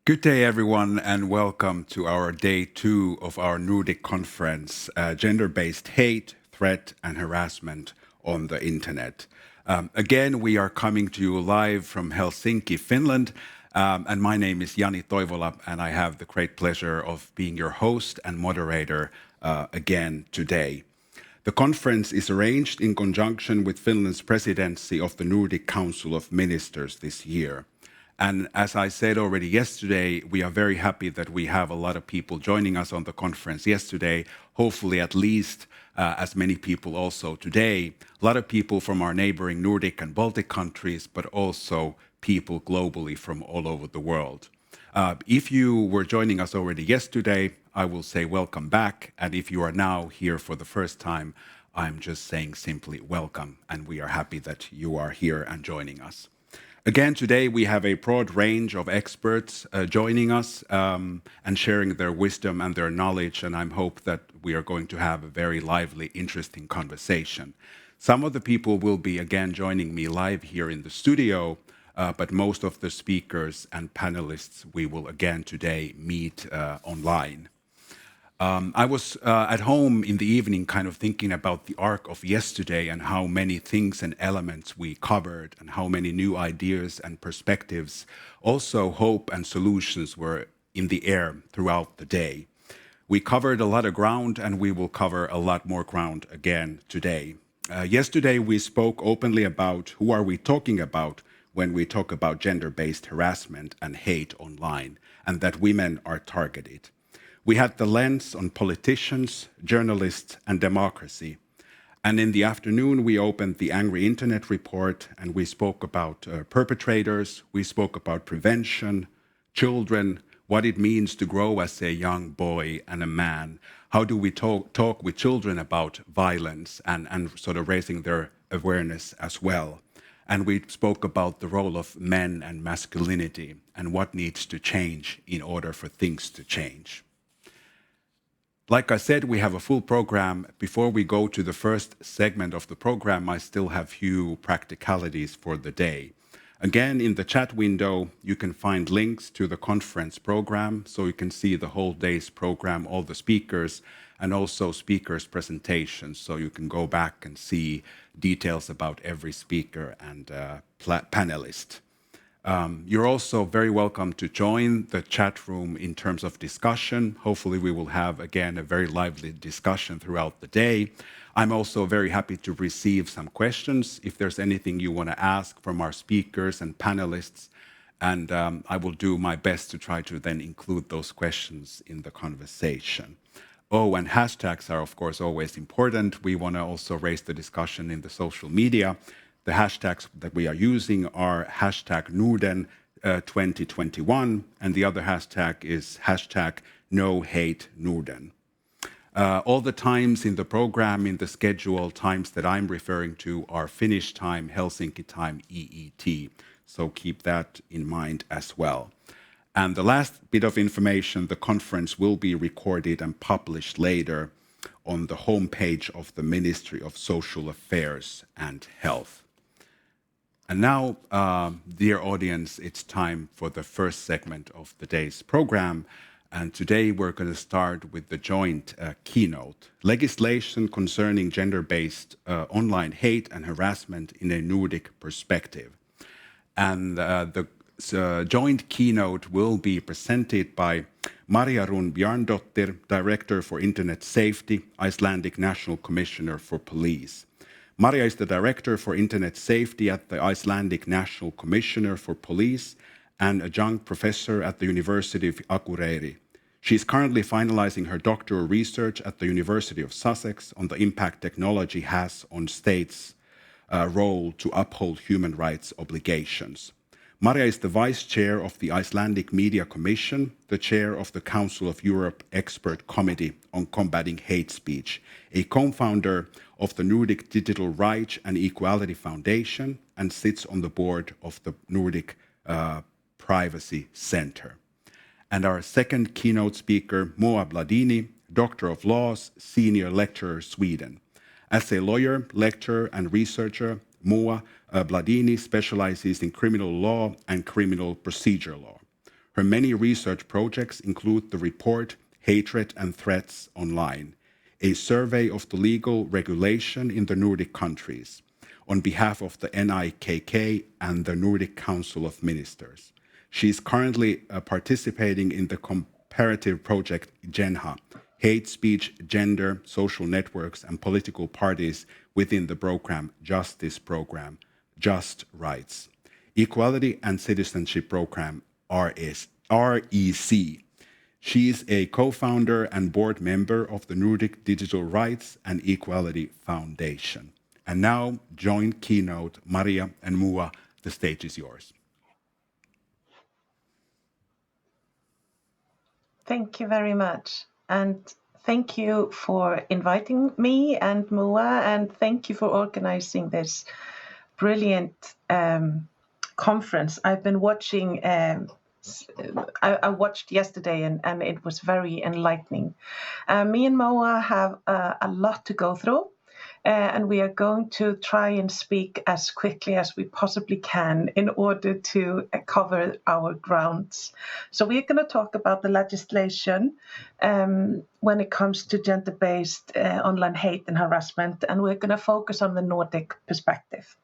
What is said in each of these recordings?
Good day, everyone, and welcome to our day 2 of our Nordic conference, Gender-Based Hate, Threat and Harassment on the Internet. Again, we are coming to you live from Helsinki, Finland, and my name is Jani Toivola, and I have the great pleasure of being your host and moderator again today. The conference is arranged in conjunction with Finland's presidency of the Nordic Council of Ministers this year. And as I said already yesterday, we are very happy that we have a lot of people joining us on the conference yesterday, hopefully at least as many people also today. A lot of people from our neighboring Nordic and Baltic countries, but also people globally from all over the world. If you were joining us already yesterday, I will say welcome back. And if you are now here for the first time, I'm just saying simply welcome. And we are happy that you are here and joining us. Again, today we have a broad range of experts joining us and sharing their wisdom and their knowledge, and I hope that we are going to have a very lively, interesting conversation. Some of the people will be again joining me live here in the studio, but most of the speakers and panelists we will again today meet online. I was at home in the evening kind of thinking about the arc of yesterday and how many things and elements we covered and how many new ideas and perspectives, also hope and solutions were in the air throughout the day. We covered a lot of ground and we will cover a lot more ground again today. Yesterday we spoke openly about who are we talking about when we talk about gender-based harassment and hate online, and that women are targeted. We had the lens on politicians, journalists, and democracy. And in the afternoon, we opened the Angry Internet report, and we spoke about perpetrators, we spoke about prevention, children, what it means to grow as a young boy and a man. How do we talk with children about violence and sort of raising their awareness as well? And we spoke about the role of men and masculinity and what needs to change in order for things to change. Like I said, we have a full program. Before we go to the first segment of the program, I still have few practicalities for the day. Again, in the chat window, you can find links to the conference program, so you can see the whole day's program, all the speakers, and also speakers' presentations, so you can go back and see details about every speaker and panelist. You're also very welcome to join the chat room in terms of discussion. Hopefully we will have, again, a very lively discussion throughout the day. I'm also very happy to receive some questions if there's anything you want to ask from our speakers and panelists. And I will do my best to try to then include those questions in the conversation. Oh, and hashtags are, of course, always important. We want to also raise the discussion in the social media. The hashtags that we are using are hashtag Norden 2021, and the other hashtag is hashtag No Hate Norden. All the times in the program, in the schedule, times that I'm referring to are Finnish time, Helsinki time, EET. So keep that in mind as well. And the last bit of information, the conference will be recorded and published later on the homepage of the Ministry of Social Affairs and Health. And now, dear audience, it's time for the first segment of the day's program. And today we're going to start with the joint keynote, Legislation Concerning Gender-Based Online Hate and Harassment in a Nordic Perspective. And the joint keynote will be presented by Maria Run Bjarndottir, Director for Internet Safety, Icelandic National Commissioner for Police. Maria is the Director for Internet Safety at the Icelandic National Commissioner for Police and adjunct professor at the University of Akureyri. She is currently finalizing her doctoral research at the University of Sussex on the impact technology has on states' role to uphold human rights obligations. Maria is the Vice Chair of the Icelandic Media Commission, the Chair of the Council of Europe Expert Committee on Combating Hate Speech, a co-founder of the Nordic Digital Rights and Equality Foundation, and sits on the board of the Nordic Privacy Center. And our second keynote speaker, Moa Bladini, Doctor of Laws, Senior Lecturer, Sweden. As a lawyer, lecturer, and researcher, Moa Bladini specializes in criminal law and criminal procedure law. Her many research projects include the report Hatred and Threats Online, a survey of the legal regulation in the Nordic countries, on behalf of the NIKK and the Nordic Council of Ministers. She is currently participating in the comparative project GENHA, Hate Speech, Gender, Social Networks and Political Parties within the program Justice Program, Just Rights, Equality and Citizenship Program, REC. She is a co-founder and board member of the Nordic Digital Rights and Equality Foundation. And now, joint keynote, Maria and Mua, the stage is yours. Thank you very much. And thank you for inviting me and Mua, and thank you for organizing this brilliant conference. I've been watching, I watched yesterday and it was very enlightening. Me and Mua have a lot to go through. And we are going to try and speak as quickly as we possibly can in order to cover our grounds. So we're going to talk about the legislation when it comes to gender-based online hate and harassment, and we're going to focus on the Nordic perspective.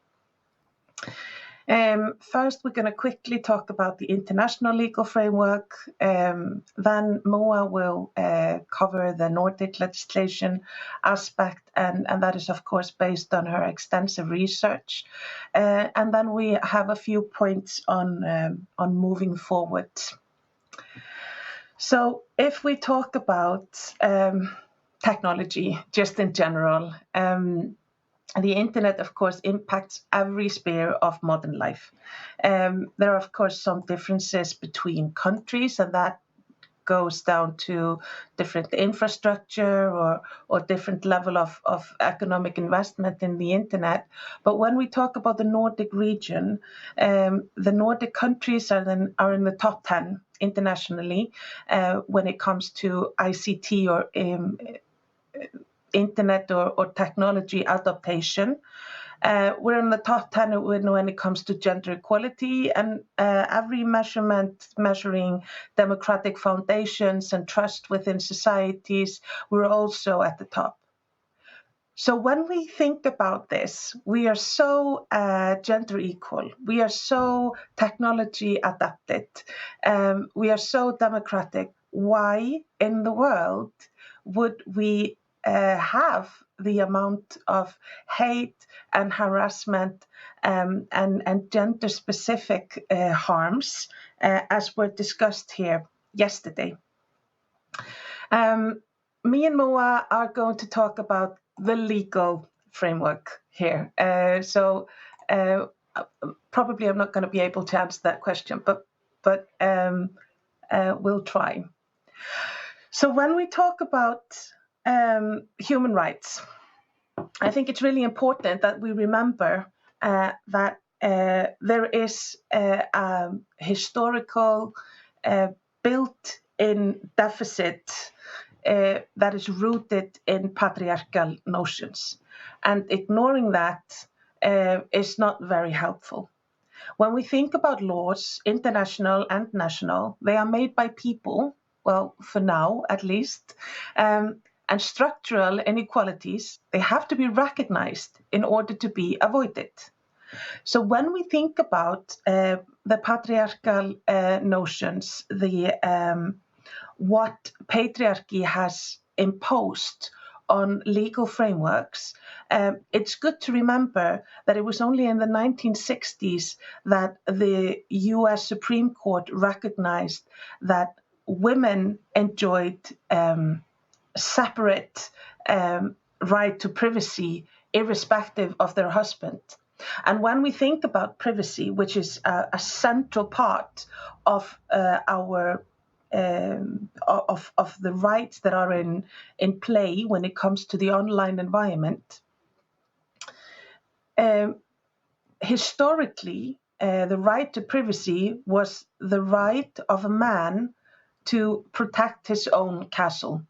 First, we're going to quickly talk about the international legal framework. Then Moa will cover the Nordic legislation aspect, and that is, of course, based on her extensive research. And then we have a few points on moving forward. So if we talk about technology, just in general, the internet, of course, impacts every sphere of modern life. There are, of course, some differences between countries, and that goes down to different infrastructure or different level of economic investment in the internet. But when we talk about the Nordic region, the Nordic countries are in the top 10 internationally when it comes to ICT or internet or technology adaptation. We're in the top 10 when it comes to gender equality, and every measurement measuring democratic foundations and trust within societies, we're also at the top. So when we think about this, we are so gender equal, we are so technology adapted, we are so democratic. Why in the world would we have the amount of hate and harassment and gender-specific harms as were discussed here yesterday? Me and Moa are going to talk about the legal framework here. So probably I'm not going to be able to answer that question, but we'll try. So when we talk about human rights, I think it's really important that we remember that there is a historical built-in deficit that is rooted in patriarchal notions. And ignoring that is not very helpful. When we think about laws, international and national, they are made by people, well, for now at least, and structural inequalities, they have to be recognized in order to be avoided. So when we think about the patriarchal notions, what patriarchy has imposed on legal frameworks, it's good to remember that it was only in the 1960s that the US Supreme Court recognized that women enjoyed separate right to privacy irrespective of their husband. And when we think about privacy, which is a central part of our of the rights that are in play when it comes to the online environment, historically, the right to privacy was the right of a man to protect his own castle.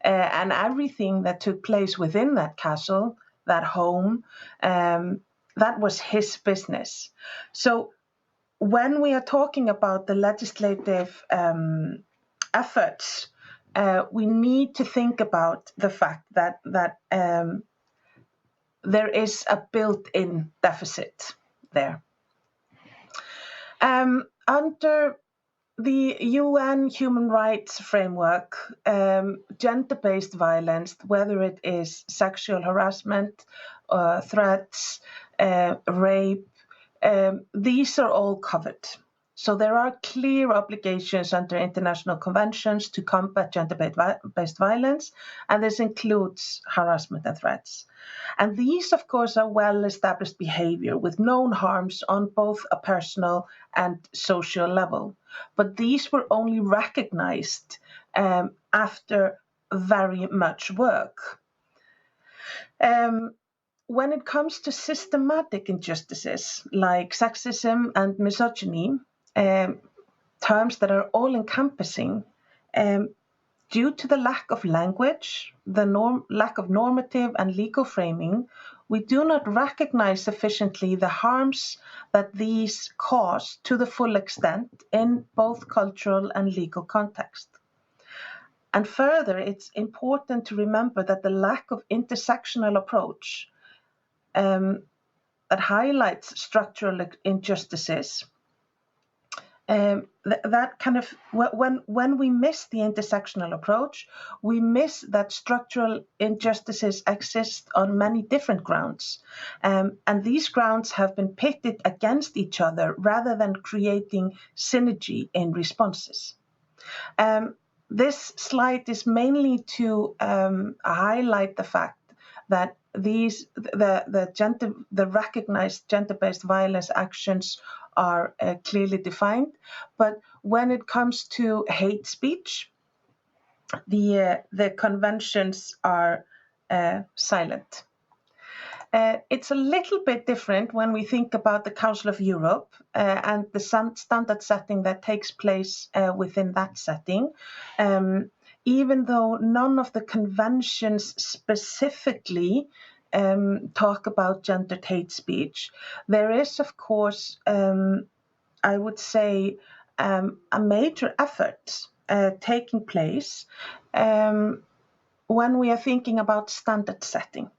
And everything that took place within that castle, that home, that was his business. So when we are talking about the legislative efforts, we need to think about the fact that there is a built-in deficit there. Under the UN human rights framework, gender-based violence, whether it is sexual harassment, threats, rape, these are all covered. So there are clear obligations under international conventions to combat gender-based violence, and this includes harassment and threats. And these, of course, are well-established behavior with known harms on both a personal and social level. But these were only recognized after very much work. When it comes to systematic injustices like sexism and misogyny, terms that are all-encompassing, due to the lack of language, the lack of normative and legal framing, we do not recognize sufficiently the harms that these cause to the full extent in both cultural and legal context. And further, it's important to remember that the lack of intersectional approach that highlights structural injustices, that kind of, when we miss the intersectional approach, we miss that structural injustices exist on many different grounds. And these grounds have been pitted against each other rather than creating synergy in responses. This slide is mainly to highlight the fact that the recognized gender-based violence actions are clearly defined, but when it comes to hate speech, the conventions are silent. It's a little bit different when we think about the Council of Europe and the standard setting that takes place within that setting. Even though none of the conventions specifically talk about gendered hate speech, there is, of course, I would say, a major effort taking place when we are thinking about standard setting.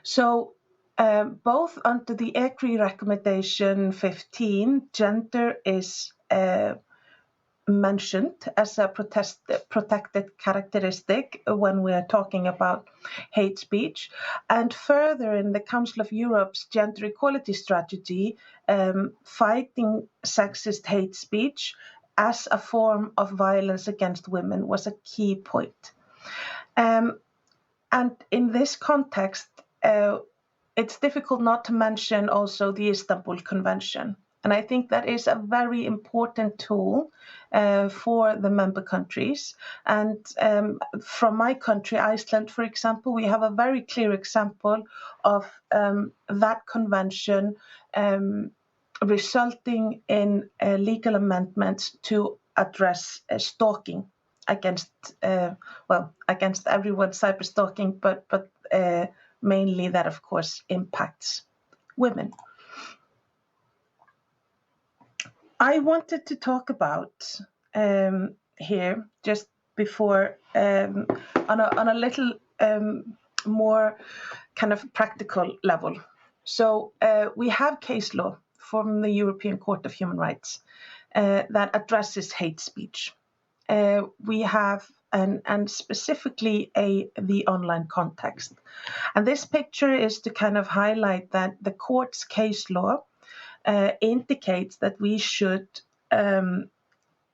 So both under the ECRI recommendation 15, gender is mentioned as a protected characteristic when we are talking about hate speech. And further, in the Council of Europe's gender equality strategy, fighting sexist hate speech as a form of violence against women was a key point. And in this context, it's difficult not to mention also the Istanbul Convention. And I think that is a very important tool for the member countries. And from my country, Iceland, for example, we have a very clear example of that convention resulting in legal amendments to address stalking against everyone, cyber stalking, but mainly that, of course, impacts women. I wanted to talk about here just before on a little more kind of practical level. So we have case law from the European Court of Human Rights that addresses hate speech. We have and specifically the online context. And this picture is to kind of highlight that the court's case law indicates that we should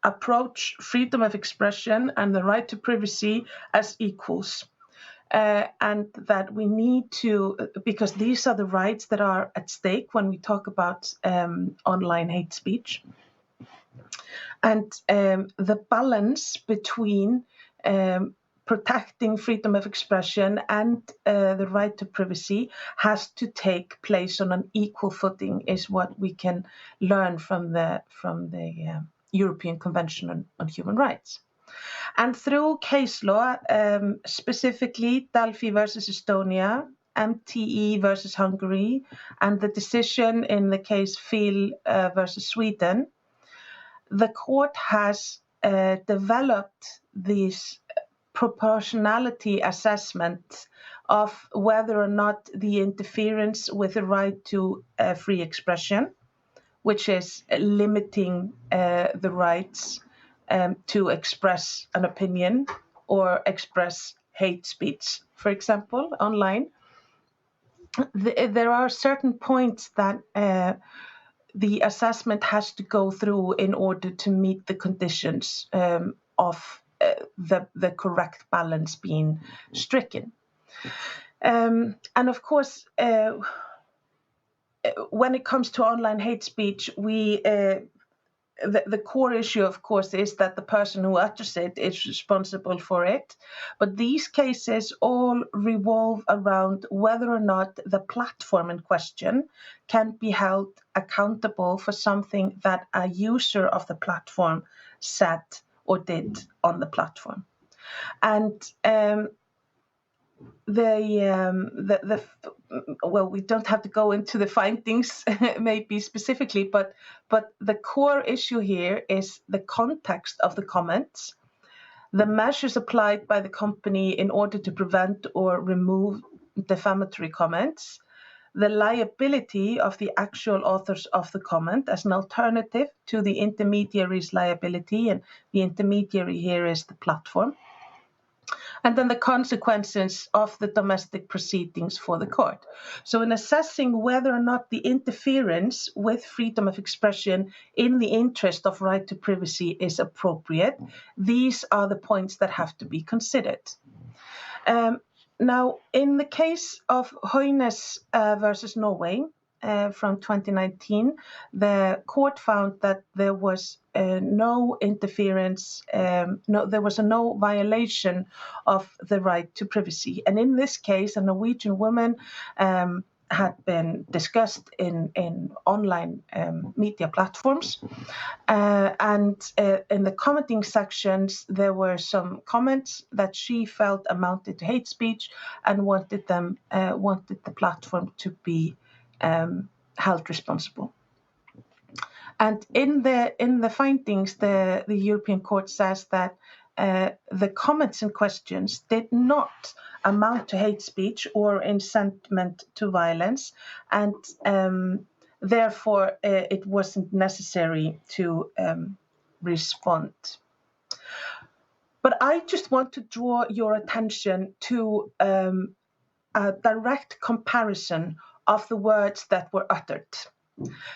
approach freedom of expression and the right to privacy as equals. And that we need to, because these are the rights that are at stake when we talk about online hate speech. And the balance between protecting freedom of expression and the right to privacy has to take place on an equal footing, is what we can learn from the European Convention on Human Rights. And through case law, specifically Delphi versus Estonia MTE versus Hungary and the decision in the case Phil versus Sweden, the court has developed these proportionality assessment of whether or not the interference with the right to free expression, which is limiting the rights to express an opinion or express hate speech, for example, online. There are certain points that the assessment has to go through in order to meet the conditions of the correct balance being stricken. And of course, when it comes to online hate speech, the core issue, of course, is that the person who utters it is responsible for it. But these cases all revolve around whether or not the platform in question can be held accountable for something that a user of the platform said or did on the platform. And well, we don't have to go into the findings maybe specifically, but the core issue here is the context of the comments, the measures applied by the company in order to prevent or remove defamatory comments, the liability of the actual authors of the comment as an alternative to the intermediary's liability, and the intermediary here is the platform, and then the consequences of the domestic proceedings for the court. So in assessing whether or not the interference with freedom of expression in the interest of right to privacy is appropriate, these are the points that have to be considered. Now, in the case of Høines versus Norway from 2019, the court found that there was no interference, there was no violation of the right to privacy. And in this case, a Norwegian woman had been discussed in online media platforms. And in the commenting sections, there were some comments that she felt amounted to hate speech and wanted the platform to be held responsible. And in the findings, the European Court says that the comments in questions did not amount to hate speech or incitement to violence, and therefore it wasn't necessary to respond. But I just want to draw your attention to a direct comparison of the words that were uttered.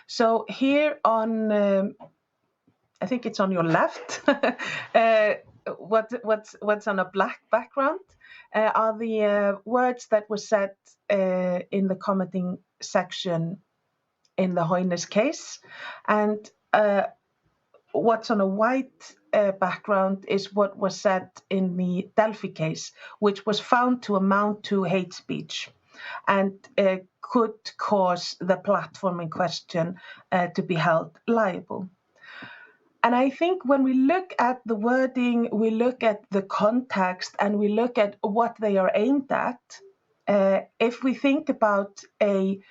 So here on, I think it's on your left, what's on a black background are the words that were said in the commenting section in the Høines case, and what's on a white background is what was said in the Delphi case, which was found to amount to hate speech and could cause the platform in question to be held liable. And I think when we look at the wording, we look at the context, and we look at what they are aimed at, if we think about the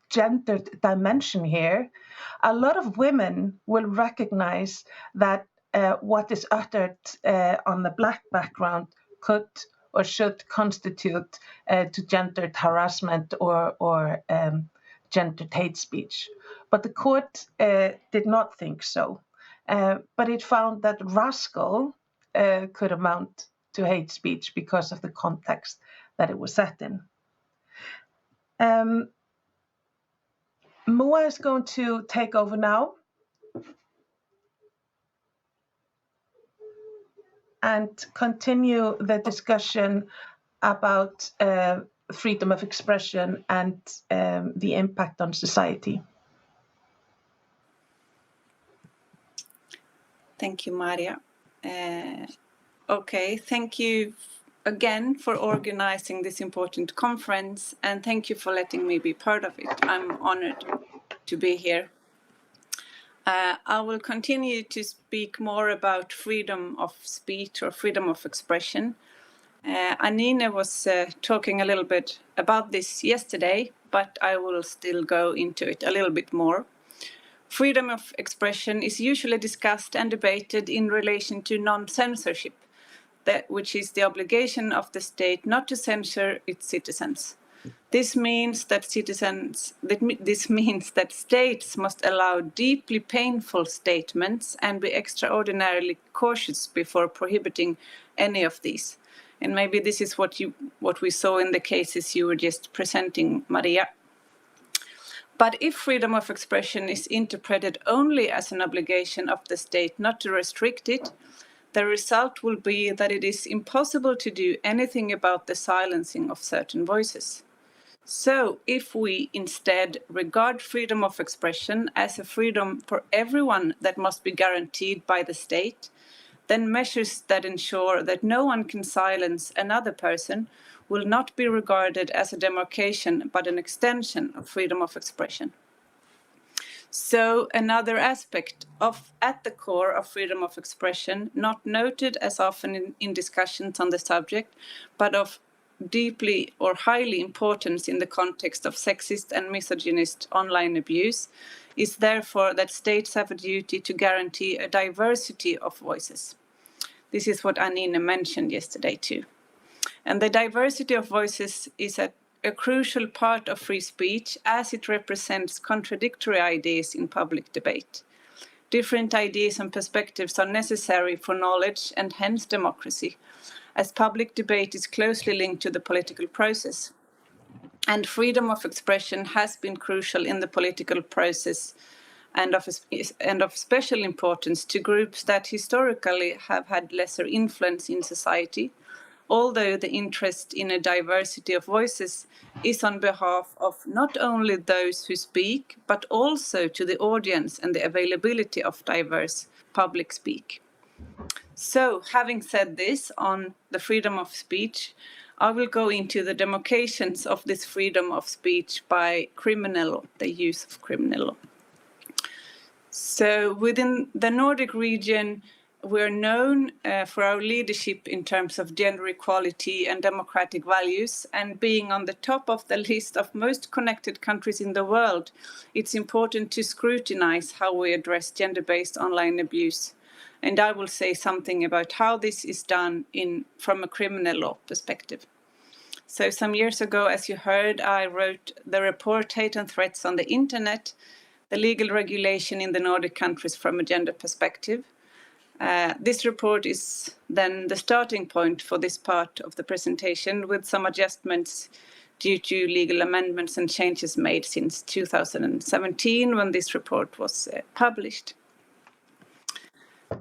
gendered dimension here, a lot of women will recognize that what is uttered on the black background could or should constitute to gendered harassment or gendered hate speech. But the court did not think so. But it found that rascal could amount to hate speech because of the context that it was set in. Moa is going to take over now and continue the discussion about freedom of expression and the impact on society. Thank you, Maria. Okay, thank you again for organizing this important conference, and thank you for letting me be part of it. I'm honored to be here. I will continue to speak more about freedom of speech or freedom of expression. Anine was talking a little bit about this yesterday, but I will still go into it a little bit more. Freedom of expression is usually discussed and debated in relation to non-censorship, which is the obligation of the state not to censor its citizens. This means that states must allow deeply painful statements and be extraordinarily cautious before prohibiting any of these. And maybe this is what we saw in the cases you were just presenting, Maria. But if freedom of expression is interpreted only as an obligation of the state not to restrict it, the result will be that it is impossible to do anything about the silencing of certain voices. So, if we instead regard freedom of expression as a freedom for everyone that must be guaranteed by the state, then measures that ensure that no one can silence another person will not be regarded as a demarcation but an extension of freedom of expression. So another aspect at the core of freedom of expression, not noted as often in discussions on the subject, but of deeply or highly importance in the context of sexist and misogynist online abuse, is therefore that states have a duty to guarantee a diversity of voices. This is what Anine mentioned yesterday too. And the diversity of voices is a crucial part of free speech as it represents contradictory ideas in public debate. Different ideas and perspectives are necessary for knowledge and hence democracy, as public debate is closely linked to the political process. And freedom of expression has been crucial in the political process and of special importance to groups that historically have had lesser influence in society, although the interest in a diversity of voices is on behalf of not only those who speak, but also to the audience and the availability of diverse public speak. So, having said this on the freedom of speech, I will go into the demarcations of this freedom of speech by criminal law, the use of criminal law. So, within the Nordic region, we're known for our leadership in terms of gender equality and democratic values, and being on the top of the list of most connected countries in the world, it's important to scrutinize how we address gender-based online abuse. And I will say something about how this is done from a criminal law perspective. So some years ago, as you heard, I wrote the report Hate and Threats on the Internet, the legal regulation in the Nordic countries from a gender perspective. This report is then the starting point for this part of the presentation, with some adjustments due to legal amendments and changes made since 2017 when this report was published.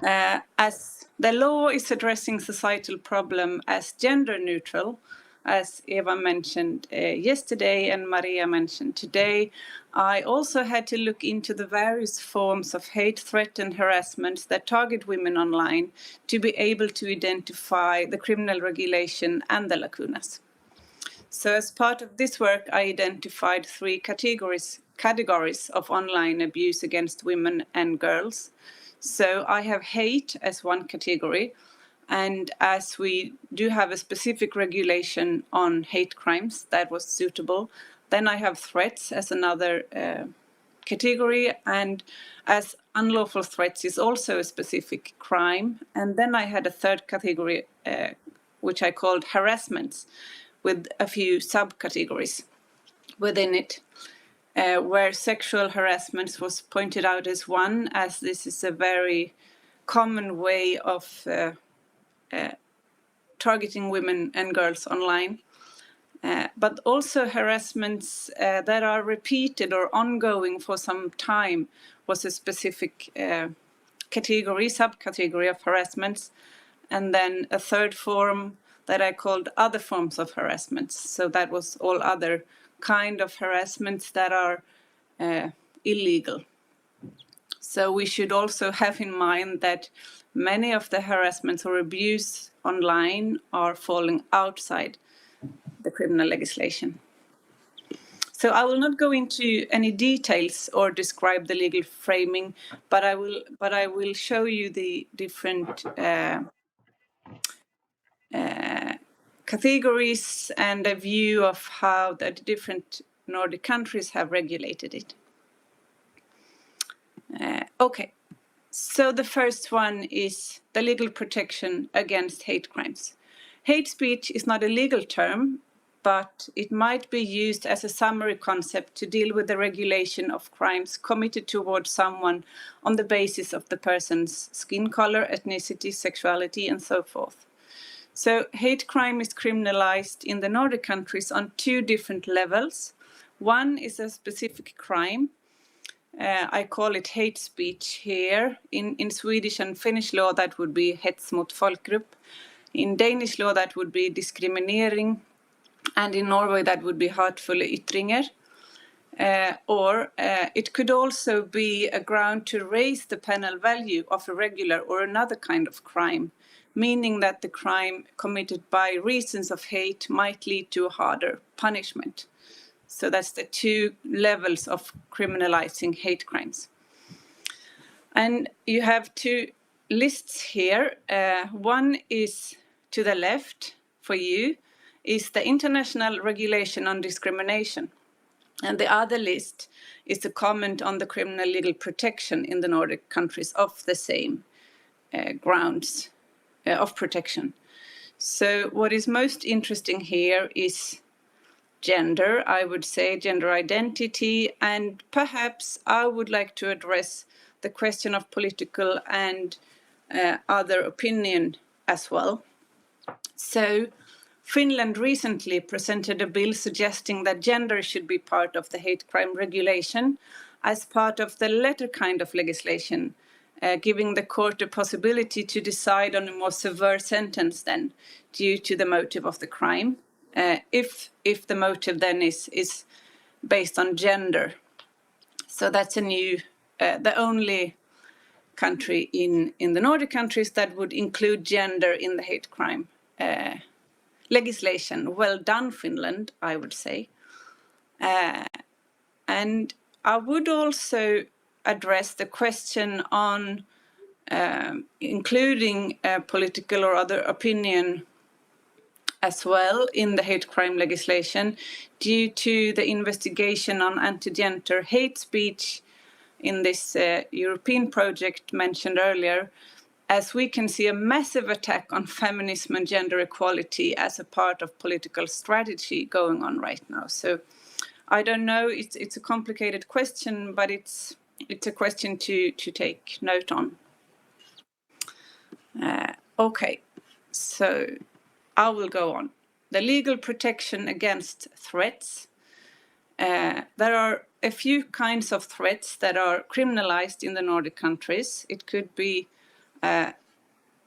As the law is addressing societal problem as gender neutral, as Eva mentioned yesterday and Maria mentioned today, I also had to look into the various forms of hate, threat and harassment that target women online to be able to identify the criminal regulation and the lacunas. So as part of this work, I identified three categories of online abuse against women and girls. So I have hate as one category, and as we do have a specific regulation on hate crimes that was suitable, then I have threats as another category, and as unlawful threats is also a specific crime. And then I had a third category, which I called harassments, with a few subcategories within it. Where sexual harassment was pointed out as one, as this is a very common way of targeting women and girls online. But also harassments that are repeated or ongoing for some time was a specific subcategory of harassments. And then a third form that I called other forms of harassments. So that was all other kind of harassments that are illegal. So we should also have in mind that many of the harassments or abuse online are falling outside the criminal legislation. So I will not go into any details or describe the legal framing, but I will show you the different categories and a view of how the different Nordic countries have regulated it. Okay, so the first one is the legal protection against hate crimes. Hate speech is not a legal term, but it might be used as a summary concept to deal with the regulation of crimes committed towards someone on the basis of the person's skin color, ethnicity, sexuality, and so forth. So hate crime is criminalized in the Nordic countries on two different levels. One is a specific crime. I call it hate speech here. In Swedish and Finnish law, that would be hets mot folkgrupp. In Danish law, that would be diskriminering. And in Norway, that would be hatfulle ytringer. Or it could also be a ground to raise the penal value of a regular or another kind of crime, meaning that the crime committed by reasons of hate might lead to a harder punishment. So that's the two levels of criminalizing hate crimes. And you have two lists here. One is to the left for you, is the International Regulation on Discrimination. And the other list is a comment on the criminal legal protection in the Nordic countries of the same grounds of protection. So what is most interesting here is gender, I would say, gender identity, and perhaps I would like to address the question of political and other opinion as well. So Finland recently presented a bill suggesting that gender should be part of the hate crime regulation as part of the latter kind of legislation, giving the court a possibility to decide on a more severe sentence then due to the motive of the crime, if the motive then is based on gender. So that's a new, the only country in the Nordic countries that would include gender in the hate crime legislation. Well done, Finland, I would say. And I would also address the question on including political or other opinion as well in the hate crime legislation due to the investigation on anti-gender hate speech in this European project mentioned earlier, as we can see a massive attack on feminism and gender equality as a part of political strategy going on right now. So I don't know, it's a complicated question, but it's a question to take note on. Okay, so I will go on. The legal protection against threats. There are a few kinds of threats that are criminalized in the Nordic countries. It could be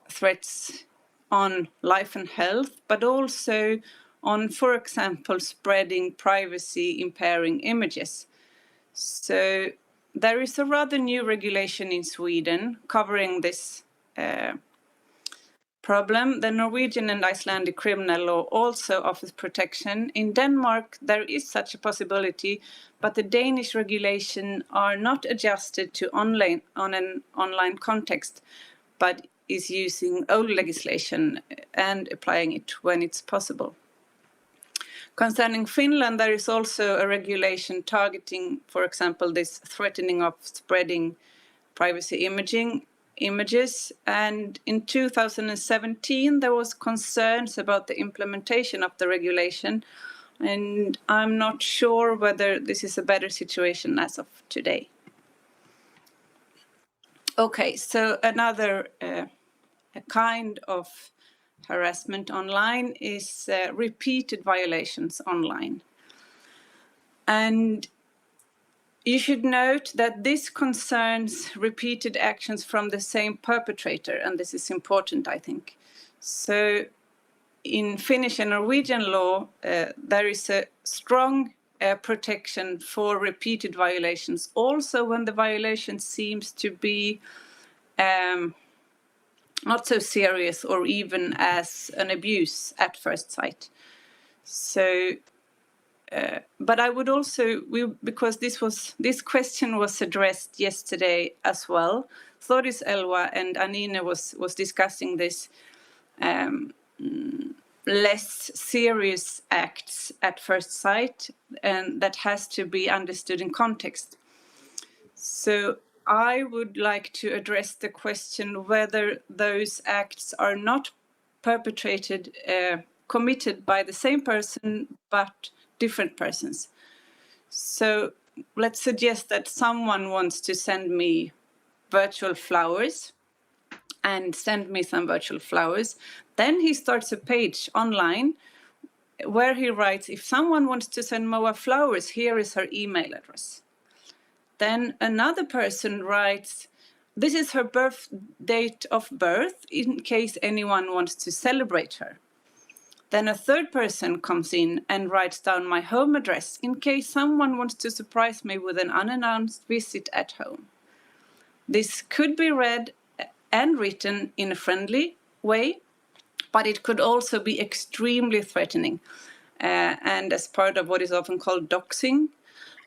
threats on life and health, but also on, for example, spreading privacy impairing images. So there is a rather new regulation in Sweden covering this problem. The Norwegian and Icelandic criminal law also offers protection. In Denmark, there is such a possibility, but the Danish regulation are not adjusted to on an online context, but is using old legislation and applying it when it's possible. Concerning Finland, there is also a regulation targeting, for example, this threatening of spreading privacy images. And in 2017, there was concerns about the implementation of the regulation. And I'm not sure whether this is a better situation as of today. Okay, so another kind of harassment online is repeated violations online. And you should note that this concerns repeated actions from the same perpetrator, and this is important, I think. So in Finnish and Norwegian law, there is a strong protection for repeated violations, also when the violation seems to be not so serious or even as an abuse at first sight. So but I would also, because this question was addressed yesterday as well. Thoris Elwa and Anine was discussing this less serious acts at first sight, and that has to be understood in context. So I would like to address the question whether those acts are not perpetrated, committed by the same person, but different persons. So let's suggest that someone wants to send me virtual flowers and send me some virtual flowers. Then he starts a page online where he writes, if someone wants to send Moa flowers, here is her email address. Then another person writes, this is her date of birth in case anyone wants to celebrate her. Then a third person comes in and writes down my home address in case someone wants to surprise me with an unannounced visit at home. This could be read and written in a friendly way, but it could also be extremely threatening and as part of what is often called doxing.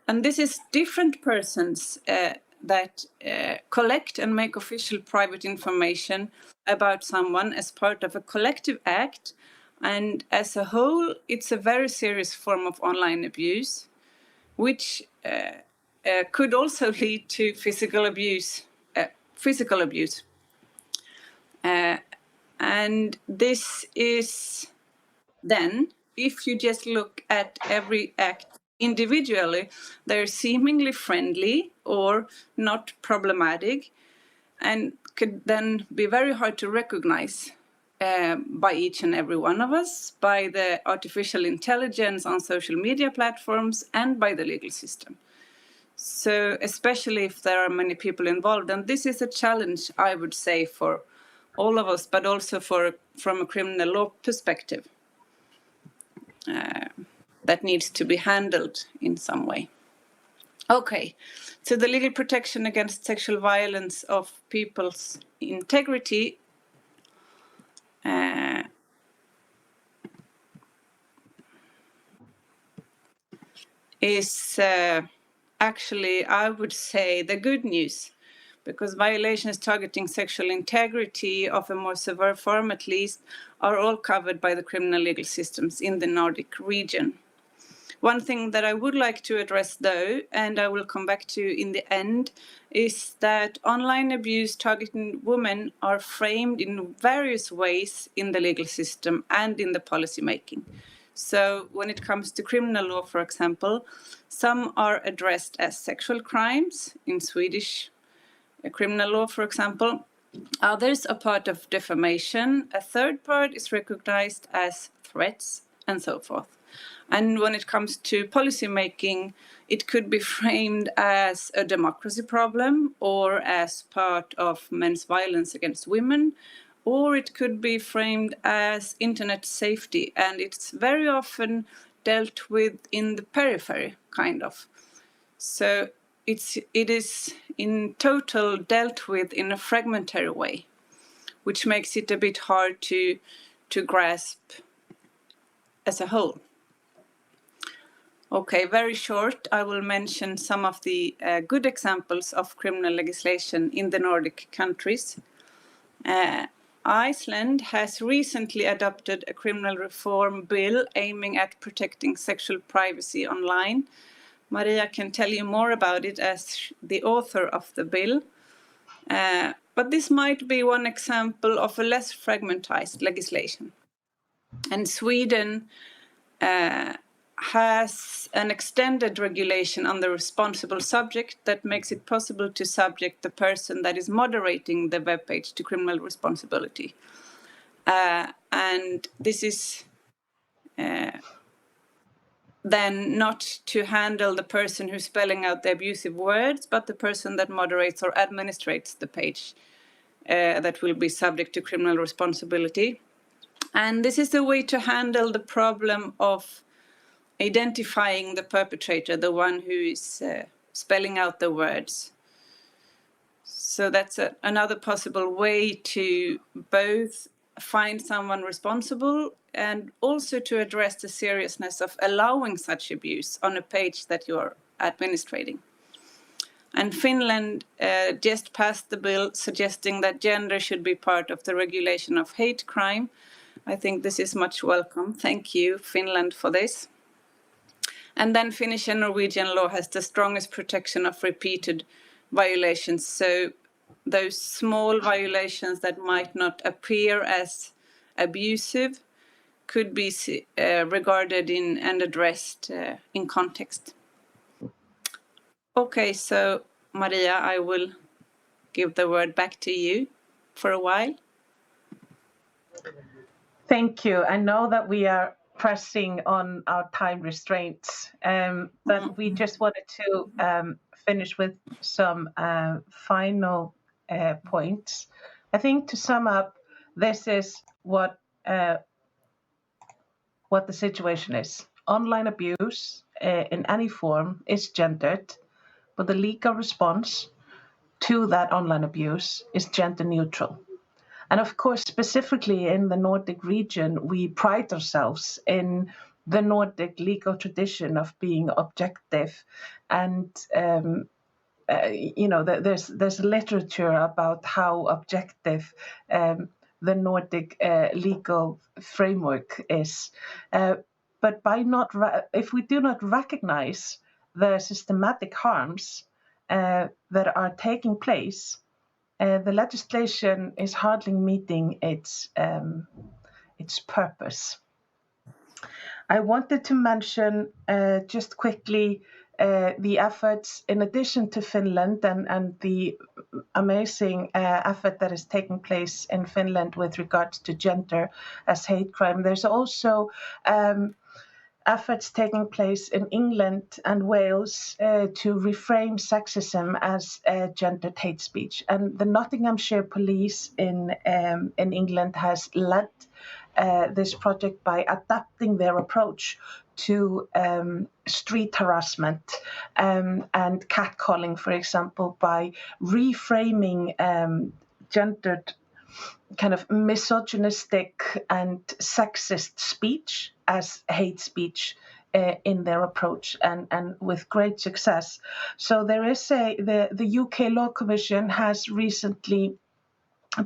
And this is different persons that collect and make official private information about someone as part of a collective act. And as a whole, it's a very serious form of online abuse, which could also lead to physical abuse. And this is then, if you just look at every act individually, they're seemingly friendly or not problematic and could then be very hard to recognize by each and every one of us, by the artificial intelligence on social media platforms, and by the legal system. So especially if there are many people involved, and this is a challenge, I would say, for all of us, but also from a criminal law perspective. That needs to be handled in some way. Okay, so the legal protection against sexual violence of people's integrity is actually, I would say, the good news, because violations targeting sexual integrity of a more severe form, at least, are all covered by the criminal legal systems in the Nordic region. One thing that I would like to address, though, and I will come back to in the end, is that online abuse targeting women are framed in various ways in the legal system and in the policy making. So when it comes to criminal law, for example, some are addressed as sexual crimes in Swedish criminal law, for example. Others are part of defamation. A third part is recognized as threats and so forth. And when it comes to policy making, it could be framed as a democracy problem or as part of men's violence against women, or it could be framed as internet safety. And it's very often dealt with in the periphery, kind of. So it is in total dealt with in a fragmentary way, which makes it a bit hard to grasp as a whole. Okay, very short, I will mention some of the good examples of criminal legislation in the Nordic countries. Iceland has recently adopted a criminal reform bill aiming at protecting sexual privacy online. Maria can tell you more about it as the author of the bill. But this might be one example of a less fragmentized legislation. And Sweden has an extended regulation on the responsible subject that makes it possible to subject the person that is moderating the web page to criminal responsibility. And this is then not to handle the person who's spelling out the abusive words, but the person that moderates or administrates the page that will be subject to criminal responsibility. And this is a way to handle the problem of identifying the perpetrator, the one who is spelling out the words. So that's another possible way to both find someone responsible, and also to address the seriousness of allowing such abuse on a page that you are administrating. And Finland just passed the bill suggesting that gender should be part of the regulation of hate crime. I think this is much welcome. Thank you, Finland, for this. And then Finnish and Norwegian law has the strongest protection of repeated violations. So those small violations that might not appear as abusive could be regarded in and addressed in context. Okay, so Maria, I will give the word back to you for a while. Thank you. I know that we are pressing on our time restraints, but we just wanted to finish with some final points. I think to sum up, this is what the situation is. Online abuse in any form is gendered, but the legal response to that online abuse is gender neutral. And of course, specifically in the Nordic region, we pride ourselves in the Nordic legal tradition of being objective. And, there's literature about how objective the Nordic legal framework is. But if we do not recognize the systematic harms that are taking place, the legislation is hardly meeting its purpose. I wanted to mention just quickly the efforts, in addition to Finland and the amazing effort that is taking place in Finland with regards to gender as hate crime. There's also efforts taking place in England and Wales to reframe sexism as gendered hate speech. And the Nottinghamshire Police in England has led this project by adapting their approach to street harassment and catcalling, for example, by reframing gendered kind of misogynistic and sexist speech as hate speech in their approach, and with great success. So there is the UK Law Commission has recently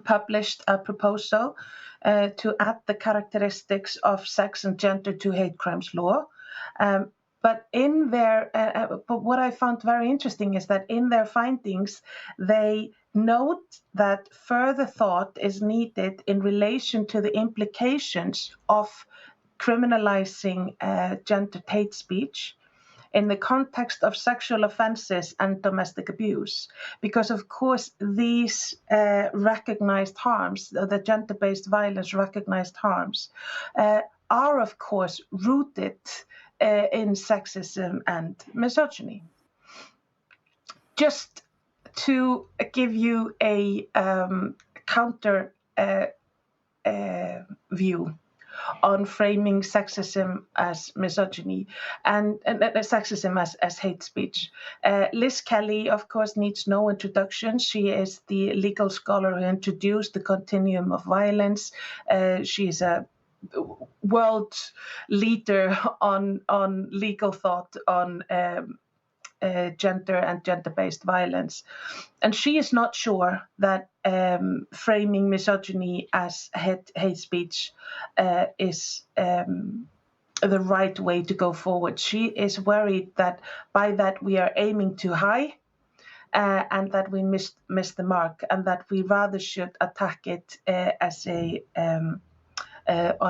published a proposal to add the characteristics of sex and gender to hate crimes law. But what I found very interesting is that in their findings, they note that further thought is needed in relation to the implications of criminalizing gendered hate speech in the context of sexual offenses and domestic abuse. Because, of course, these recognized harms, the gender-based violence recognized harms, are, of course, rooted in sexism and misogyny. Just to give you a counter view on framing sexism as misogyny and sexism as hate speech. Liz Kelly, of course, needs no introduction. She is the legal scholar who introduced the continuum of violence. She's a world leader on legal thought on gender and gender-based violence. And she is not sure that framing misogyny as hate speech is the right way to go forward. She is worried that by that we are aiming too high and that we miss the mark, and that we rather should attack it as on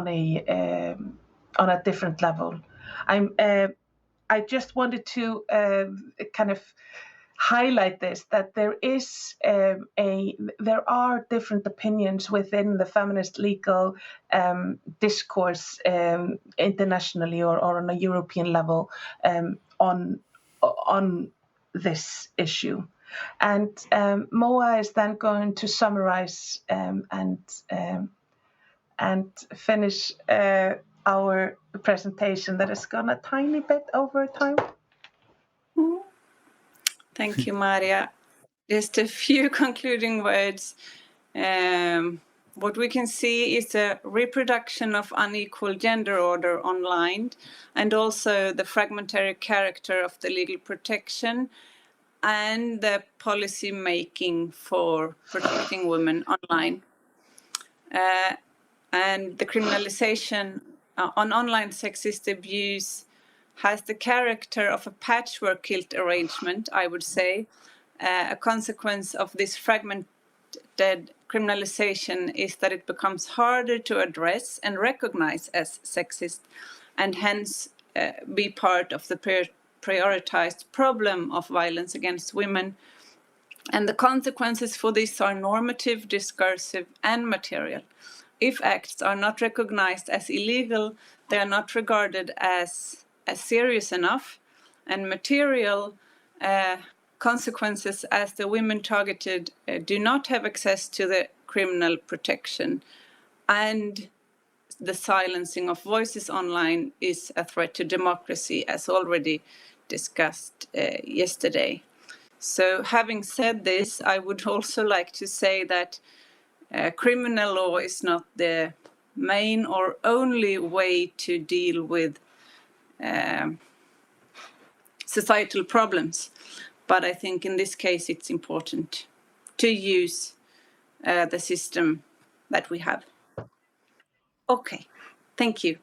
a different level. I just wanted to kind of highlight this, that there are different opinions within the feminist legal discourse internationally or on a European level on this issue. And Moa is then going to summarize and finish our presentation that has gone a tiny bit over time. Thank you, Maria. Just a few concluding words. what we can see is a reproduction of unequal gender order online, and also the fragmentary character of the legal protection and the policy making for protecting women online. And the criminalization on online sexist abuse has the character of a patchwork quilt arrangement, I would say. A consequence of this fragmented criminalization is that it becomes harder to address and recognize as sexist, and hence be part of the prioritized problem of violence against women. And the consequences for this are normative, discursive, and material. If acts are not recognized as illegal, they are not regarded as serious enough, and material consequences as the women targeted do not have access to the criminal protection, and the silencing of voices online is a threat to democracy, as already discussed yesterday. So having said this, I would also like to say that criminal law is not the main or only way to deal with societal problems. But I think in this case, it's important to use the system that we have. Okay, thank you.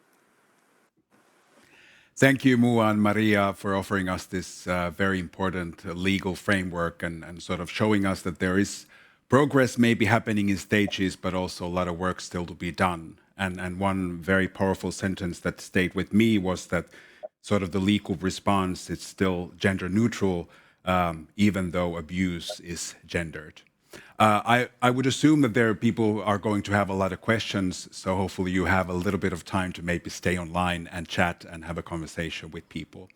Thank you, Mua and Maria, for offering us this very important legal framework and sort of showing us that there is progress maybe happening in stages, but also a lot of work still to be done. And one very powerful sentence that stayed with me was that sort of the legal response is still gender neutral, even though abuse is gendered. I would assume that there are people who are going to have a lot of questions, so hopefully you have a little bit of time to maybe stay online and chat and have a conversation with people.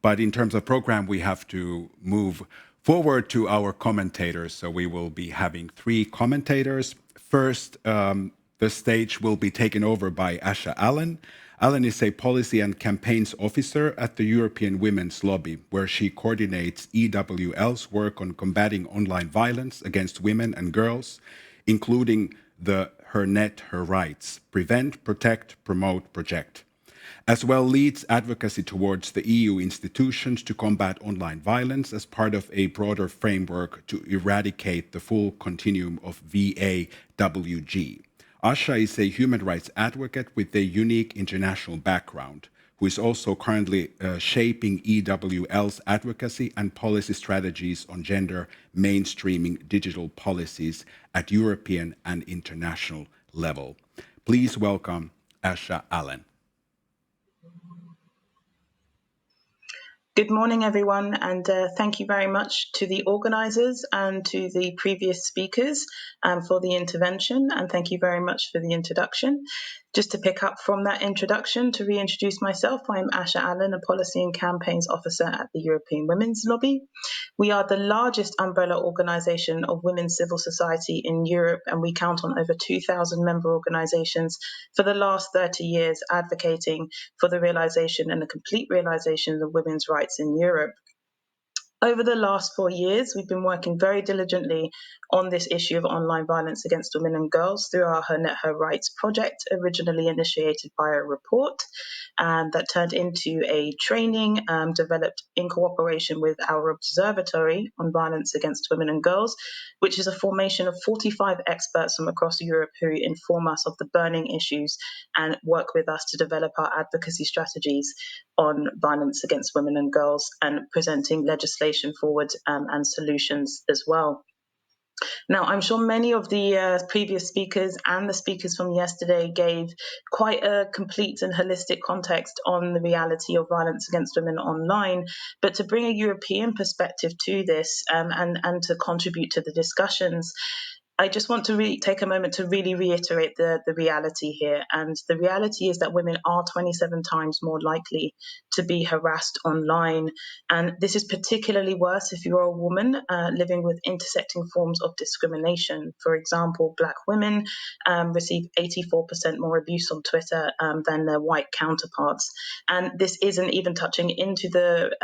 But in terms of program, we have to move forward to our commentators. So we will be having 3 commentators. First, the stage will be taken over by Asha Allen. Allen is a policy and campaigns officer at the European Women's Lobby, where she coordinates EWL's work on combating online violence against women and girls, including the Her Net, Her Rights, Prevent, Protect, Promote, Project. As well leads advocacy towards the EU institutions to combat online violence as part of a broader framework to eradicate the full continuum of VAWG. Asha is a human rights advocate with a unique international background, who is also currently shaping EWL's advocacy and policy strategies on gender mainstreaming digital policies at European and international level. Please welcome Asha Allen. Good morning, everyone, and thank you very much to the organisers and to the previous speakers for the intervention, and thank you very much for the introduction. Just to pick up from that introduction, to reintroduce myself, I'm Asha Allen, a Policy and Campaigns Officer at the European Women's Lobby. We are the largest umbrella organisation of women's civil society in Europe, and we count on over 2,000 member organisations for the last 30 years advocating for the realisation and the complete realisation of women's rights in Europe. Over the last 4 years, we've been working very diligently on this issue of online violence against women and girls through our Her Net, Her Rights project, originally initiated by a report that turned into a training developed in cooperation with our Observatory on Violence Against Women and Girls, which is a formation of 45 experts from across Europe who inform us of the burning issues and work with us to develop our advocacy strategies on violence against women and girls and presenting legislation forward and solutions as well. Now, I'm sure many of the previous speakers and the speakers from yesterday gave quite a complete and holistic context on the reality of violence against women online, but to bring a European perspective to this and to contribute to the discussions, I just want to really take a moment to really reiterate the reality here. And the reality is that women are 27 times more likely to be harassed online. And this is particularly worse if you're a woman living with intersecting forms of discrimination. For example, Black women receive 84% more abuse on Twitter than their white counterparts. And this isn't even touching into the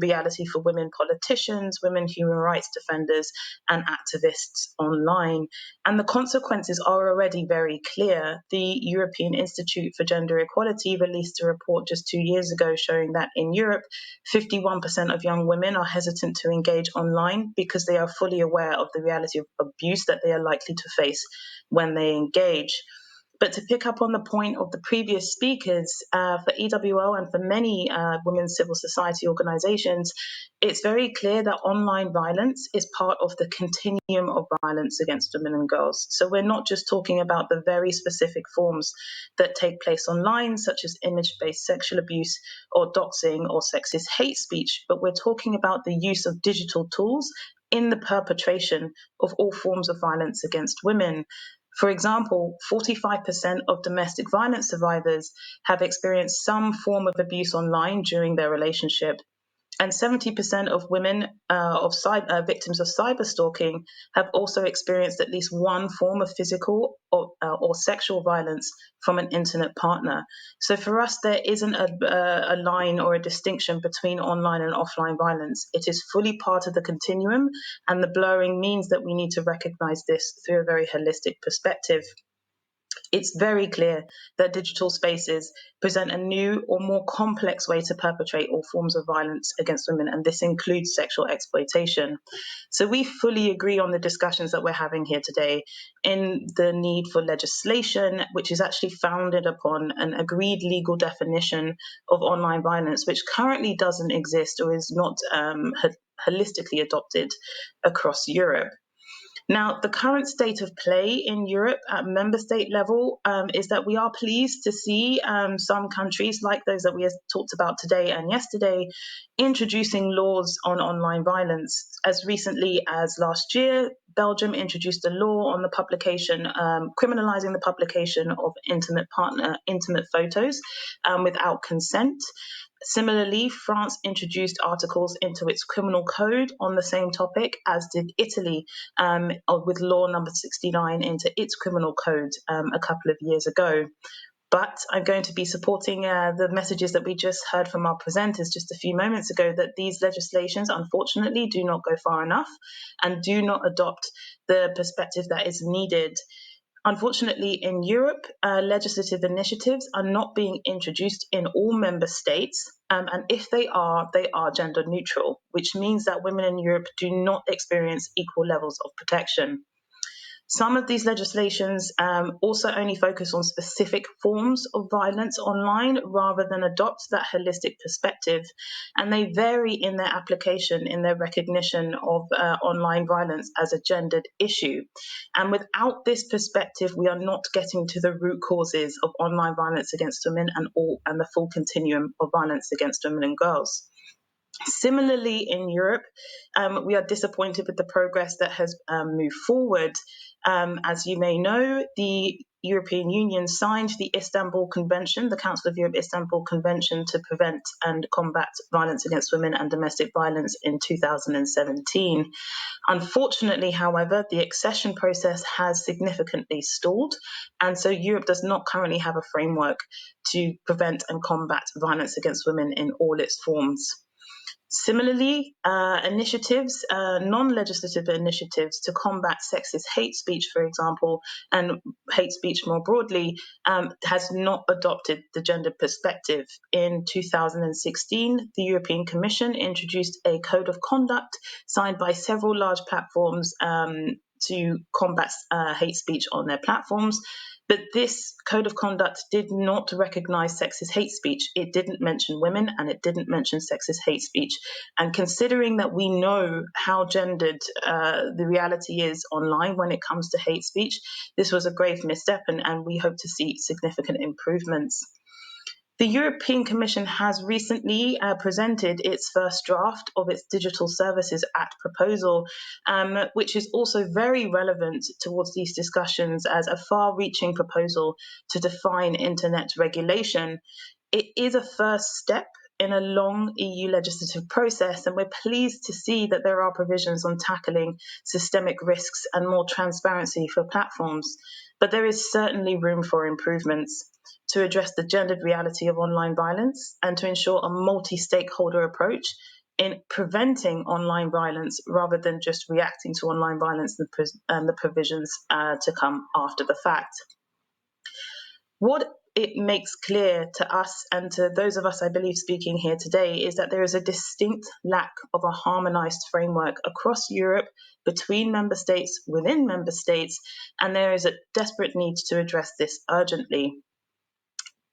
reality for women politicians, women human rights defenders, and activists online. online. And the consequences are already very clear. The European Institute for Gender Equality released a report just 2 years ago showing that in Europe, 51% of young women are hesitant to engage online because they are fully aware of the reality of abuse that they are likely to face when they engage. But to pick up on the point of the previous speakers, for EWL and for many women's civil society organizations, it's very clear that online violence is part of the continuum of violence against women and girls. So we're not just talking about the very specific forms that take place online, such as image-based sexual abuse or doxing or sexist hate speech, but we're talking about the use of digital tools in the perpetration of all forms of violence against women. For example, 45% of domestic violence survivors have experienced some form of abuse online during their relationship. And 70% of women victims of cyber stalking have also experienced at least one form of physical or sexual violence from an intimate partner. So for us, there isn't a line or a distinction between online and offline violence. It is fully part of the continuum, and the blurring means that we need to recognize this through a very holistic perspective. It's very clear that digital spaces present a new or more complex way to perpetrate all forms of violence against women, and this includes sexual exploitation. So we fully agree on the discussions that we're having here today in the need for legislation, which is actually founded upon an agreed legal definition of online violence, which currently doesn't exist or is not holistically adopted across Europe. Now, the current state of play in Europe at member state level is that we are pleased to see some countries like those that we have talked about today and yesterday introducing laws on online violence. As recently as last year, Belgium introduced a law on the publication, criminalizing the publication of intimate photos without consent. Similarly, France introduced articles into its criminal code on the same topic, as did Italy, with law number 69 into its criminal code a couple of years ago. But I'm going to be supporting the messages that we just heard from our presenters just a few moments ago, that these legislations, unfortunately, do not go far enough and do not adopt the perspective that is needed. Unfortunately, in Europe, legislative initiatives are not being introduced in all member states, and if they are gender neutral, which means that women in Europe do not experience equal levels of protection. Some of these legislations also only focus on specific forms of violence online rather than adopt that holistic perspective. And they vary in their application, in their recognition of online violence as a gendered issue. And without this perspective, we are not getting to the root causes of online violence against women and the full continuum of violence against women and girls. Similarly, in Europe, we are disappointed with the progress that has moved forward. As you may know, the European Union signed the Istanbul Convention, the Council of Europe Istanbul Convention to prevent and combat violence against women and domestic violence in 2017. Unfortunately, however, the accession process has significantly stalled, and so Europe does not currently have a framework to prevent and combat violence against women in all its forms. Similarly, initiatives, non-legislative initiatives to combat sexist hate speech, for example, and hate speech more broadly, has not adopted the gender perspective. In 2016, the European Commission introduced a code of conduct signed by several large platforms to combat hate speech on their platforms. But this code of conduct did not recognize sexist hate speech. It didn't mention women and it didn't mention sexist hate speech. And considering that we know how gendered the reality is online when it comes to hate speech, this was a grave misstep, and we hope to see significant improvements. The European Commission has recently presented its first draft of its Digital Services Act proposal, which is also very relevant towards these discussions as a far-reaching proposal to define internet regulation. It is a first step in a long EU legislative process, and we're pleased to see that there are provisions on tackling systemic risks and more transparency for platforms. But there is certainly room for improvements to address the gendered reality of online violence and to ensure a multi-stakeholder approach in preventing online violence rather than just reacting to online violence and the provisions to come after the fact. What it makes clear to us and to those of us, I believe, speaking here today is that there is a distinct lack of a harmonized framework across Europe, between member states, within member states, and there is a desperate need to address this urgently.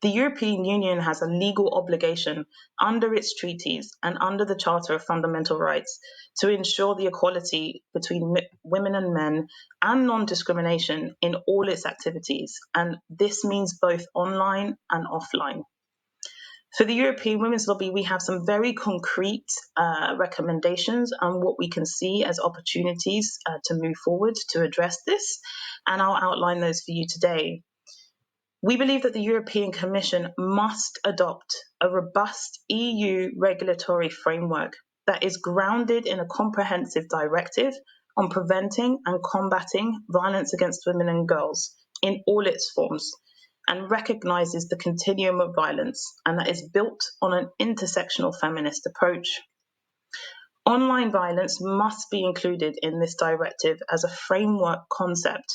The European Union has a legal obligation under its treaties and under the Charter of Fundamental Rights to ensure the equality between women and men and non-discrimination in all its activities, and this means both online and offline. For the European Women's Lobby, we have some very concrete recommendations on what we can see as opportunities to move forward to address this, and I'll outline those for you today. We believe that the European Commission must adopt a robust EU regulatory framework that is grounded in a comprehensive directive on preventing and combating violence against women and girls in all its forms, and recognises the continuum of violence, and that is built on an intersectional feminist approach. Online violence must be included in this directive as a framework concept,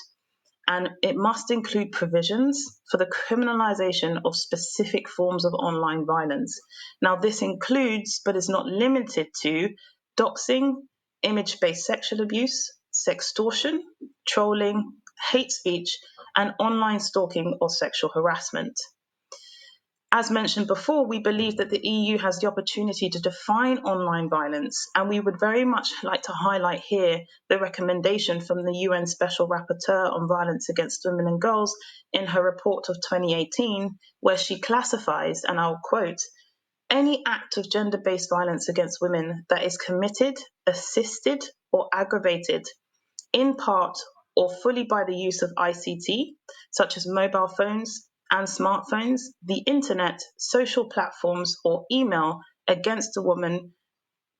and it must include provisions for the criminalisation of specific forms of online violence. Now, this includes, but is not limited to, doxing, image-based sexual abuse, sextortion, trolling, hate speech, and online stalking or sexual harassment. As mentioned before, we believe that the EU has the opportunity to define online violence, and we would very much like to highlight here the recommendation from the UN Special Rapporteur on Violence Against Women and Girls in her report of 2018, where she classifies, and I'll quote, any act of gender-based violence against women that is committed, assisted, or aggravated in part or fully by the use of ICT, such as mobile phones and smartphones, the internet, social platforms, or email against a woman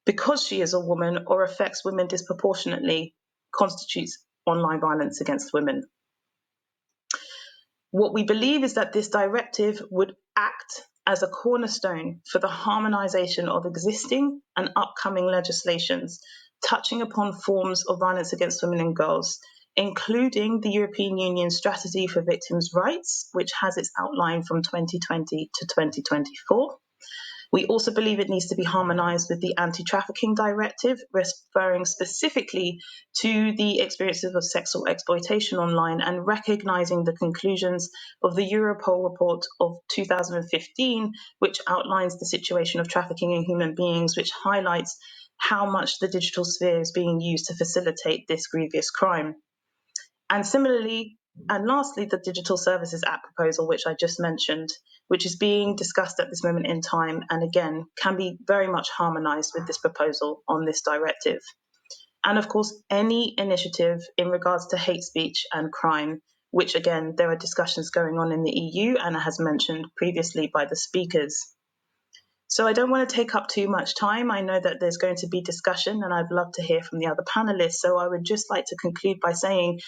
because she is a woman or affects women disproportionately constitutes online violence against women. What we believe is that this directive would act as a cornerstone for the harmonisation of existing and upcoming legislations touching upon forms of violence against women and girls, including the European Union Strategy for Victims' Rights, which has its outline from 2020 to 2024. We also believe it needs to be harmonised with the Anti-Trafficking Directive, referring specifically to the experiences of sexual exploitation online and recognising the conclusions of the Europol report of 2015, which outlines the situation of trafficking in human beings, which highlights how much the digital sphere is being used to facilitate this grievous crime. And similarly, and lastly, the Digital Services Act proposal, which I just mentioned, which is being discussed at this moment in time, and again, can be very much harmonised with this proposal on this directive. And of course, any initiative in regards to hate speech and crime, which again, there are discussions going on in the EU, and as mentioned previously by the speakers. So I don't want to take up too much time. I know that there's going to be discussion, and I'd love to hear from the other panelists. So I would just like to conclude by saying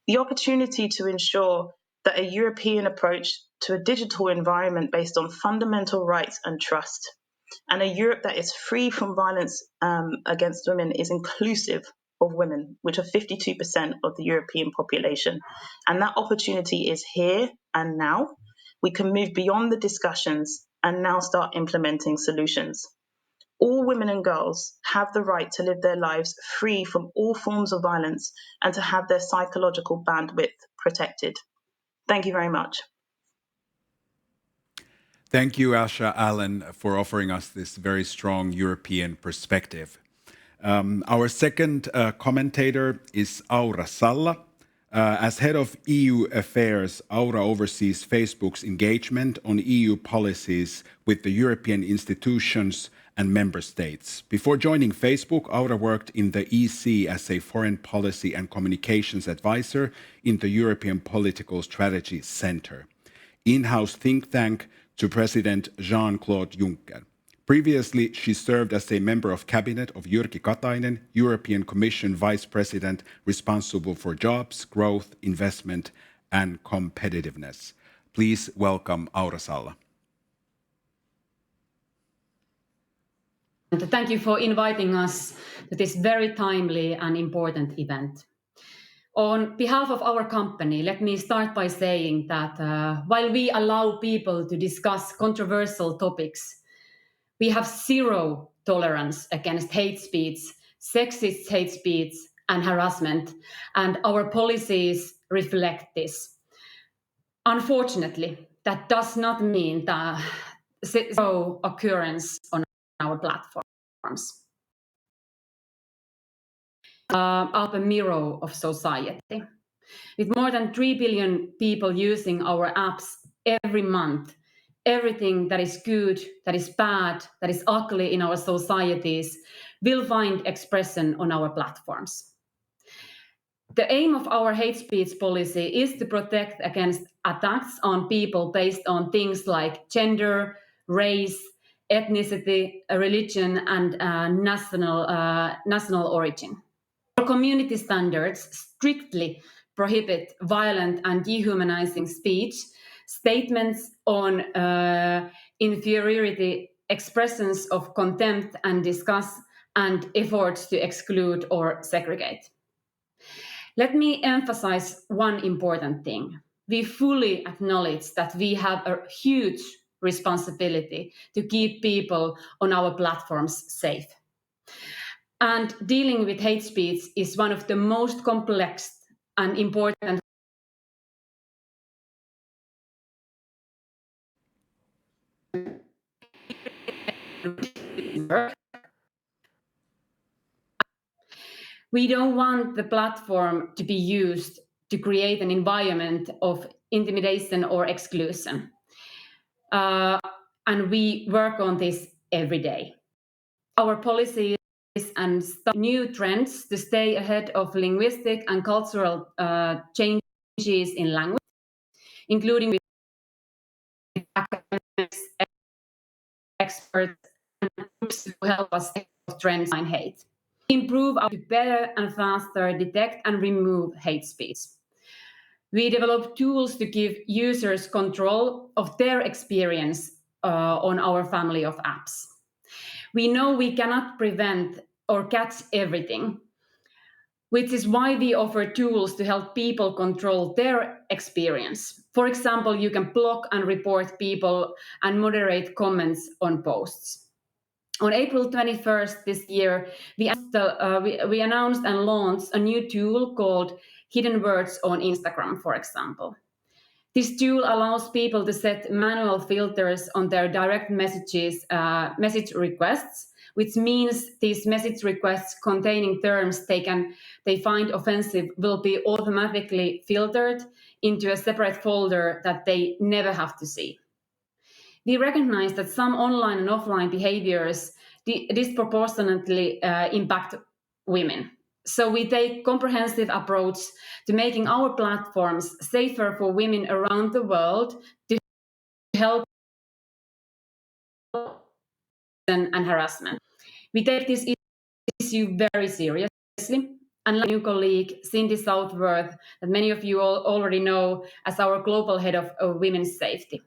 the opportunity to ensure that a European approach to a digital environment based on fundamental rights and trust, and a Europe that is free from violence against women is inclusive of women, which are 52% of the European population. And that opportunity is here and now. We can move beyond the discussions and now start implementing solutions. All women and girls have the right to live their lives free from all forms of violence and to have their psychological bandwidth protected. Thank you very much. Thank you, Asha Allen, for offering us this very strong European perspective. Our second commentator is Aura Salla. As head of EU affairs, Aura oversees Facebook's engagement on EU policies with the European institutions and member states. Before joining Facebook, Aura worked in the EC as a foreign policy and communications advisor in the European Political Strategy Center, in-house think tank to President Jean-Claude Juncker. Previously, she served as a member of cabinet of Jyrki Katainen, European Commission Vice President responsible for jobs, growth, investment, and competitiveness. Please welcome Aura Salla. thank you for inviting us to this very timely and important event. On behalf of our company, let me start by saying that while we allow people to discuss controversial topics, we have zero tolerance against hate speech, sexist hate speech, and harassment, and our policies reflect this. Unfortunately, that does not mean that zero occurrence on our platforms. Are the mirror of society. With more than 3 billion people using our apps every month, everything that is good, that is bad, that is ugly in our societies will find expression on our platforms. The aim of our hate speech policy is to protect against attacks on people based on things like gender, race, ethnicity, religion, and national origin. Our community standards strictly prohibit violent and dehumanizing speech, statements on inferiority, expressions of contempt and disgust, and efforts to exclude or segregate. Let me emphasize one important thing. We fully acknowledge that we have a huge responsibility to keep people on our platforms safe. And dealing with hate speech is one of the most complex and important work. We don't want the platform to be used to create an environment of intimidation or exclusion. And we work on this every day. Our policies and new trends to stay ahead of linguistic and cultural changes in language, including with academics, experts, and groups who help us trends in hate. Improve our to better and faster detect and remove hate speech. We develop tools to give users control of their experience on our family of apps. We know we cannot prevent or catch everything, which is why we offer tools to help people control their experience. For example, you can block and report people and moderate comments on posts. On April 21st this year, we announced and launched a new tool called Hidden Words on Instagram, for example. This tool allows people to set manual filters on their direct messages, message requests, which means these message requests containing terms they find offensive will be automatically filtered into a separate folder that they never have to see. We recognize that some online and offline behaviors disproportionately impact women. So we take comprehensive approach to making our platforms safer for women around the world to help and harassment. We take this issue very seriously. And like new colleague, Cindy Southworth, that many of you all already know as our global head of women's safety.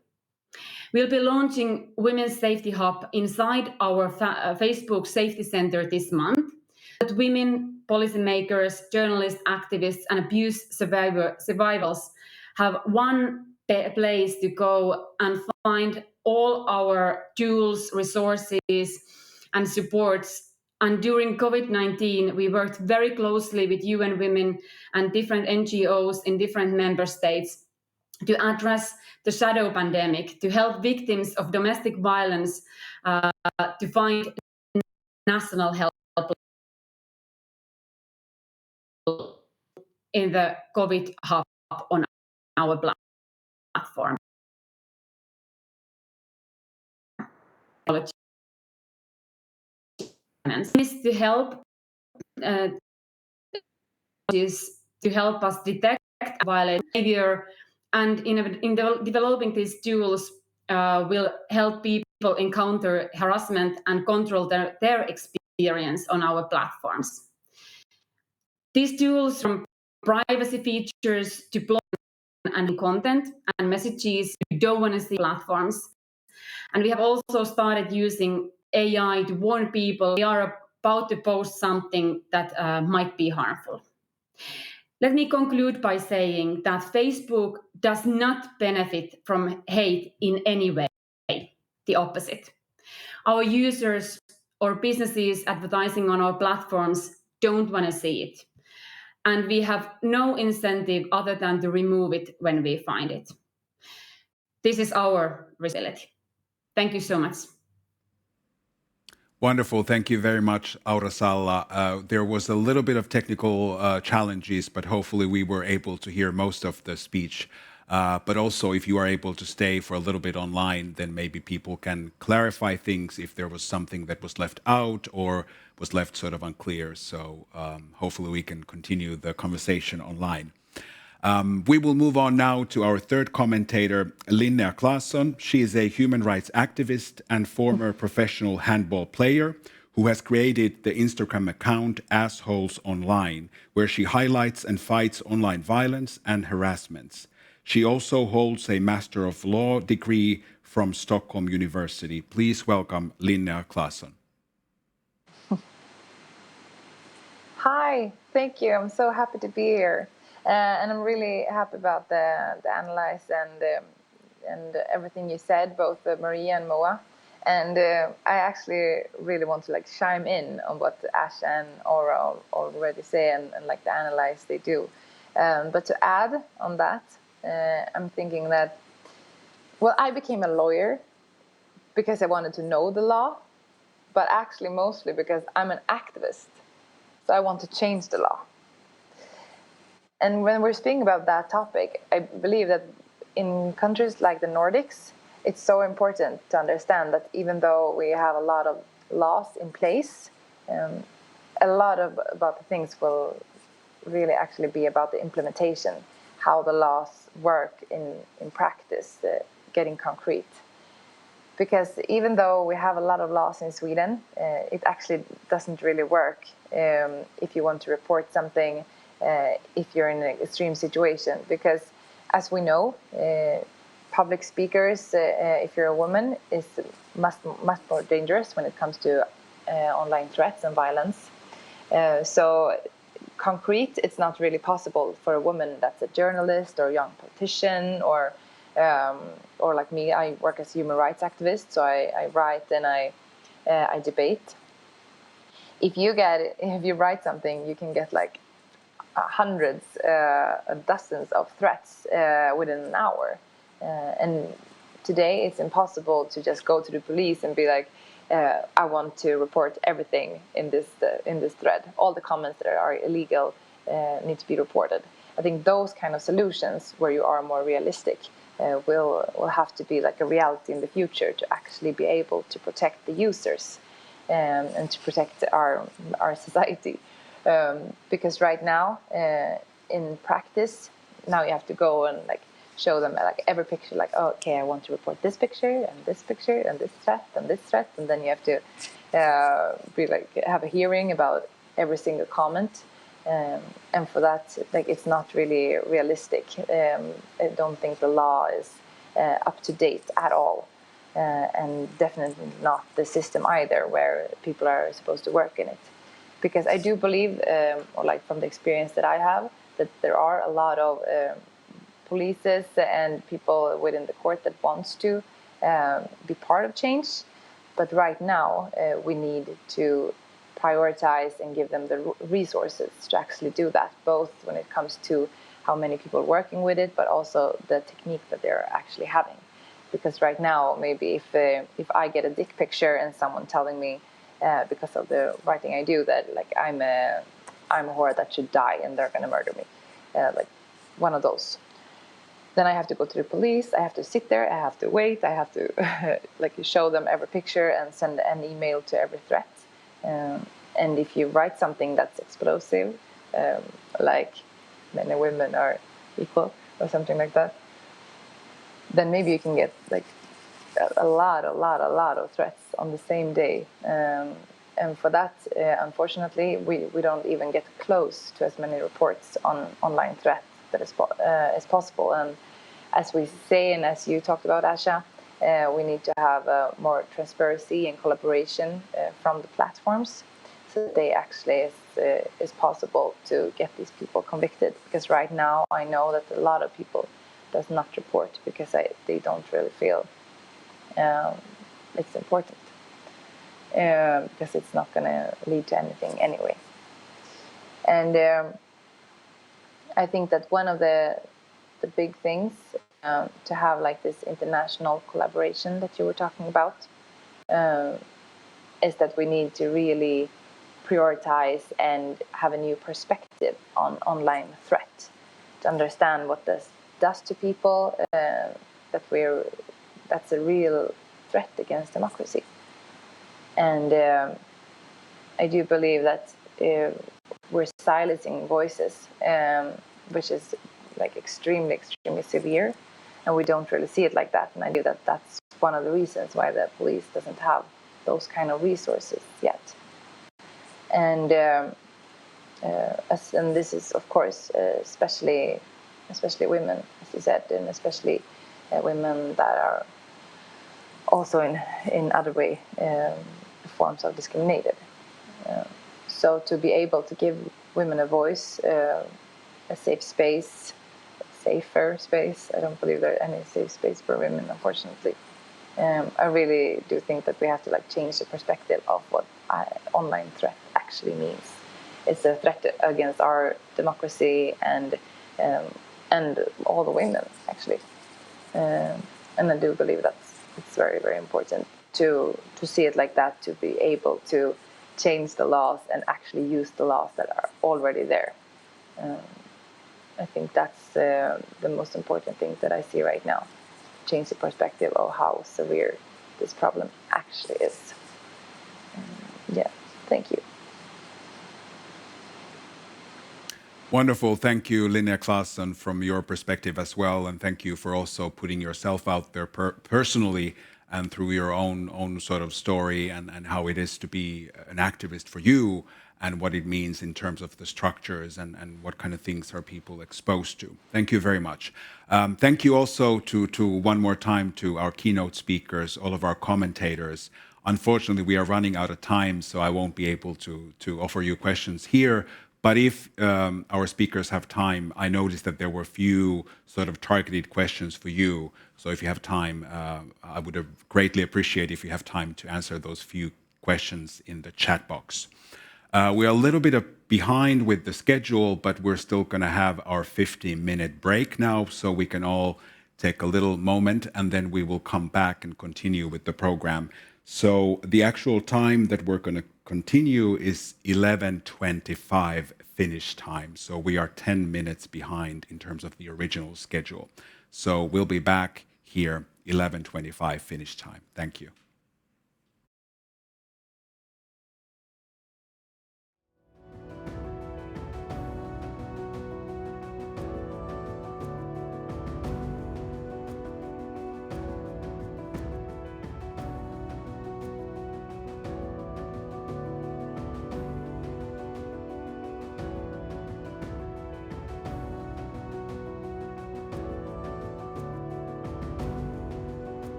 We'll be launching Women's Safety Hub inside our Facebook Safety Center this month. That women, policymakers, journalists, activists, and abuse survivors have one place to go and find all our tools, resources, and supports. And during COVID-19, we worked very closely with UN Women and different NGOs in different member states to address the shadow pandemic, to help victims of domestic violence to find national help in the COVID hub on our platform. Is to help us detect violent behavior, and in developing these tools will help people encounter harassment and control their experience on our platforms. These tools from privacy features to block and content and messages you don't want to see platforms. And we have also started using AI to warn people they are about to post something that might be harmful. Let me conclude by saying that Facebook does not benefit from hate in any way, the opposite. Our users or businesses advertising on our platforms don't want to see it. And we have no incentive other than to remove it when we find it. This is our responsibility. Thank you so much. Wonderful. Thank you very much, Aura-Salla. There was a little bit of technical challenges, but hopefully we were able to hear most of the speech. But also, if you are able to stay for a little bit online, then maybe people can clarify things if there was something that was left out or was left sort of unclear. So hopefully we can continue the conversation online. We will move on now to our third commentator, Linnea Clarsson. She is a human rights activist and former professional handball player who has created the Instagram account Assholes Online, where she highlights and fights online violence and harassments. She also holds a Master of Law degree from Stockholm University. Please welcome Linnea Clarsson. Hi, thank you. I'm so happy to be here. And I'm really happy about the analyze and everything you said, both Maria and Moa. And I actually really want to chime in on what Asha and Aura already say and like the analyze they do. But to add on that, I'm thinking that, well, I became a lawyer because I wanted to know the law, but actually mostly because I'm an activist. So I want to change the law. And when we're speaking about that topic, I believe that in countries like the Nordics, it's so important to understand that even though we have a lot of laws in place, a lot about the things will really actually be about the implementation, how the laws work in practice, getting concrete. Because even though we have a lot of laws in Sweden, it actually doesn't really work if you want to report something, if you're in an extreme situation. Because as we know, public speakers, if you're a woman, is much more dangerous when it comes to online threats and violence. So concrete, it's not really possible for a woman that's a journalist or a young politician or like me. I work as a human rights activist, so I write and I debate. If you write something, you can get hundreds, dozens of threats within an hour. And today it's impossible to just go to the police and be like, I want to report everything in this thread. All the comments that are illegal need to be reported. I think those kind of solutions where you are more realistic will have to be like a reality in the future to actually be able to protect the users and to protect our society. Because right now, in practice, now you have to go and show them every picture, oh, okay, I want to report this picture and this picture and this threat, and then you have to have a hearing about every single comment. And for that, it's not really realistic. I don't think the law is up to date at all, and definitely not the system either, where people are supposed to work in it. Because I do believe, from the experience that I have, that there are a lot of polices and people within the court that wants to be part of change. But right now, we need to prioritize and give them the resources to actually do that, both when it comes to how many people are working with it, but also the technique that they're actually having. Because right now, maybe if I get a dick picture and someone telling me, because of the writing I do, that I'm a whore that should die and they're gonna murder me, one of those. Then I have to go to the police. I have to sit there. I have to wait. I have to show them every picture and send an email to every threat. And if you write something that's explosive, like men and women are equal or something like that, then maybe you can get a lot of threats on the same day. And for that, unfortunately, we don't even get close to as many reports on online threats that is possible. And as we say, and as you talked about, Asha, We need to have more transparency and collaboration from the platforms, so that they actually is possible to get these people convicted. Because right now I know that a lot of people does not report because they don't really feel it's important, because it's not going to lead to anything anyway. And I think that one of the big things to have like this international collaboration that you were talking about is that we need to really prioritize and have a new perspective on online threat, to understand what this does to people, that's a real threat against democracy. And I do believe that we're silencing voices, which is like extremely severe, and we don't really see it like that. And I believe that that's one of the reasons why the police doesn't have those kind of resources yet. And and this is, of course, especially women, as you said, and especially women that are also in other way forms of discriminated. So to be able to give women a voice, a safe space, safer space. I don't believe there are any safe space for women, unfortunately. I really do think that we have to like change the perspective of what online threat actually means. It's a threat against our democracy and all the women, actually. And I do believe that it's very, very important to see it like that, to be able to change the laws and actually use the laws that are already there. I think that's the most important thing that I see right now. Change the perspective of how severe this problem actually is. Yeah, thank you. Wonderful. Thank you, Linnea Clarsson, from your perspective as well. And thank you for also putting yourself out there personally and through your own sort of story and how it is to be an activist for you and what it means in terms of the structures and what kind of things are people exposed to. Thank you very much. Thank you also to one more time to our keynote speakers, all of our commentators. Unfortunately, we are running out of time, so I won't be able to offer you questions here. But if our speakers have time, I noticed that there were a few sort of targeted questions for you. So if you have time, I would greatly appreciate if you have time to answer those few questions in the chat box. We are a little bit behind with the schedule, but we're still going to have our 15-minute break now, so we can all take a little moment, and then we will come back and continue with the program. So the actual time that we're going to continue is 11:25 Finnish time. So we are 10 minutes behind in terms of the original schedule. So we'll be back here 11:25 Finnish time. Thank you.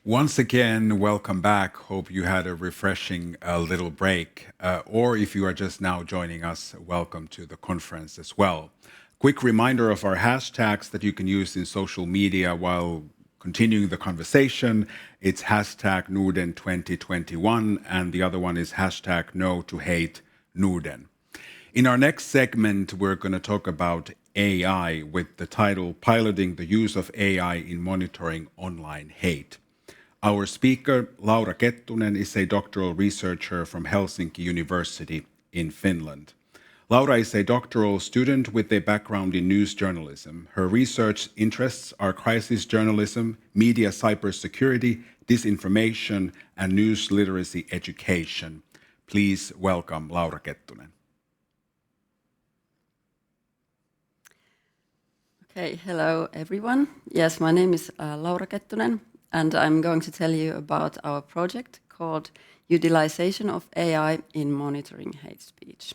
Once again, welcome back. Hope you had a refreshing little break. Or if you are just now joining us, welcome to the conference as well. Quick reminder of our hashtags that you can use in social media while continuing the conversation. It's hashtag Norden 2021, and the other one is hashtag No to Hate Norden. In our next segment, we're going to talk about AI with the title Piloting the Use of AI in Monitoring Online Hate. Our speaker, Laura Kettunen, is a doctoral researcher from Helsinki University in Finland. Laura is a doctoral student with a background in news journalism. Her research interests are crisis journalism, media cybersecurity, disinformation, and news literacy education. Please welcome Laura Kettunen. Okay, hello everyone. Yes, my name is Laura Kettunen, and I'm going to tell you about our project called Utilization of AI in Monitoring Hate Speech.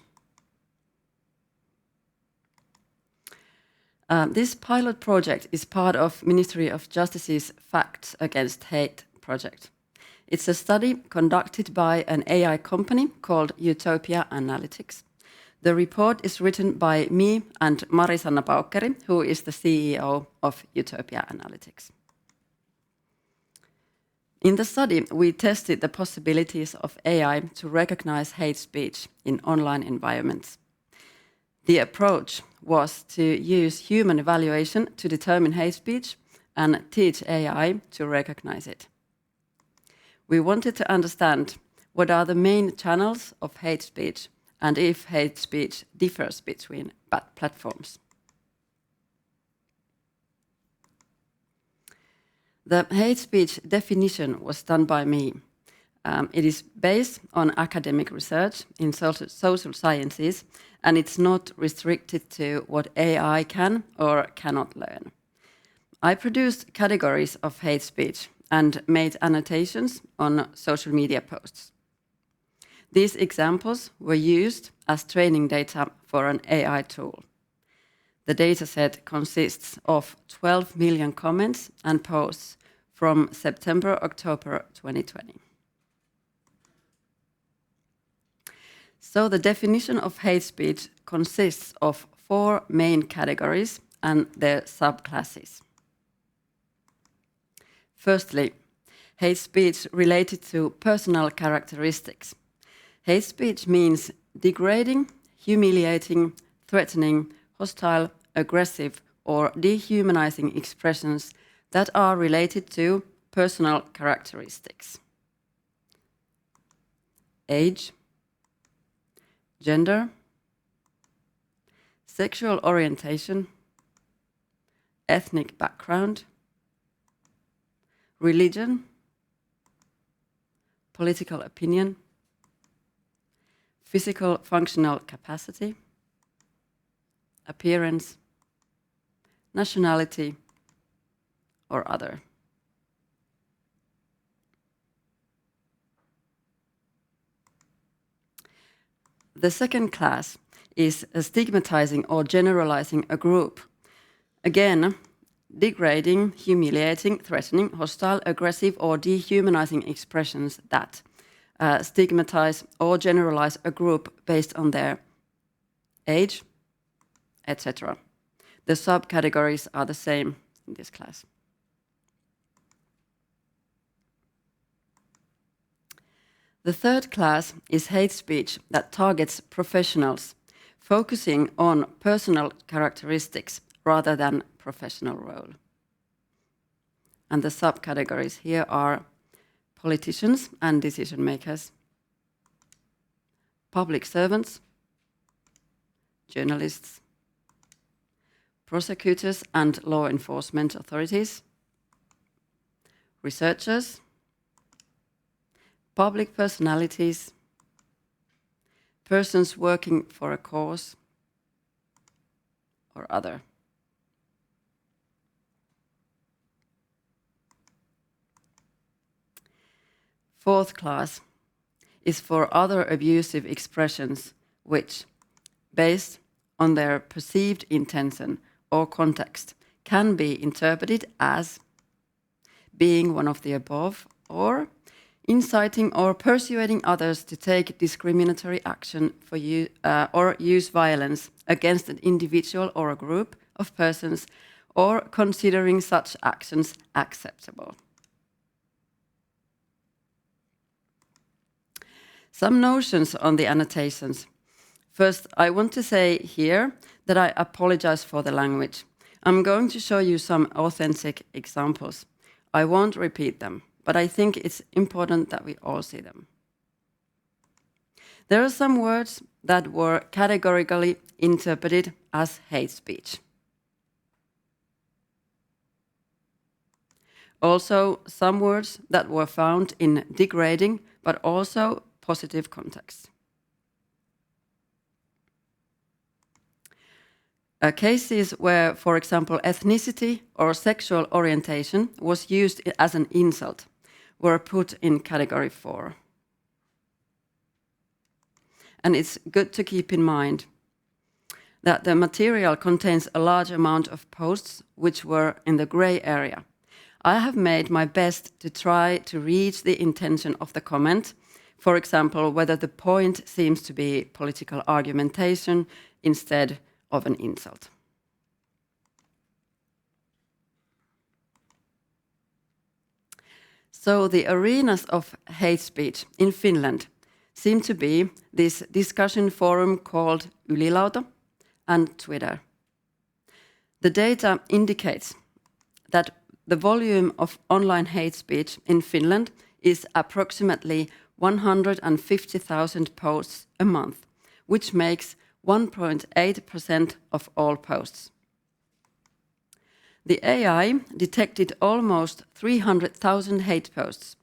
This pilot project is part of Ministry of Justice's Facts Against Hate project. It's a study conducted by an AI company called Utopia Analytics. The report is written by me and Mari-Sanna Paukkeri, who is the CEO of Utopia Analytics. In the study, we tested the possibilities of AI to recognize hate speech in online environments. The approach was to use human evaluation to determine hate speech and teach AI to recognize it. We wanted to understand what are the main channels of hate speech and if hate speech differs between platforms. The hate speech definition was done by me. It is based on academic research in social sciences, and it's not restricted to what AI can or cannot learn. I produced categories of hate speech and made annotations on social media posts. These examples were used as training data for an AI tool. The dataset consists of 12 million comments and posts from September-October 2020. So the definition of hate speech consists of 4 main categories and their subclasses. Firstly, hate speech related to personal characteristics. Hate speech means degrading, humiliating, threatening, hostile, aggressive, or dehumanizing expressions that are related to personal characteristics. Age, gender, sexual orientation, ethnic background, religion, political opinion, physical functional capacity, appearance, nationality, or other. The second class is stigmatizing or generalizing a group. Again, degrading, humiliating, threatening, hostile, aggressive, or dehumanizing expressions that stigmatize or generalize a group based on their age, etc. The subcategories are the same in this class. The third class is hate speech that targets professionals, focusing on personal characteristics rather than professional role. And the subcategories here are politicians and decision makers, public servants, journalists, prosecutors and law enforcement authorities, researchers, public personalities, persons working for a cause, or other. Fourth class is for other abusive expressions which, based on their perceived intention or context, can be interpreted as being one of the above or inciting or persuading others to take discriminatory action for or use violence against an individual or a group of persons, or considering such actions acceptable. Some notions on the annotations. First, I want to say here that I apologize for the language. I'm going to show you some authentic examples. I won't repeat them, but I think it's important that we all see them. There are some words that were categorically interpreted as hate speech. Also, some words that were found in degrading but also positive contexts. Cases where, for example, ethnicity or sexual orientation was used as an insult were put in category 4. And it's good to keep in mind that the material contains a large amount of posts which were in the grey area. I have made my best to try to reach the intention of the comment, for example, whether the point seems to be political argumentation instead of an insult. So the arenas of hate speech in Finland seem to be this discussion forum called Ylilauta and Twitter. The data indicates that the volume of online hate speech in Finland is approximately 150,000 posts a month, which makes 1.8% of all posts. The AI detected almost 300,000 hate posts,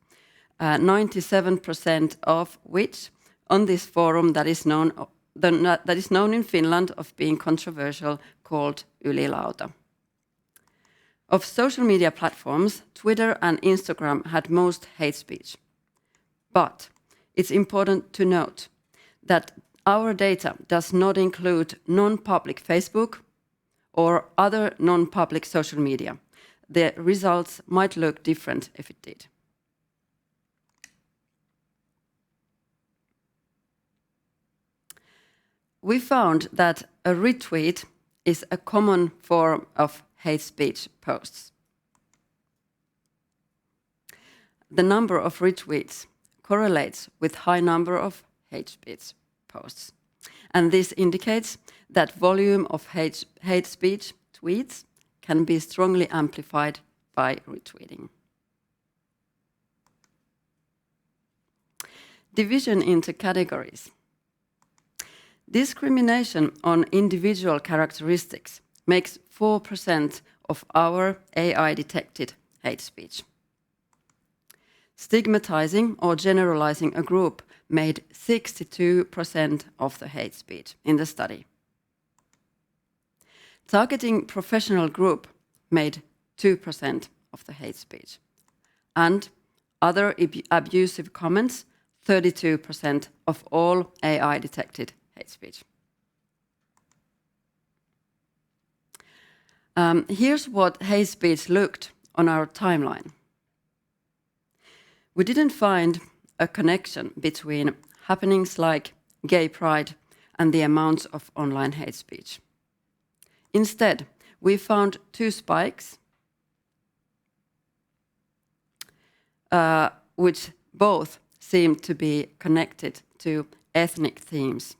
97% of which on this forum that is known in Finland of being controversial, called Ylilauta. Of social media platforms, Twitter and Instagram had most hate speech. But it's important to note that our data does not include non-public Facebook or other non-public social media. The results might look different if it did. We found that a retweet is a common form of hate speech posts. The number of retweets correlates with high number of hate speech posts. And this indicates that volume of hate speech tweets can be strongly amplified by retweeting. Division into categories. Discrimination on individual characteristics makes 4% of our AI-detected hate speech. Stigmatizing or generalizing a group made 62% of the hate speech in the study. Targeting professional group made 2% of the hate speech. And other abusive comments, 32% of all AI-detected hate speech. Here's what hate speech looked on our timeline. We didn't find a connection between happenings like gay pride and the amounts of online hate speech. Instead, we found two spikes, which both seemed to be connected to ethnic themes.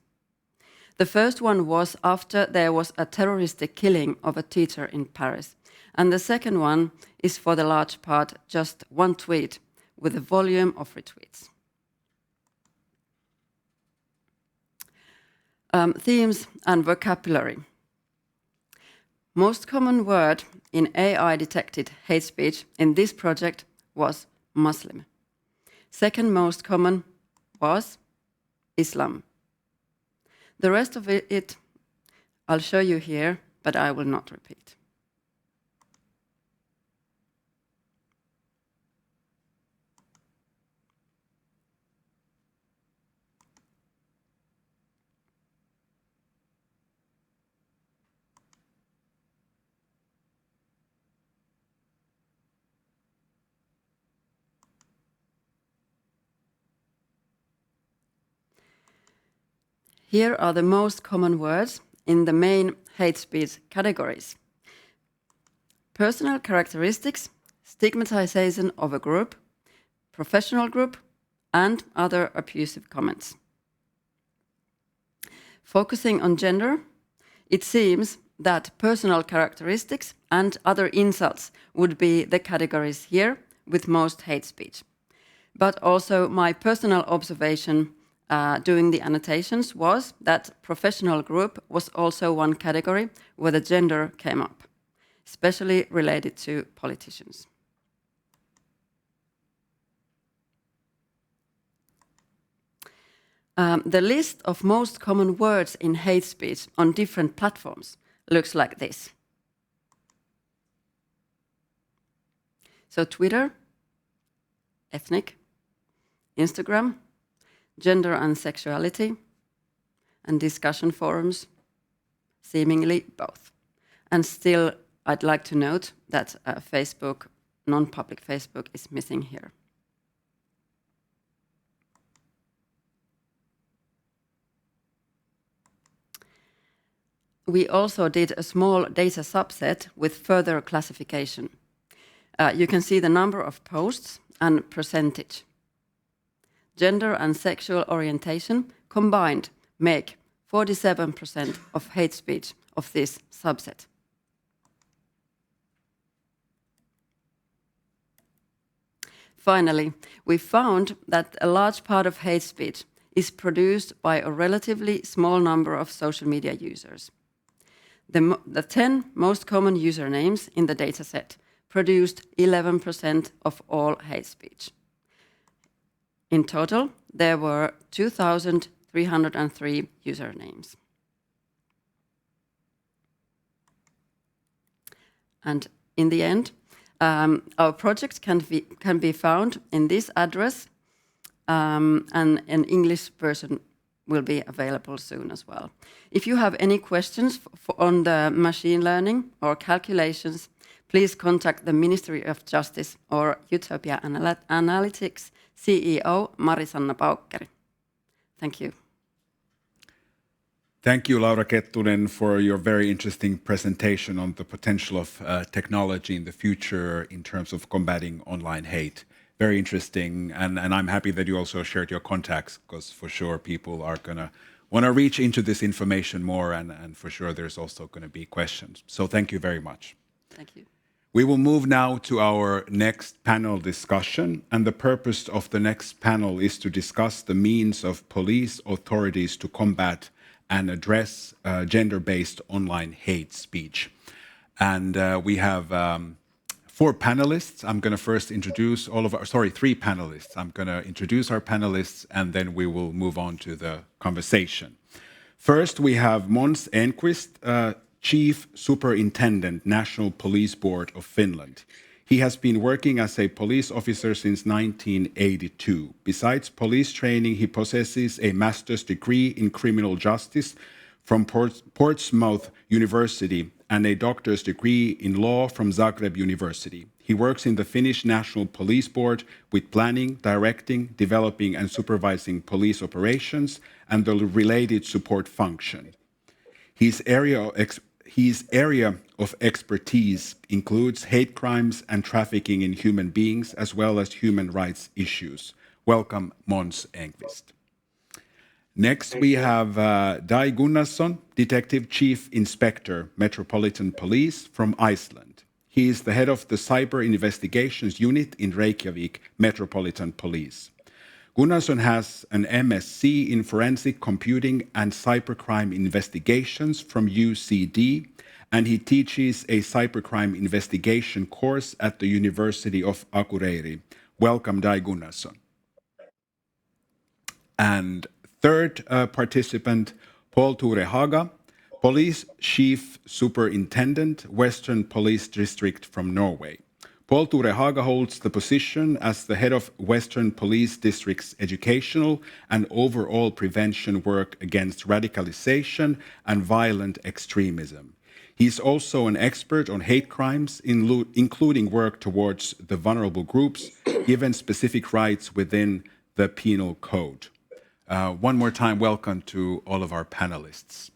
The first one was after there was a terroristic killing of a teacher in Paris, and the second one is for the large part just one tweet with a volume of retweets. Themes and vocabulary. Most common word in AI-detected hate speech in this project was Muslim. Second most common was Islam. The rest of it I'll show you here, but I will not repeat. Here are the most common words in the main hate speech categories. Personal characteristics, stigmatization of a group, professional group, and other abusive comments. Focusing on gender, it seems that personal characteristics and other insults would be the categories here with most hate speech. But also my personal observation doing the annotations was that professional group was also one category where the gender came up, especially related to politicians. The list of most common words in hate speech on different platforms looks like this. So Twitter, ethnic, Instagram, gender and sexuality, and discussion forums, seemingly both. And still, I'd like to note that Facebook, non-public Facebook, is missing here. We also did a small data subset with further classification. You can see the number of posts and percentage. Gender and sexual orientation combined make 47% of hate speech of this subset. Finally, we found that a large part of hate speech is produced by a relatively small number of social media users. The 10 most common usernames in the dataset produced 11% of all hate speech. In total, there were 2,303 usernames. And in the end, our project can be found in this address, and an English version will be available soon as well. If you have any questions on the machine learning or calculations, please contact the Ministry of Justice or Utopia Analytics CEO Marisanna Paukkeri. Thank you. Thank you, Laura Kettunen, for your very interesting presentation on the potential of technology in the future in terms of combating online hate. Very interesting, and I'm happy that you also shared your contacts, because for sure people are going to want to reach into this information more, and for sure there's also going to be questions. So thank you very much. Thank you. We will move now to our next panel discussion, and the purpose of the next panel is to discuss the means of police authorities to combat and address gender-based online hate speech. And we have 4 panelists. I'm going to first introduce three panelists. I'm going to introduce our panelists, and then we will move on to the conversation. First, we have Måns Enquist, Chief Superintendent, National Police Board of Finland. He has been working as a police officer since 1982. Besides police training, he possesses a master's degree in criminal justice from Portsmouth University and a doctor's degree in law from Zagreb University. He works in the Finnish National Police Board with planning, directing, developing and supervising police operations and the related support function. His area of expertise includes hate crimes and trafficking in human beings, as well as human rights issues. Welcome, Måns Enquist. Next, we have Dai Gunnarsson, Detective Chief Inspector, Metropolitan Police from Iceland. He is the head of the Cyber Investigations Unit in Reykjavik Metropolitan Police. Gunnarsson has an MSc in Forensic Computing and Cybercrime Investigations from UCD, and he teaches a cybercrime investigation course at the University of Akureyri. Welcome, Dai Gunnarsson. And third participant, Paul Tore Haga, Police Chief Superintendent, Western Police District from Norway. Paul Tore Haga holds the position as the head of Western Police District's educational and overall prevention work against radicalization and violent extremism. He is also an expert on hate crimes, including work towards the vulnerable groups, given specific rights within the penal code. One more time, welcome to all of our panelists.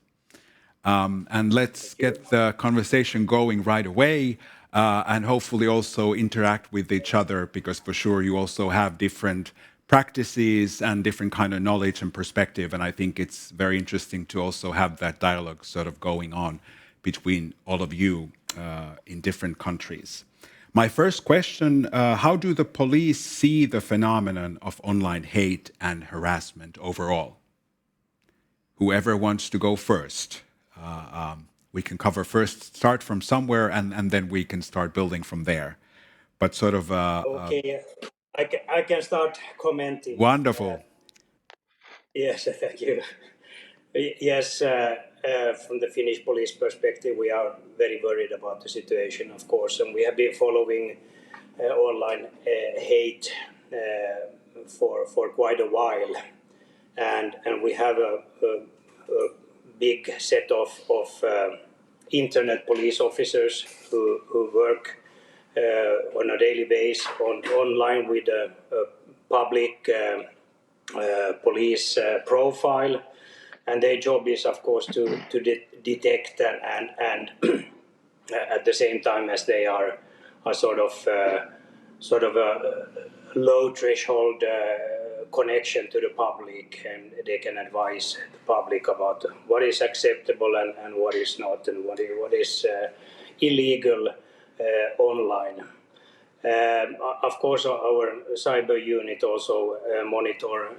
And let's get the conversation going right away. And hopefully also interact with each other, because for sure you also have different practices and different kind of knowledge and perspective. And I think it's very interesting to also have that dialogue sort of going on between all of you in different countries. My first question, how do the police see the phenomenon of online hate and harassment overall? Whoever wants to go first. We can cover first, start from somewhere, and then we can start building from there. But sort of... Okay, I can start commenting. Wonderful. Yes, thank you. Yes, from the Finnish police perspective, we are very worried about the situation, of course, and we have been following online hate for quite a while, and we have a big set of internet police officers who work on a daily basis online with a public police profile, and their job is, of course, to detect and at the same time as they are sort of a low threshold connection to the public, and they can advise the public about what is acceptable and what is not, and what is illegal online. Of course, our cyber unit also monitor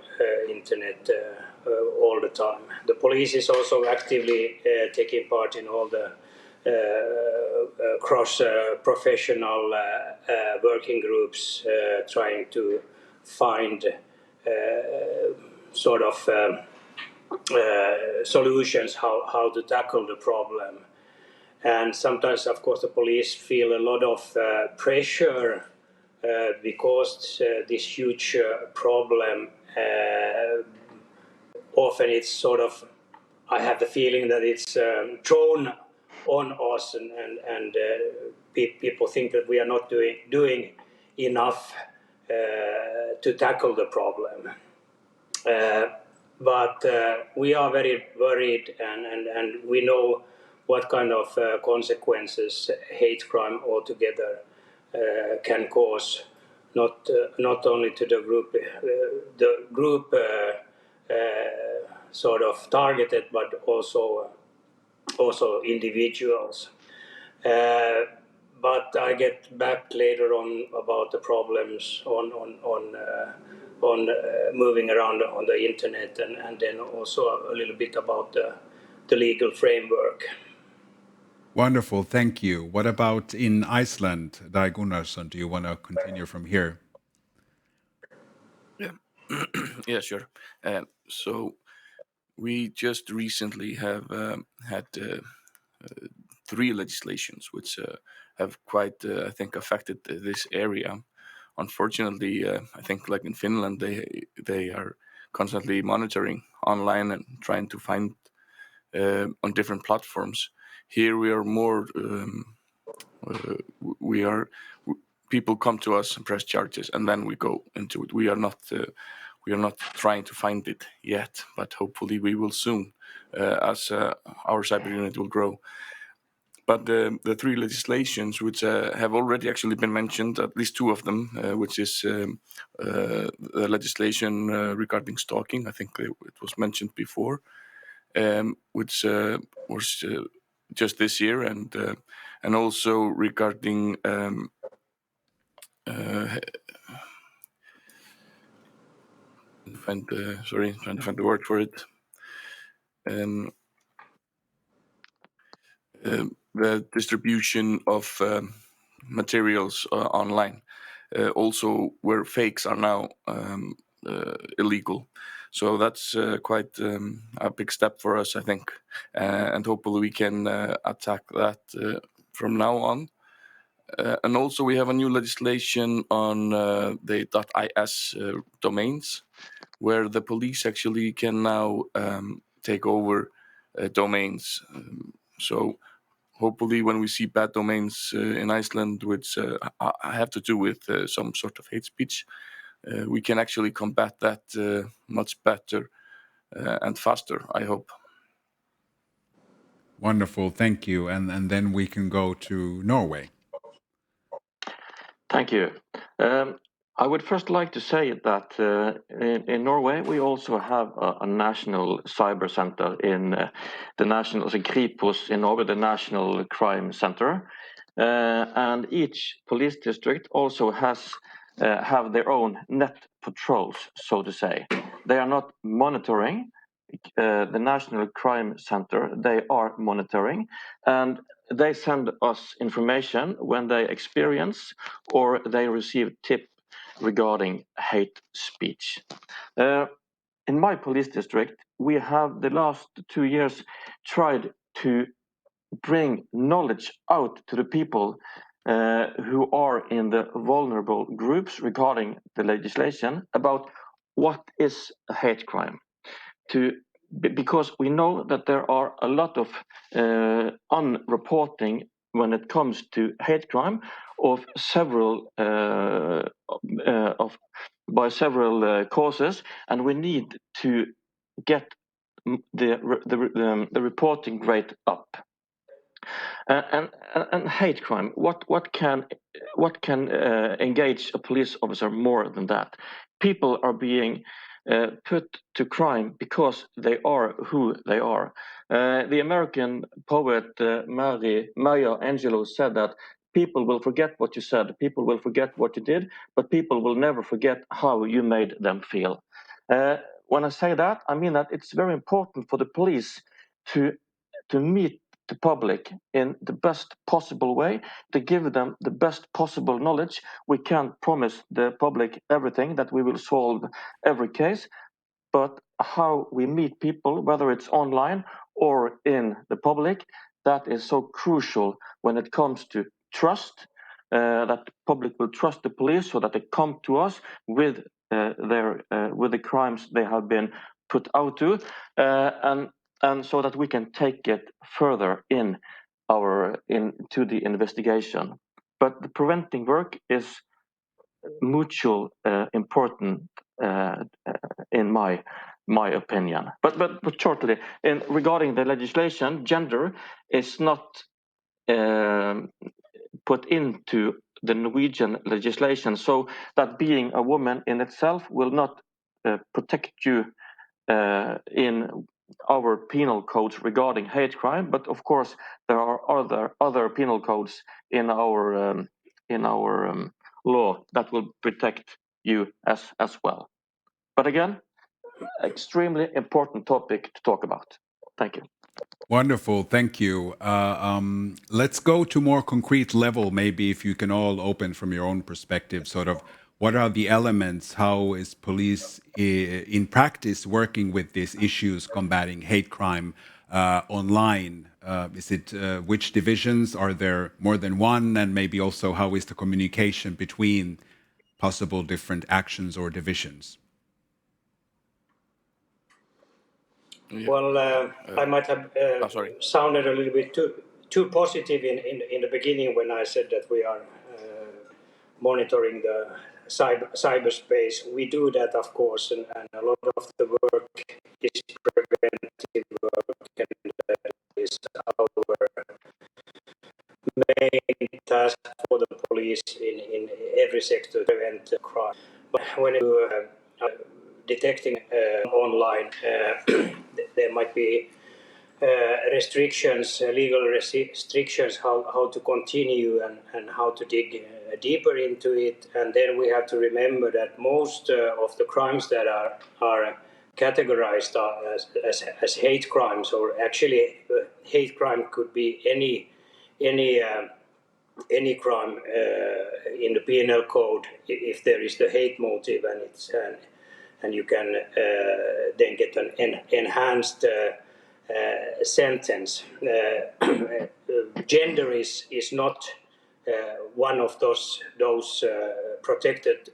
internet all the time. The police is also actively taking part in all the cross-professional working groups, trying to find sort of solutions how to tackle the problem. And sometimes, of course, the police feel a lot of pressure because this huge problem, often it's sort of, I have the feeling that it's thrown on us, and people think that we are not doing enough to tackle the problem. But we are very worried, and we know what kind of consequences hate crime altogether can cause, not only to the group sort of targeted, but also individuals. But I get back later on about the problems on moving around on the internet, and then also a little bit about the legal framework. Wonderful, thank you. What about in Iceland, Dag Gunnarsson? Do you want to continue from here? Yeah, yeah, sure. So we just recently have had 3 legislations which have quite, I think, affected this area. Unfortunately, I think, like in Finland, they are constantly monitoring online and trying to find on different platforms. Here we are more. People come to us and press charges, and then we go into it. We are not trying to find it yet, but hopefully we will soon, as our cyber unit will grow. But the 3 legislations which have already actually been mentioned, at least 2 of them, which is the legislation regarding stalking. I think it was mentioned before, which was just this year, and also regarding trying to find the word for it. The distribution of materials online, also where fakes are now illegal. So that's quite a big step for us, I think, and hopefully we can attack that from now on. And also we have a new legislation on the .is domains, where the police actually can now take over domains. So hopefully when we see bad domains in Iceland, which have to do with some sort of hate speech, we can actually combat that much better and faster, I hope. Wonderful, thank you. And then we can go to Norway. Thank you. I would first like to say that in Norway we also have a national cyber center in the national Kripos in Norway, the National Crime Center, and each police district also have their own net patrols, so to say. They are not monitoring the National Crime Center. They are monitoring, and they send us information when they experience or they receive tip regarding hate speech. In my police district, we have the last 2 years tried to bring knowledge out to the people who are in the vulnerable groups regarding the legislation about what is a hate crime. Because we know that there are a lot of unreporting when it comes to hate crime of several by several causes, and we need to get the reporting rate up. And hate crime, what can engage a police officer more than that? People are being put to crime because they are who they are. The American poet Maya Angelou said that people will forget what you said, people will forget what you did, but people will never forget how you made them feel. When I say that, I mean that it's very important for the police to meet the public in the best possible way, to give them the best possible knowledge. We can't promise the public everything, that we will solve every case, but how we meet people, whether it's online or in the public, that is so crucial when it comes to trust, that the public will trust the police so that they come to us with the crimes they have been put out to, and so that we can take it further into the investigation. But the preventing work is mutual important in my opinion. But shortly, regarding the legislation, gender is not put into the Norwegian legislation, so that being a woman in itself will not protect you in our penal codes regarding hate crime. But of course, there are other penal codes in our law that will protect you as well. But again, extremely important topic to talk about. Thank you. Wonderful, thank you. Let's go to more concrete level, maybe if you can all open from your own perspective, sort of what are the elements, how is police in practice working with these issues, combating hate crime online? Is it which divisions, are there more than one, and maybe also how is the communication between possible different actions or divisions? Well, I might have sounded a little bit too positive in the beginning when I said that we are monitoring the cyberspace. We do that, of course, and a lot of the work is preventive work, and that is our main task for the police in every sector to prevent crime. But when you detecting online, there might be restrictions, legal restrictions, how to continue and how to dig deeper into it. And then we have to remember that most of the crimes that are categorized as hate crimes, or actually hate crime could be any crime in the penal code if there is the hate motive, and you can then get an enhanced sentence. Gender is not one of those protected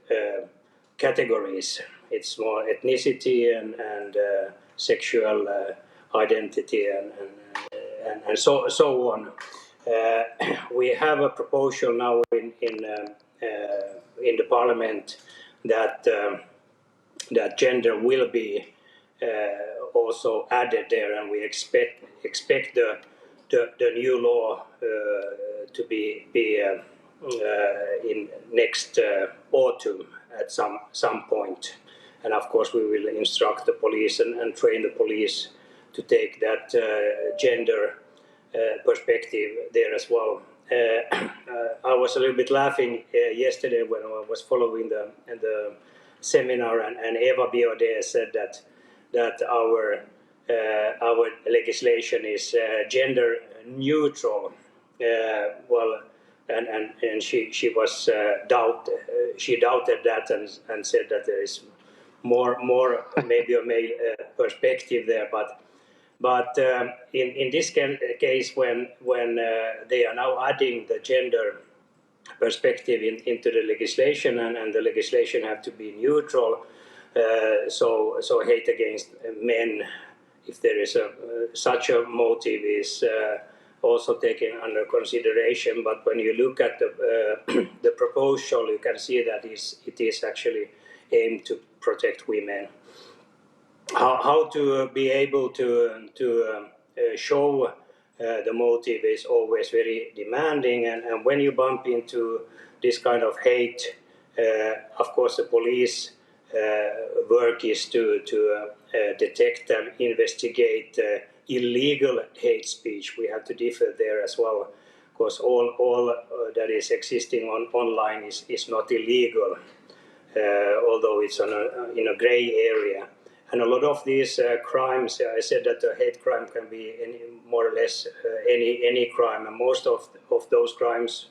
categories. It's more ethnicity and sexual identity and so on. We have a proposal now in the Parliament that gender will be also added there, and we expect the new law to be in next autumn at some point. And of course we will instruct the police and train the police to take that gender perspective there as well. I was a little bit laughing yesterday when I was following the seminar, and Eva Biaudet said that our legislation is gender neutral. Well, and she was she doubted that and said that there is more maybe a male perspective there, but in this case, when they are now adding the gender perspective into the legislation, and the legislation have to be neutral, so hate against men, if there is such a motive, is also taken under consideration. But when you look at the proposal, you can see that it is actually aimed to protect women. How to be able to show the motive is always very demanding, and when you bump into this kind of hate, of course the police work is to detect and investigate illegal hate speech. We have to differ there as well, because all that is existing online is not illegal, although it's in a gray area. And a lot of these crimes, I said that a hate crime can be more or less any crime, and most of those crimes,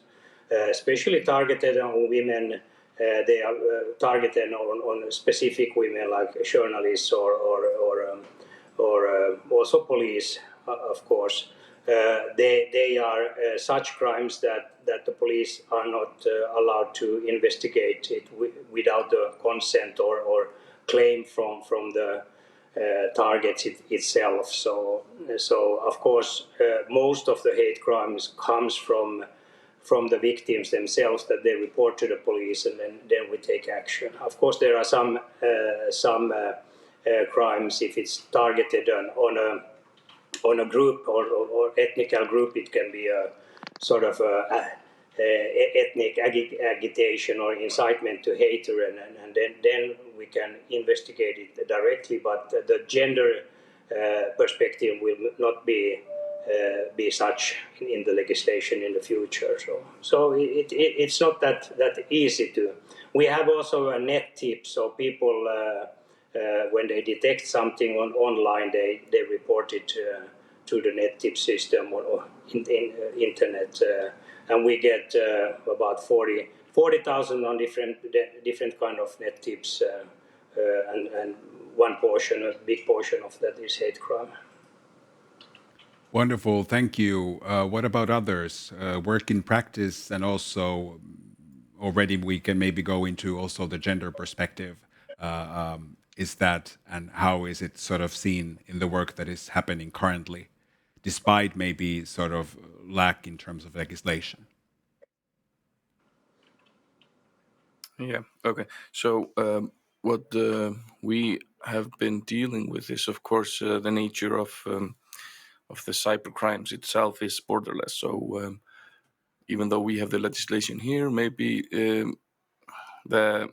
especially targeted on women, they are targeted on specific women, like journalists or also police, of course. They are such crimes that the police are not allowed to investigate it without the consent or claim from the targets itself. So of course most of the hate crimes comes from the victims themselves, that they report to the police, and then we take action. Of course there are some crimes, if it's targeted on a group or ethnical group, it can be a sort of ethnic agitation or incitement to hatred, and then we can investigate it directly. But the gender perspective will not be such in the legislation in the future. So it's not that easy to. We have also a net tip, so people when they detect something online, they report it to the net tip system or in internet. And we get about 40,000 on different kind of net tips, and one portion, a big portion of that is hate crime. Wonderful, thank you. What about others? Work in practice, and also already we can maybe go into also the gender perspective. Is that, and how is it sort of seen in the work that is happening currently, despite maybe sort of lack in terms of legislation? Yeah, okay. So what we have been dealing with is, of course, the nature of the cyber crimes itself is borderless. So even though we have the legislation here, maybe the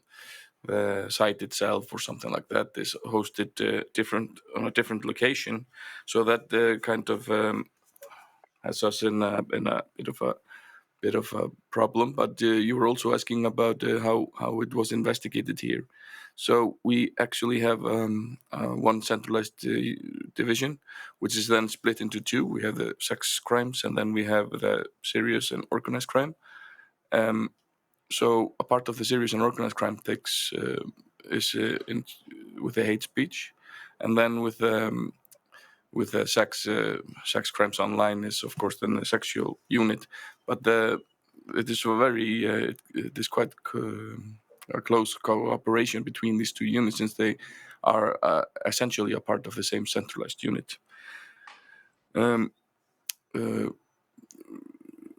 site itself or something like that is hosted on a different location, so that kind of has us in a bit of a problem. But you were also asking about how it was investigated here. So we actually have one centralized division, which is then split into two. We have the sex crimes, and then we have the serious and organized crime. So a part of the serious and organized crime is with the hate speech, and then with the sex crimes online is, of course, then the sexual unit. But it is it is quite a close cooperation between these two units, since they are essentially a part of the same centralized unit.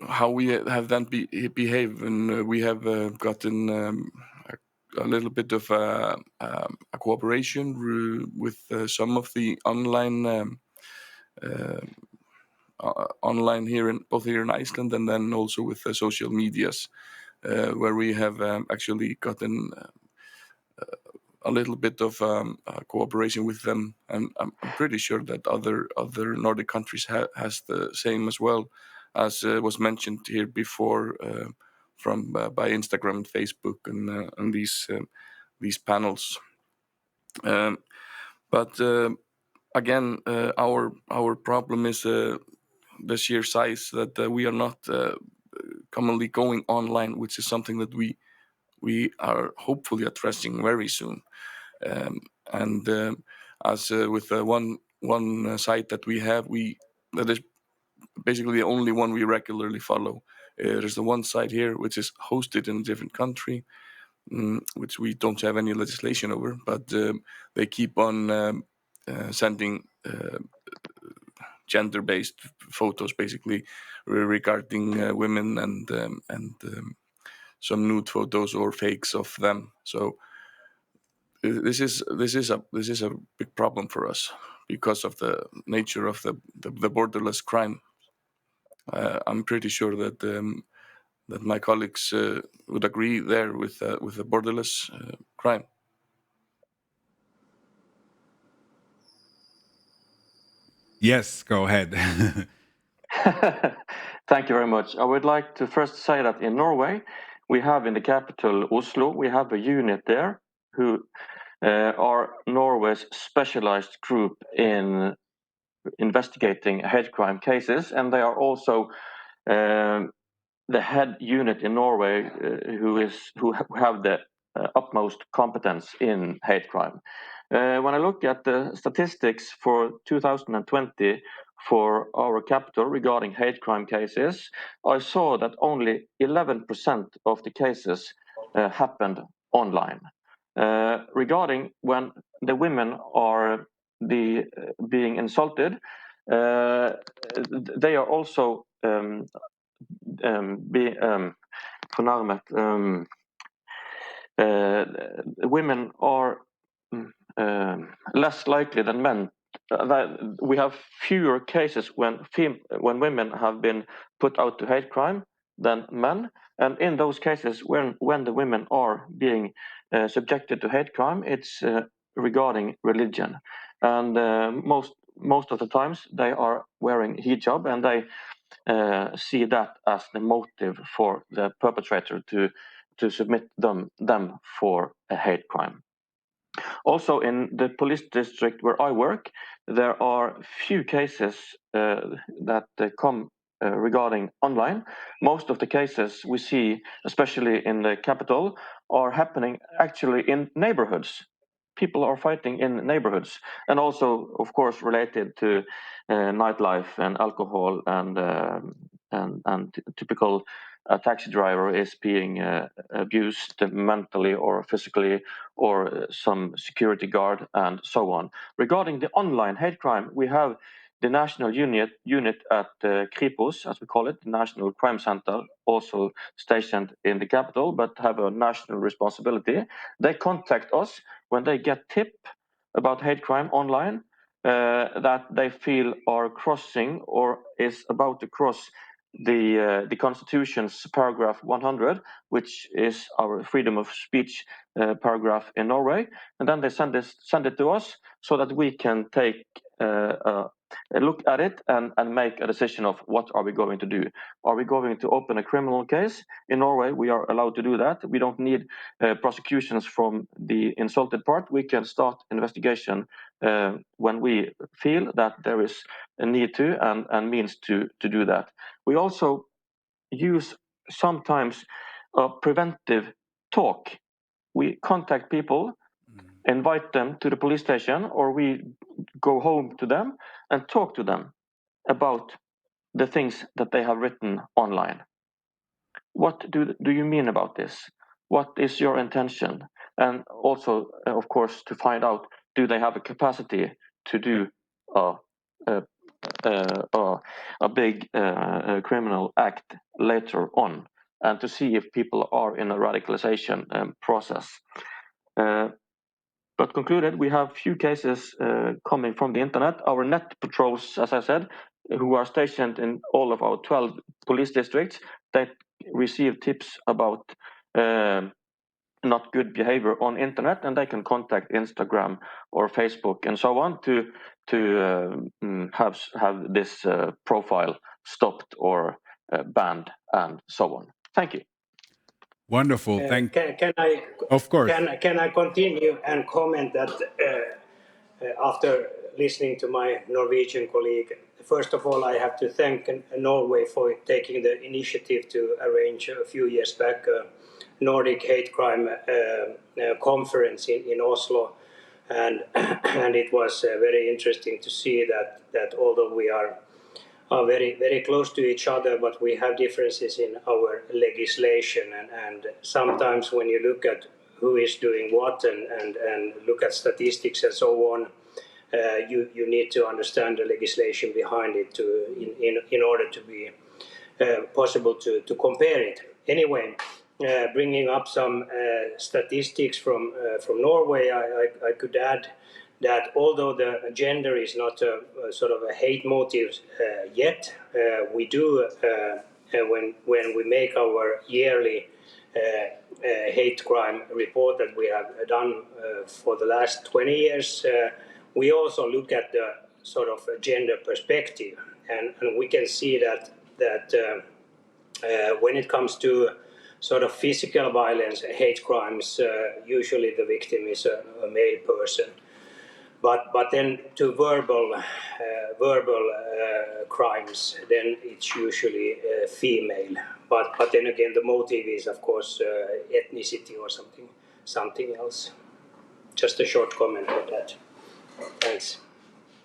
How we have then behaved, and we have gotten a little bit of a cooperation with some of the online here both here in Iceland, and then also with the social medias, where we have actually gotten a little bit of cooperation with them, and I'm pretty sure that other Nordic countries has the same as well. as was mentioned here before from by Instagram and Facebook and these panels. But again, our problem is the sheer size that we are not commonly going online, which is something that we are hopefully addressing very soon. And as with one site that we have, that is basically the only one we regularly follow. There's the one site here which is hosted in a different country, which we don't have any legislation over, but they keep on sending gender-based photos, basically regarding women and some nude photos or fakes of them. So this is a big problem for us because of the nature of the borderless crime. I'm pretty sure that that my colleagues would agree there with the borderless crime. Yes, go ahead. Thank you very much. I would like to first say that in Norway, we have in the capital Oslo, we have a unit there who are Norway's specialized group in investigating hate crime cases, and they are also the head unit in Norway who have the utmost competence in hate crime. When I look at the statistics for 2020 for our capital regarding hate crime cases, I saw that only 11% of the cases happened online. Regarding when the women are being insulted, they are also fornærmet. Women are less likely than men. We have fewer cases when women have been put out to hate crime than men, and in those cases when the women are being subjected to hate crime, it's regarding religion, and most of the times they are wearing hijab, and they see that as the motive for the perpetrator to submit them for a hate crime. Also, in the police district where I work, there are few cases that come regarding online. Most of the cases we see, especially in the capital, are happening actually in neighborhoods. People are fighting in neighborhoods, and also, of course, related to nightlife and alcohol and typical taxi driver is being abused mentally or physically, or some security guard, and so on. Regarding the online hate crime, we have the national unit at Kripos, as we call it, the National Crime Center, also stationed in the capital, but have a national responsibility. They contact us when they get tip about hate crime online that they feel are crossing or is about to cross the Constitution's paragraph 100, which is our freedom of speech paragraph in Norway, and then they send it to us so that we can take a look at it and make a decision of what are we going to do. Are we going to open a criminal case? In Norway, we are allowed to do that. We don't need prosecutions from the insulted part. We can start investigation when we feel that there is a need to and means to do that. We also use sometimes a preventive talk. We contact people, invite them to the police station, or we go home to them and talk to them about the things that they have written online. What do you mean about this? What is your intention? And also, of course, to find out, do they have a capacity to do a big criminal act later on, and to see if people are in a radicalization process. But concluded, we have few cases coming from the internet. Our net patrols, as I said, who are stationed in all of our 12 police districts, they receive tips about not good behavior on internet, and they can contact Instagram or Facebook and so on to have this profile stopped or banned, and so on. Thank you. Wonderful. Can I? Of course. Can I continue and comment that after listening to my Norwegian colleague, first of all, I have to thank Norway for taking the initiative to arrange a few years back a Nordic hate crime conference in Oslo, and and it was very interesting to see that although we are very, very close to each other, but we have differences in our legislation. And sometimes when you look at who is doing what and look at statistics and so on, you need to understand the legislation behind it in order to be possible to compare it. Anyway, bringing up some statistics from Norway, I could add that although the gender is not a sort of a hate motive yet, we do when we make our yearly hate crime report that we have done for the last 20 years, we also look at the sort of gender perspective, and we can see that when it comes to sort of physical violence, hate crimes, usually the victim is a male person. But then to verbal crimes, then it's usually female. But then again, the motive is of course ethnicity or something else. Just a short comment on that. Thanks.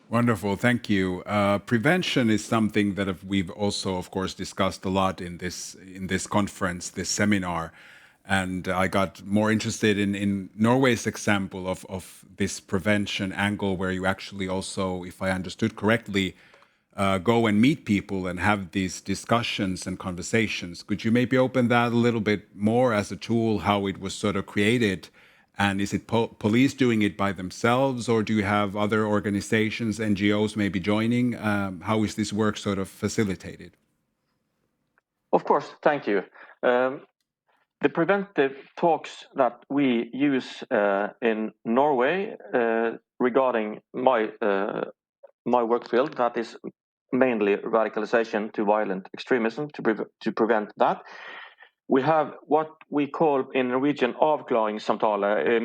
Wonderful, thank you. Prevention is something that we've also, of course, discussed a lot in this conference, this seminar. And I got more interested in Norway's example of this prevention angle, where you actually also, if I understood correctly, go and meet people and have these discussions and conversations. Could you maybe open that a little bit more as a tool, how it was sort of created? And is it police doing it by themselves, or do you have other organizations, NGOs maybe joining? How is this work sort of facilitated? Of course, thank you. The preventive talks that we use in Norway regarding my work field, that is mainly radicalization to violent extremism, to prevent that. We have what we call in Norwegian avklaringssamtale,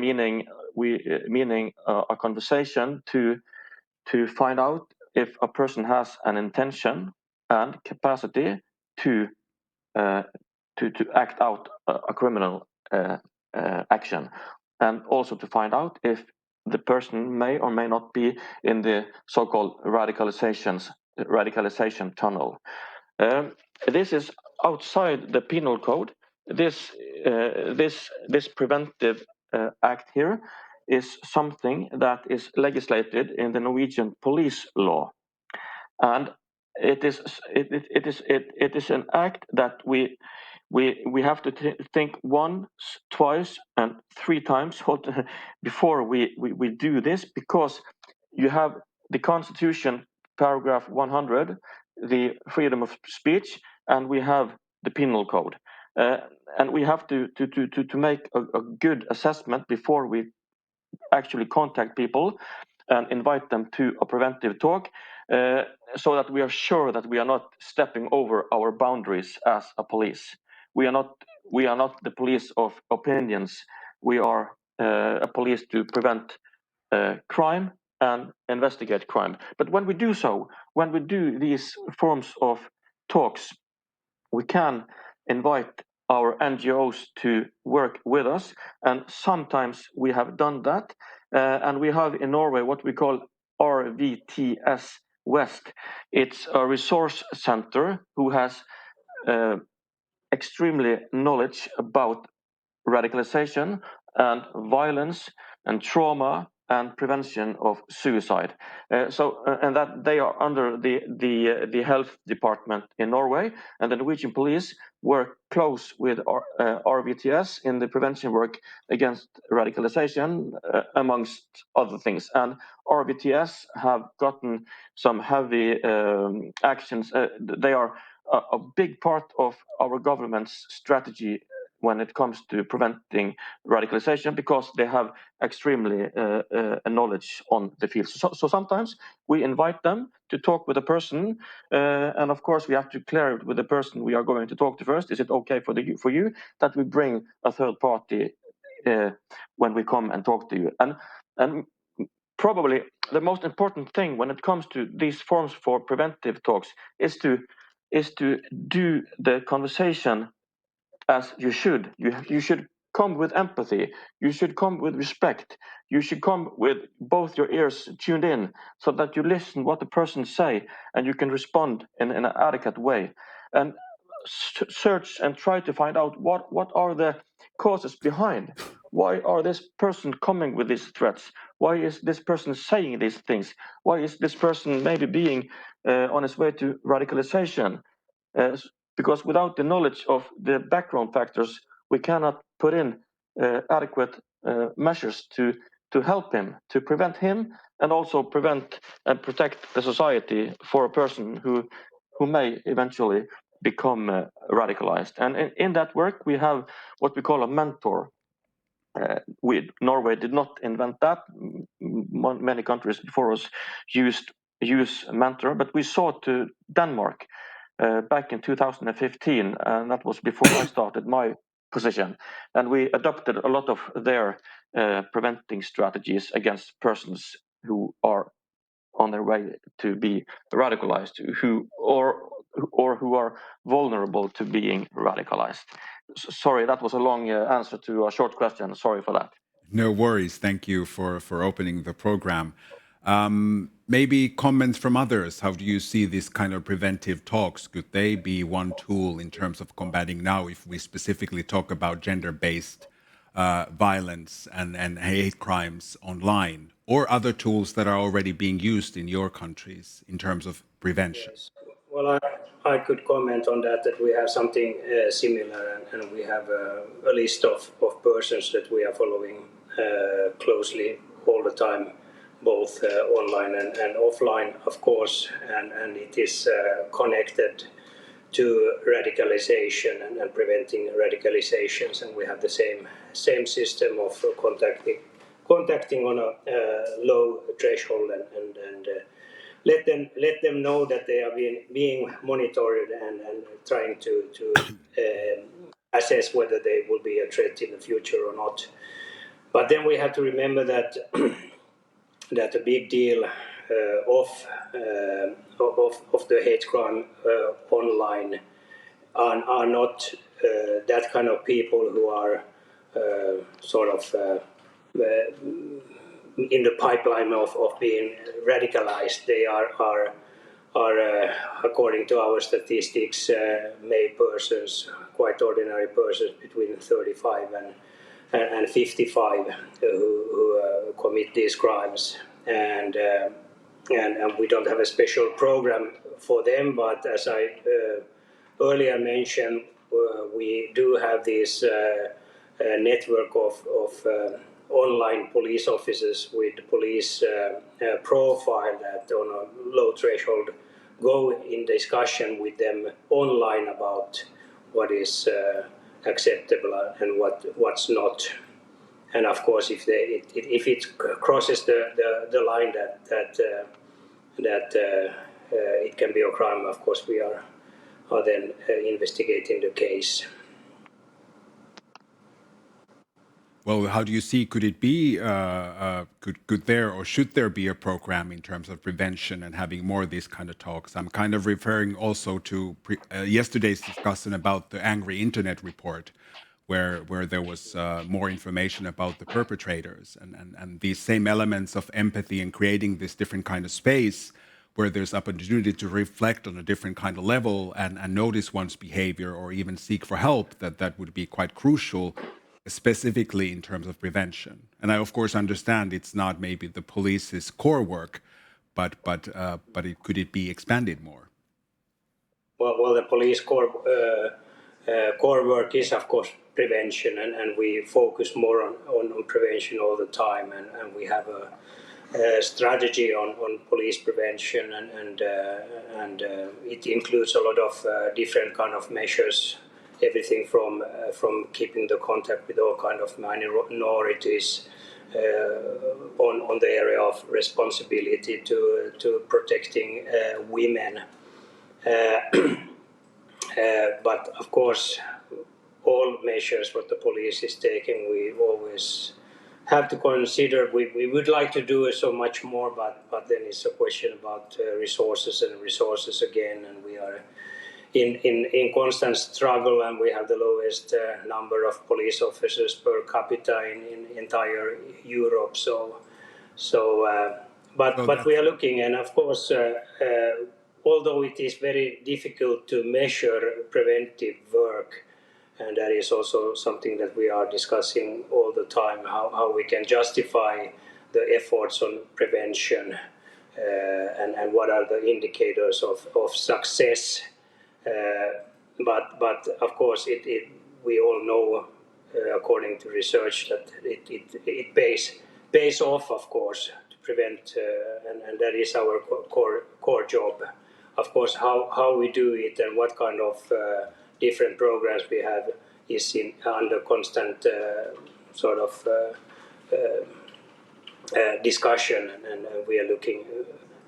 meaning a conversation to find out if a person has an intention and capacity to act out a criminal action, and also to find out if the person may or may not be in the so-called radicalization tunnel. This is outside the penal code. This preventive act here is something that is legislated in the Norwegian police law, and it is an act that we have to think once, twice, and three times before we do this, because you have the Constitution, paragraph 100, the freedom of speech, and we have the penal code, and we have to make a good assessment before we actually contact people and invite them to a preventive talk, so that we are sure that we are not stepping over our boundaries as a police. We are not the police of opinions. We are a police to prevent crime and investigate crime. But when we do these forms of talks, we can invite our NGOs to work with us, and sometimes we have done that. And we have in Norway what we call RVTS West. It's a resource center who has extremely knowledge about radicalization and violence and trauma and prevention of suicide. And that they are under the health department in Norway, and the Norwegian police work close with RVTS in the prevention work against radicalization, amongst other things. And RVTS have gotten some heavy actions. They are a big part of our government's strategy when it comes to preventing radicalization because they have extremely knowledge on the field. So sometimes we invite them to talk with a person, and of course we have to clear it with the person we are going to talk to first. Is it okay for you that we bring a third party when we come and talk to you? And probably the most important thing when it comes to these forms for preventive talks is to do the conversation as you should. You should come with empathy. You should come with respect. You should come with both your ears tuned in so that you listen what the person say and you can respond in an adequate way. And search and try to find out what are the causes behind. Why are this person coming with these threats? Why is this person saying these things? Why is this person maybe being on his way to radicalization? Because without the knowledge of the background factors, we cannot put in adequate measures to help him, to prevent him, and also prevent and protect the society for a person who may eventually become radicalized. And in that work, we have what we call a mentor. Norway did not invent that. Many countries before us use a mentor, but we saw to Denmark back in 2015, and that was before I started my position. And we adopted a lot of their preventing strategies against persons who are on their way to be radicalized, or who are vulnerable to being radicalized. Sorry, that was a long answer to a short question. Sorry for that. No worries. Thank you for opening the program. Maybe comments from others. How do you see this kind of preventive talks? Could they be one tool in terms of combating now, if we specifically talk about gender-based violence and hate crimes online, or other tools that are already being used in your countries in terms of prevention? Yes. Well, I could comment on that we have something similar, and we have a list of persons that we are following closely all the time, both online and offline, of course, and it is connected to radicalization and preventing radicalizations, and we have the same system of contacting on a low threshold and let them know that they are being monitored and trying to assess whether they will be a threat in the future or not. But then we have to remember that that a big deal of the hate crime online are not that kind of people who are sort of in the pipeline of being radicalized. They are according to our statistics, male persons, quite ordinary persons between 35 and 55 who commit these crimes, and we don't have a special program for them. But as I earlier mentioned, we do have this network of online police officers with police profile that on a low threshold go in discussion with them online about what is acceptable and what's not. And of course, if it crosses the line that it can be a crime, of course we are then investigating the case. Well, how do you see? Could it be? Could there or should there be a program in terms of prevention and having more of these kind of talks? I'm kind of referring also to yesterday's discussion about the angry internet report, where there was more information about the perpetrators and these same elements of empathy and creating this different kind of space where there's opportunity to reflect on a different kind of level and notice one's behavior or even seek for help. That would be quite crucial, specifically in terms of prevention. And I, of course, understand it's not maybe the police's core work, but could it be expanded more? Well, the police core work is, of course, prevention, and we focus more on prevention all the time, and we have a strategy on police prevention, and it includes a lot of different kind of measures everything from keeping the contact with all kind of minorities on the area of responsibility to protecting women. But of course, all measures what the police is taking, we always have to consider. We would like to do so much more, but then it's a question about resources again, and we are in constant struggle, and we have the lowest number of police officers per capita in entire Europe. But we are looking, and of course, although it is very difficult to measure preventive work, and that is also something that we are discussing all the time, how we can justify the efforts on prevention and what are the indicators of success. But of course, we all know, according to research, that it pays off, of course, to prevent, and that is our core job. Of course, how we do it and what kind of different programs we have is under constant sort of discussion, and we are looking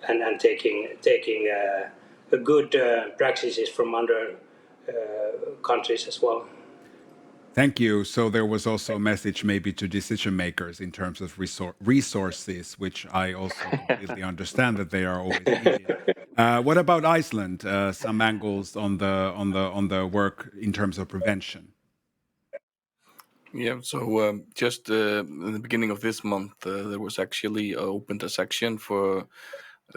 and taking good practices from other countries as well. Thank you. So there was also a message maybe to decision makers in terms of resources, which I also completely understand that they are always needed. What about Iceland? Some angles on the work in terms of prevention. Yeah, so just in the beginning of this month, there was actually opened a section for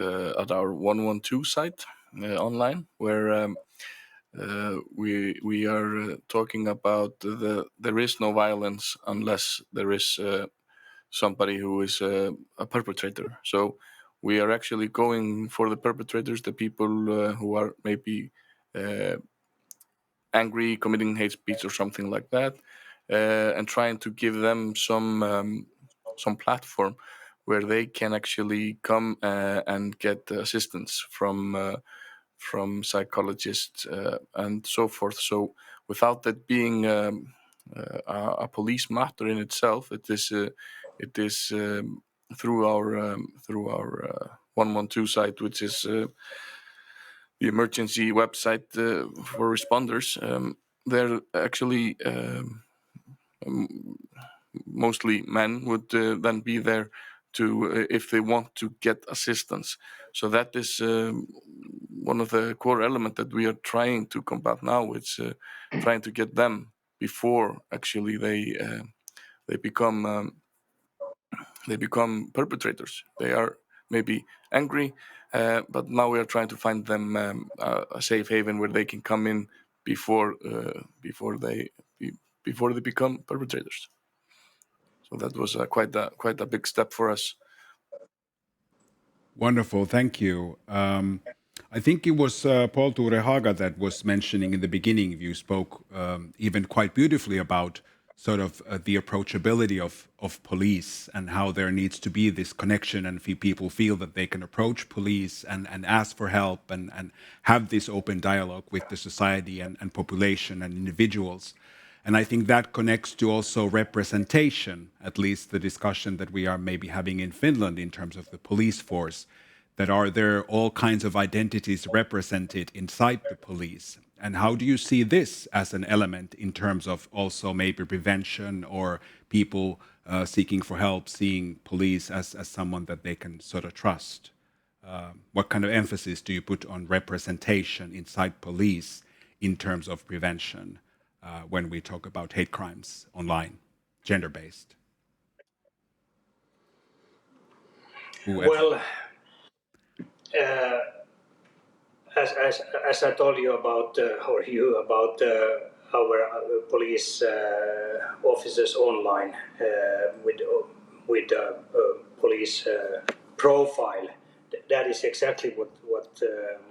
at our 112 site online, where we are talking about there is no violence unless there is somebody who is a perpetrator. So we are actually going for the perpetrators, the people who are maybe angry, committing hate speech or something like that, and trying to give them some platform where they can actually come and get assistance from psychologists and so forth. So without that being a police matter in itself, it is through our 112 site, which is the emergency website for responders. They're actually mostly men would then be there to if they want to get assistance. So that is one of the core elements that we are trying to combat now. It's trying to get them before actually they become perpetrators. They are maybe angry, but now we are trying to find them a safe haven where they can come in before they become perpetrators. So that was quite a big step for us. Wonderful, thank you. I think it was Paul Ture Haga that was mentioning in the beginning. You spoke even quite beautifully about sort of the approachability of police and how there needs to be this connection, and people feel that they can approach police and ask for help and have this open dialogue with the society and population and individuals. And I think that connects to also representation, at least the discussion that we are maybe having in Finland in terms of the police force, that are there all kinds of identities represented inside the police. And how do you see this as an element in terms of also maybe prevention or people seeking for help, seeing police as someone that they can sort of trust? What kind of emphasis do you put on representation inside police in terms of prevention when we talk about hate crimes online, gender-based? Well, as I told you about, our police officers online with police profile, that is exactly what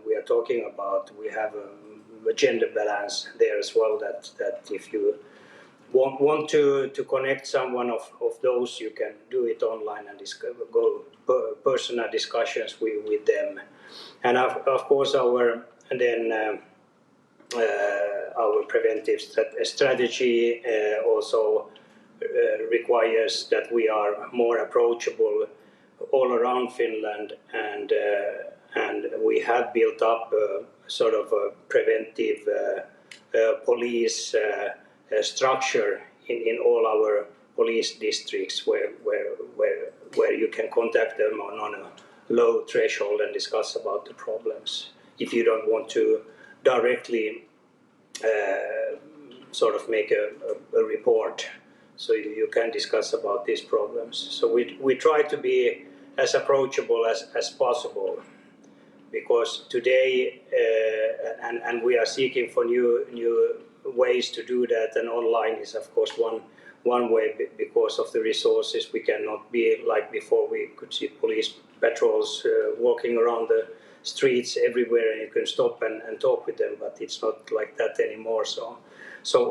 we are talking about. We have a gender balance there as well. That if you want to connect someone of those, you can do it online and go personal discussions with them. And of course, our our preventive strategy also requires that we are more approachable all around Finland, and we have built up sort of a preventive police structure in all our police districts, where you can contact them on a low threshold and discuss about the problems if you don't want to directly sort of make a report. So you can discuss about these problems. So we try to be as approachable as possible, because today and we are seeking for new ways to do that, and online is of course one way. Because of the resources, we cannot be like before. We could see police patrols walking around the streets everywhere, and you can stop and talk with them, but it's not like that anymore. So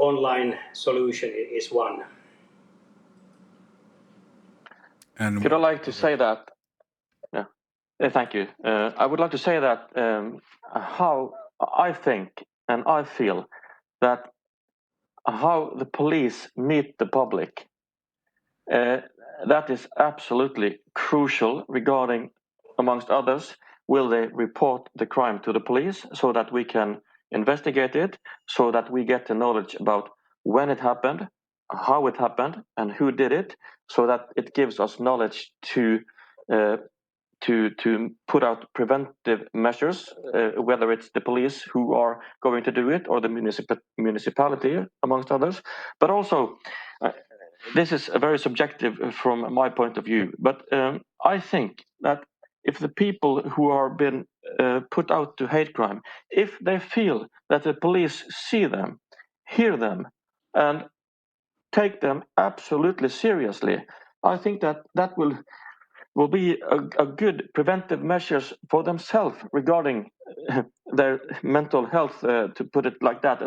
online solution is one. And Could I like to say that? Yeah. Thank you. I would like to say that how I think and I feel that how the police meet the public, that is absolutely crucial regarding, amongst others, will they report the crime to the police so that we can investigate it, so that we get the knowledge about when it happened, how it happened, and who did it, so that it gives us knowledge to put out preventive measures, whether it's the police who are going to do it or the municipality, amongst others. But also, this is very subjective from my point of view, but I think that if the people who are been put out to hate crime, if they feel that the police see them, hear them, and take them absolutely seriously, I think that will be a good preventive measures for themselves regarding their mental health, to put it like that.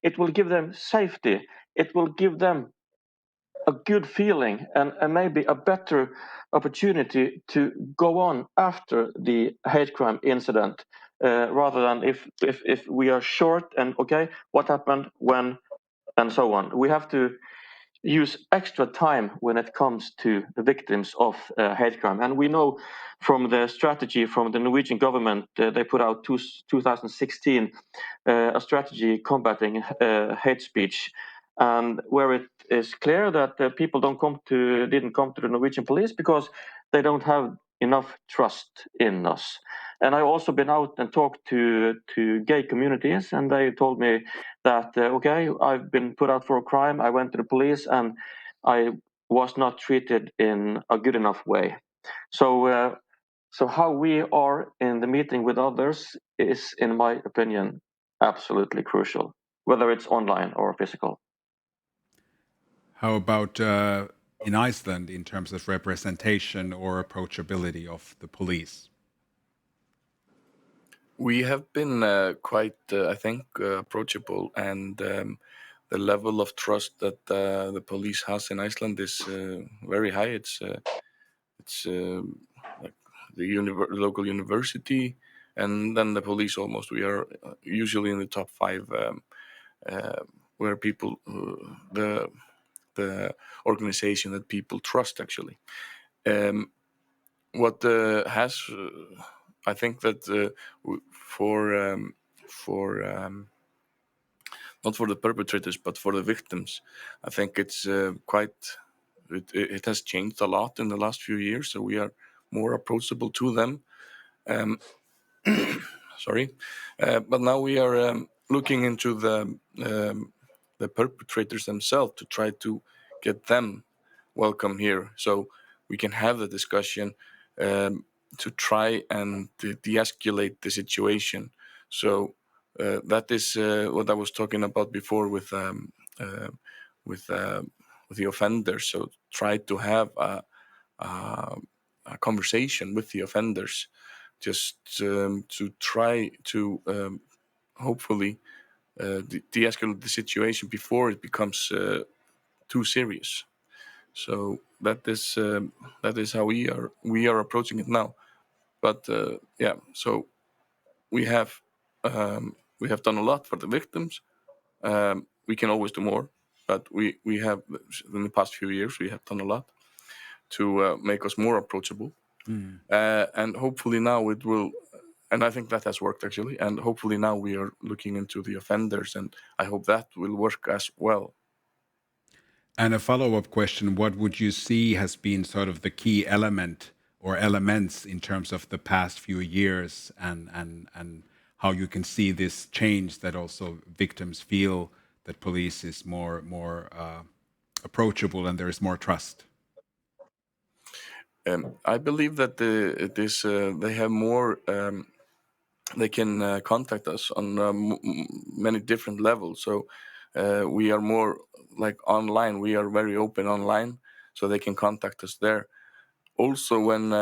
It will give them safety. It will give them a good feeling and maybe a better opportunity to go on after the hate crime incident, rather than if we are short and okay, what happened, when, and so on. We have to use extra time when it comes to the victims of hate crime. And we know from the strategy from the Norwegian government, they put out 2016 a strategy combating hate speech, and where it is clear that people didn't come to the Norwegian police because they don't have enough trust in us. And I've also been out and talked to gay communities, and they told me that okay, I've been put out for a crime, I went to the police, and I was not treated in a good enough way. So how we are in the meeting with others is, in my opinion, absolutely crucial, whether it's online or physical. how about in Iceland in terms of representation or approachability of the police? We have been quite, I think, approachable, and the level of trust that the police has in Iceland is very high. It's like the local university, and then the police. Almost, we are usually in the top 5, where people, the organization that people trust actually. What has I think that for not for the perpetrators but for the victims, I think it's quite. It has changed a lot in the last few years, so we are more approachable to them. Sorry, but now we are looking into the perpetrators themselves to try to get them welcome here, so we can have the discussion to try and de-escalate the situation. So that is what I was talking about before with the offenders. So try to have a conversation with the offenders, just to try to hopefully de-escalate the situation before it becomes too serious. So that is how we are approaching it now. But yeah, so we have done a lot for the victims, We can always do more, but we have, in the past few years, we have done a lot to make us more approachable. And hopefully now it will, and I think that has worked actually, and hopefully now we are looking into the offenders, and I hope that will work as well. And a follow-up question, what would you see has been sort of the key element or elements in terms of the past few years, and how you can see this change, that also victims feel that police is more approachable and there is more trust? I believe that they have more, they can contact us on many different levels. So we are more like online. We are very open online, so they can contact us there. Also, when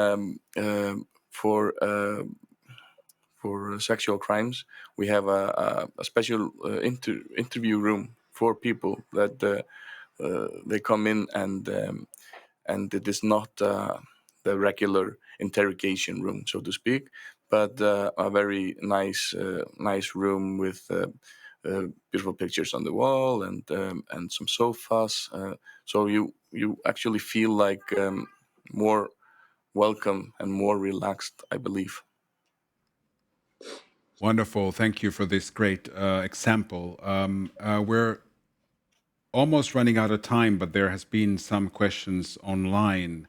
for sexual crimes, we have a special interview room for people that they come in, and it is not the regular interrogation room, so to speak, but a very nice room with beautiful pictures on the wall and some sofas. So you actually feel like more welcome and more relaxed, I believe. Wonderful. Thank you for this great example. We're almost running out of time, but there has been some questions online.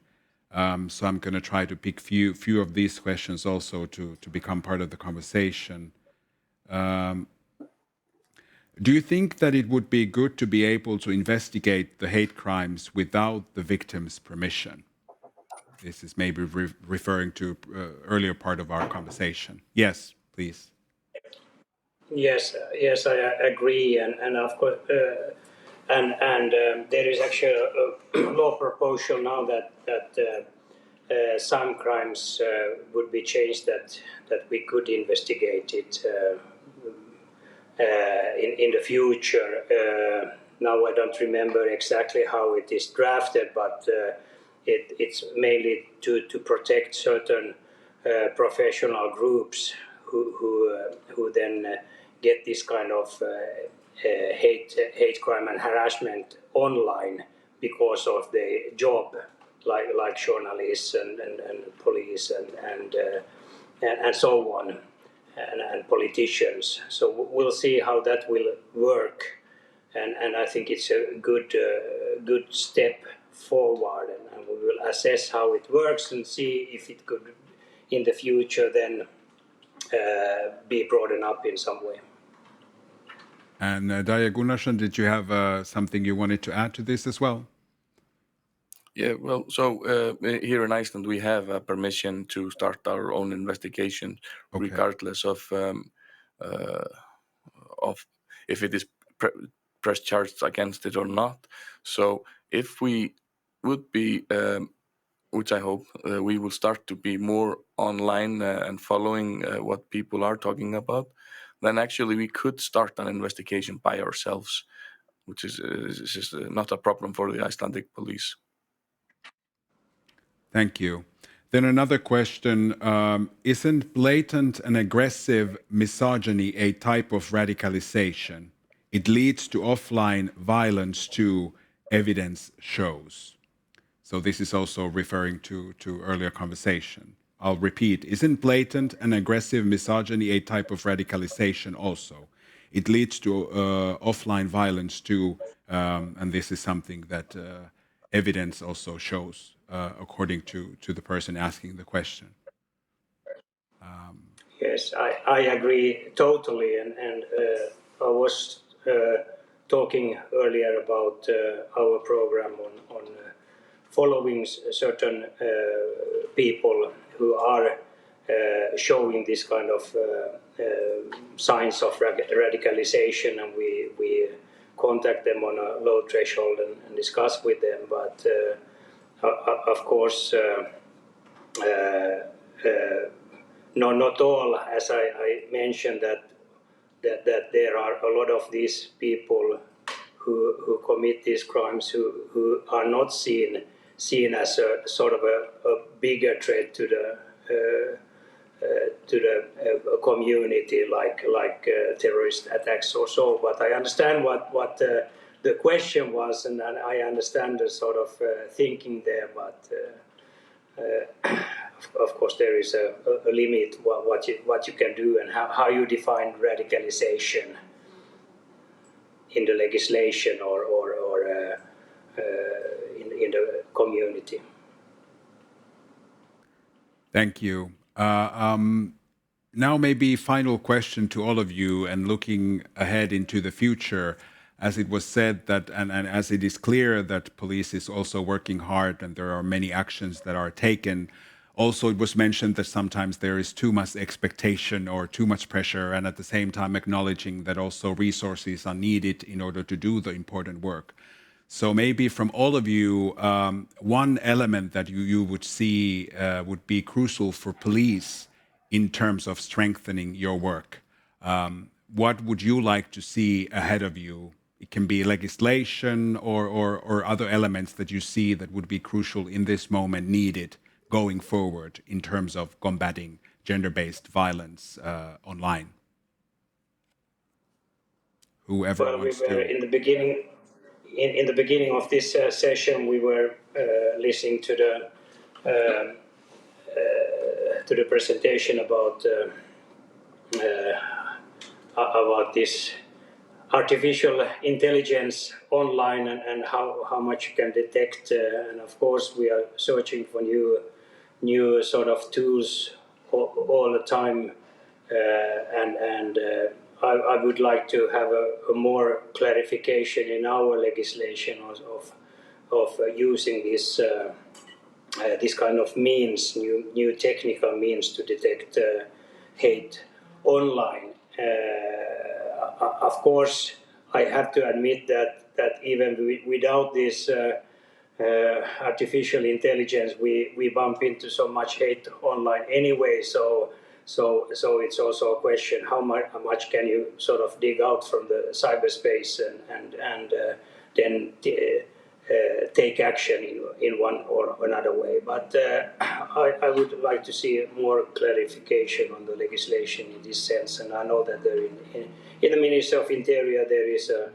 So I'm going to try to pick few of these questions also to become part of the conversation. Do you think that it would be good to be able to investigate the hate crimes without the victim's permission? This is maybe referring to earlier part of our conversation. Yes, please. Yes, I agree, and of course, there is actually a law proposal now that some crimes would be changed, that we could investigate it in the future. Now I don't remember exactly how it is drafted, but it's mainly to protect certain professional groups who then get this kind of hate crime and harassment online because of the job, like journalists and police and so on, and politicians. So we'll see how that will work, and I think it's a good step forward, and we will assess how it works and see if it could in the future then be broadened up in some way. And Darja Gunnarsson, did you have something you wanted to add to this as well? Yeah, well, so here in Iceland, we have permission to start our own investigation, regardless of if it is press charged against it or not. So if we would be, which I hope, we will start to be more online and following what people are talking about, then actually we could start an investigation by ourselves, which is not a problem for the Icelandic police. Thank you. Then another question, isn't blatant and aggressive misogyny a type of radicalization? It leads to offline violence too, evidence shows. So this is also referring to earlier conversation. I'll repeat, isn't blatant and aggressive misogyny a type of radicalization also? It leads to offline violence too, and this is something that evidence also shows, according to the person asking the question. Yes, I agree totally, and I was talking earlier about our program on following certain people who are showing this kind of signs of radicalization, and we contact them on a low threshold and discuss with them. But of course, not all, as I mentioned, that there are a lot of these people who commit these crimes who are not seen as a sort of a bigger threat to the community, like terrorist attacks or so. But I understand what the question was, and I understand the sort of thinking there. But of course, there is a limit what you can do and how you define radicalization in the legislation or in the community. Thank you. Now maybe final question to all of you, and looking ahead into the future, as it was said that, and as it is clear that police is also working hard and there are many actions that are taken. Also, it was mentioned that sometimes there is too much expectation or too much pressure, and at the same time acknowledging that also resources are needed in order to do the important work. So maybe from all of you, one element that you would see would be crucial for police in terms of strengthening your work. What would you like to see ahead of you? It can be legislation or other elements that you see that would be crucial in this moment needed going forward in terms of combating gender-based violence online. Whoever Well, wants we were to. in the beginning. In the beginning of this session, we were listening to the presentation about this artificial intelligence online and how much you can detect. And of course, we are searching for new sort of tools all the time. I would like to have a more clarification in our legislation of using this kind of means, new technical means to detect hate online. Of course, I have to admit that even without this artificial intelligence, we bump into so much hate online anyway. So it's also a question how much can you sort of dig out from the cyberspace and then take action in one or another way. But I would like to see more clarification on the legislation in this sense. And I know that there in the Ministry of Interior there is a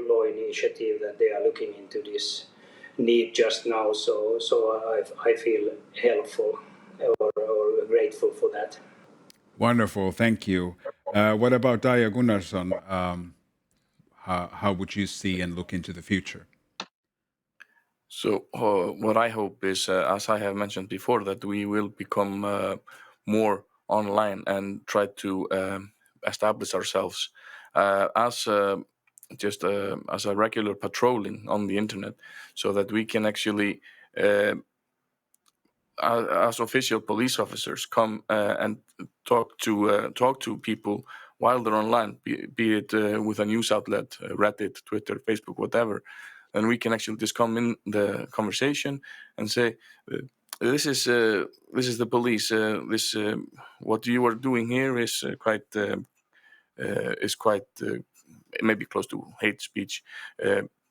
law initiative that they are looking into this need just now. So I feel helpful or grateful for that. Wonderful, thank you. What about Daija Gunnarsson? How would you see and look into the future? So what I hope is, as I have mentioned before, that we will become more online and try to establish ourselves as a regular patrolling on the internet, so that we can actually, as official police officers, come and talk to people while they're online, be it with a news outlet, Reddit, Twitter, Facebook, whatever. And we can actually just come in the conversation and say, this is the police. What you are doing here is quite maybe close to hate speech.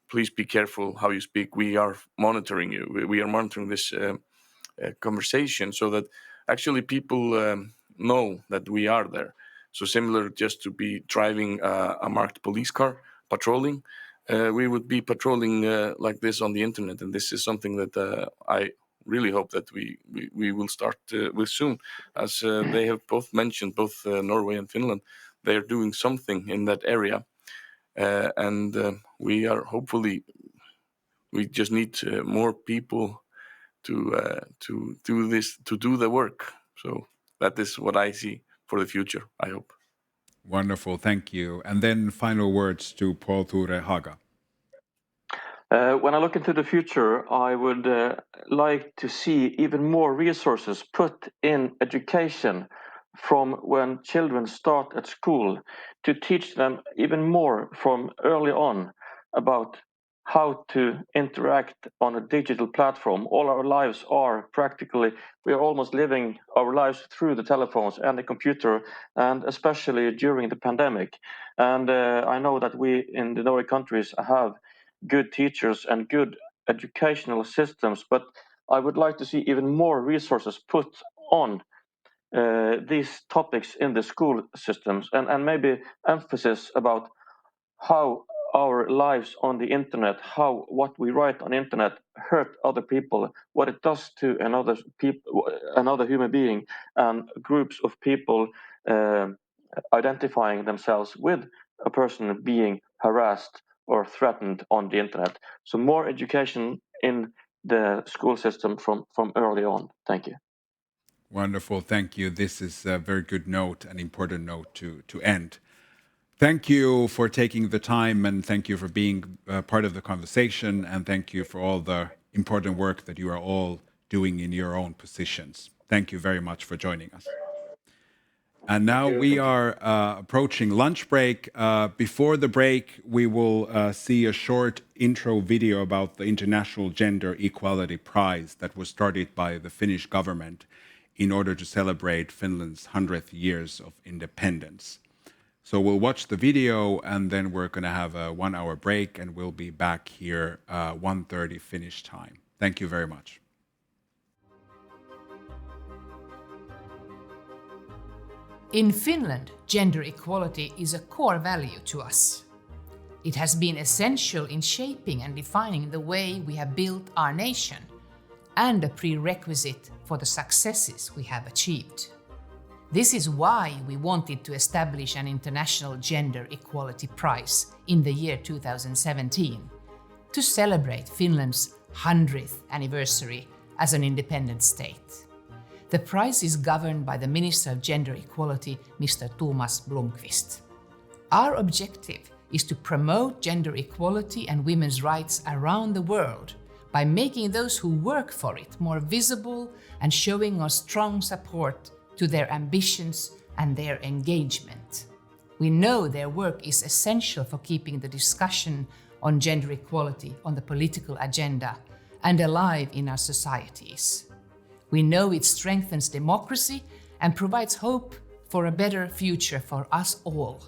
Please be careful how you speak. We are monitoring you. We are monitoring this conversation, so that actually people know that we are there. So similar just to be driving a marked police car patrolling. We would be patrolling like this on the internet, and this is something that I really hope that we will start with soon, as they have both mentioned, both Norway and Finland. They are doing something in that area, and we are hopefully. We just need more people to do this, to do the work. So that is what I see for the future, I hope. Wonderful, thank you. And then final words to Paul Tore Haga. When I look into the future, I would like to see even more resources put in education from when children start at school, to teach them even more from early on about how to interact on a digital platform. All our lives are practically, we are almost living our lives through the telephones and the computer, and especially during the pandemic. And I know that we in the Nordic countries have good teachers and good educational systems, but I would like to see even more resources put on these topics in the school systems, and maybe emphasis about how our lives on the internet, how what we write on internet hurt other people, what it does to another human being, and groups of people identifying themselves with a person being harassed or threatened on the internet. So more education in the school system from early on. Thank you. Wonderful. Thank you. This is a very good note, an important note to end. Thank you for taking the time, and thank you for being part of the conversation, and thank you for all the important work that you are all doing in your own positions. Thank you very much for joining us. And now we are approaching lunch break. Before the break, we will see a short intro video about the International Gender Equality Prize that was started by the Finnish government in order to celebrate Finland's 100th years of independence. So we'll watch the video, and then we're going to have a 1-hour break, and we'll be back here 1:30 Finnish time. Thank you very much. In Finland, gender equality is a core value to us. It has been essential in shaping and defining the way we have built our nation, and a prerequisite for the successes we have achieved. This is why we wanted to establish an International Gender Equality Prize in the year 2017, to celebrate Finland's 100th anniversary as an independent state. The prize is governed by the Minister of Gender Equality, Mr. Thomas Blomqvist. Our objective is to promote gender equality and women's rights around the world by making those who work for it more visible and showing our strong support to their ambitions and their engagement. We know their work is essential for keeping the discussion on gender equality on the political agenda and alive in our societies. We know it strengthens democracy and provides hope for a better future for us all.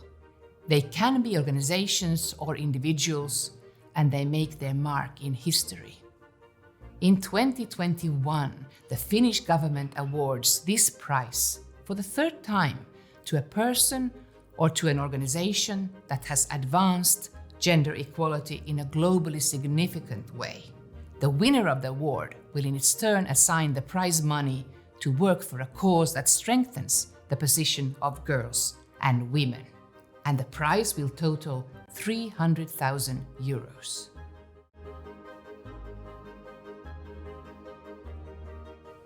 They can be organizations or individuals, and they make their mark in history. In 2021, the Finnish government awards this prize for the third time to a person or to an organization that has advanced gender equality in a globally significant way. The winner of the award will in its turn assign the prize money to work for a cause that strengthens the position of girls and women. And the prize will total 300,000 euros.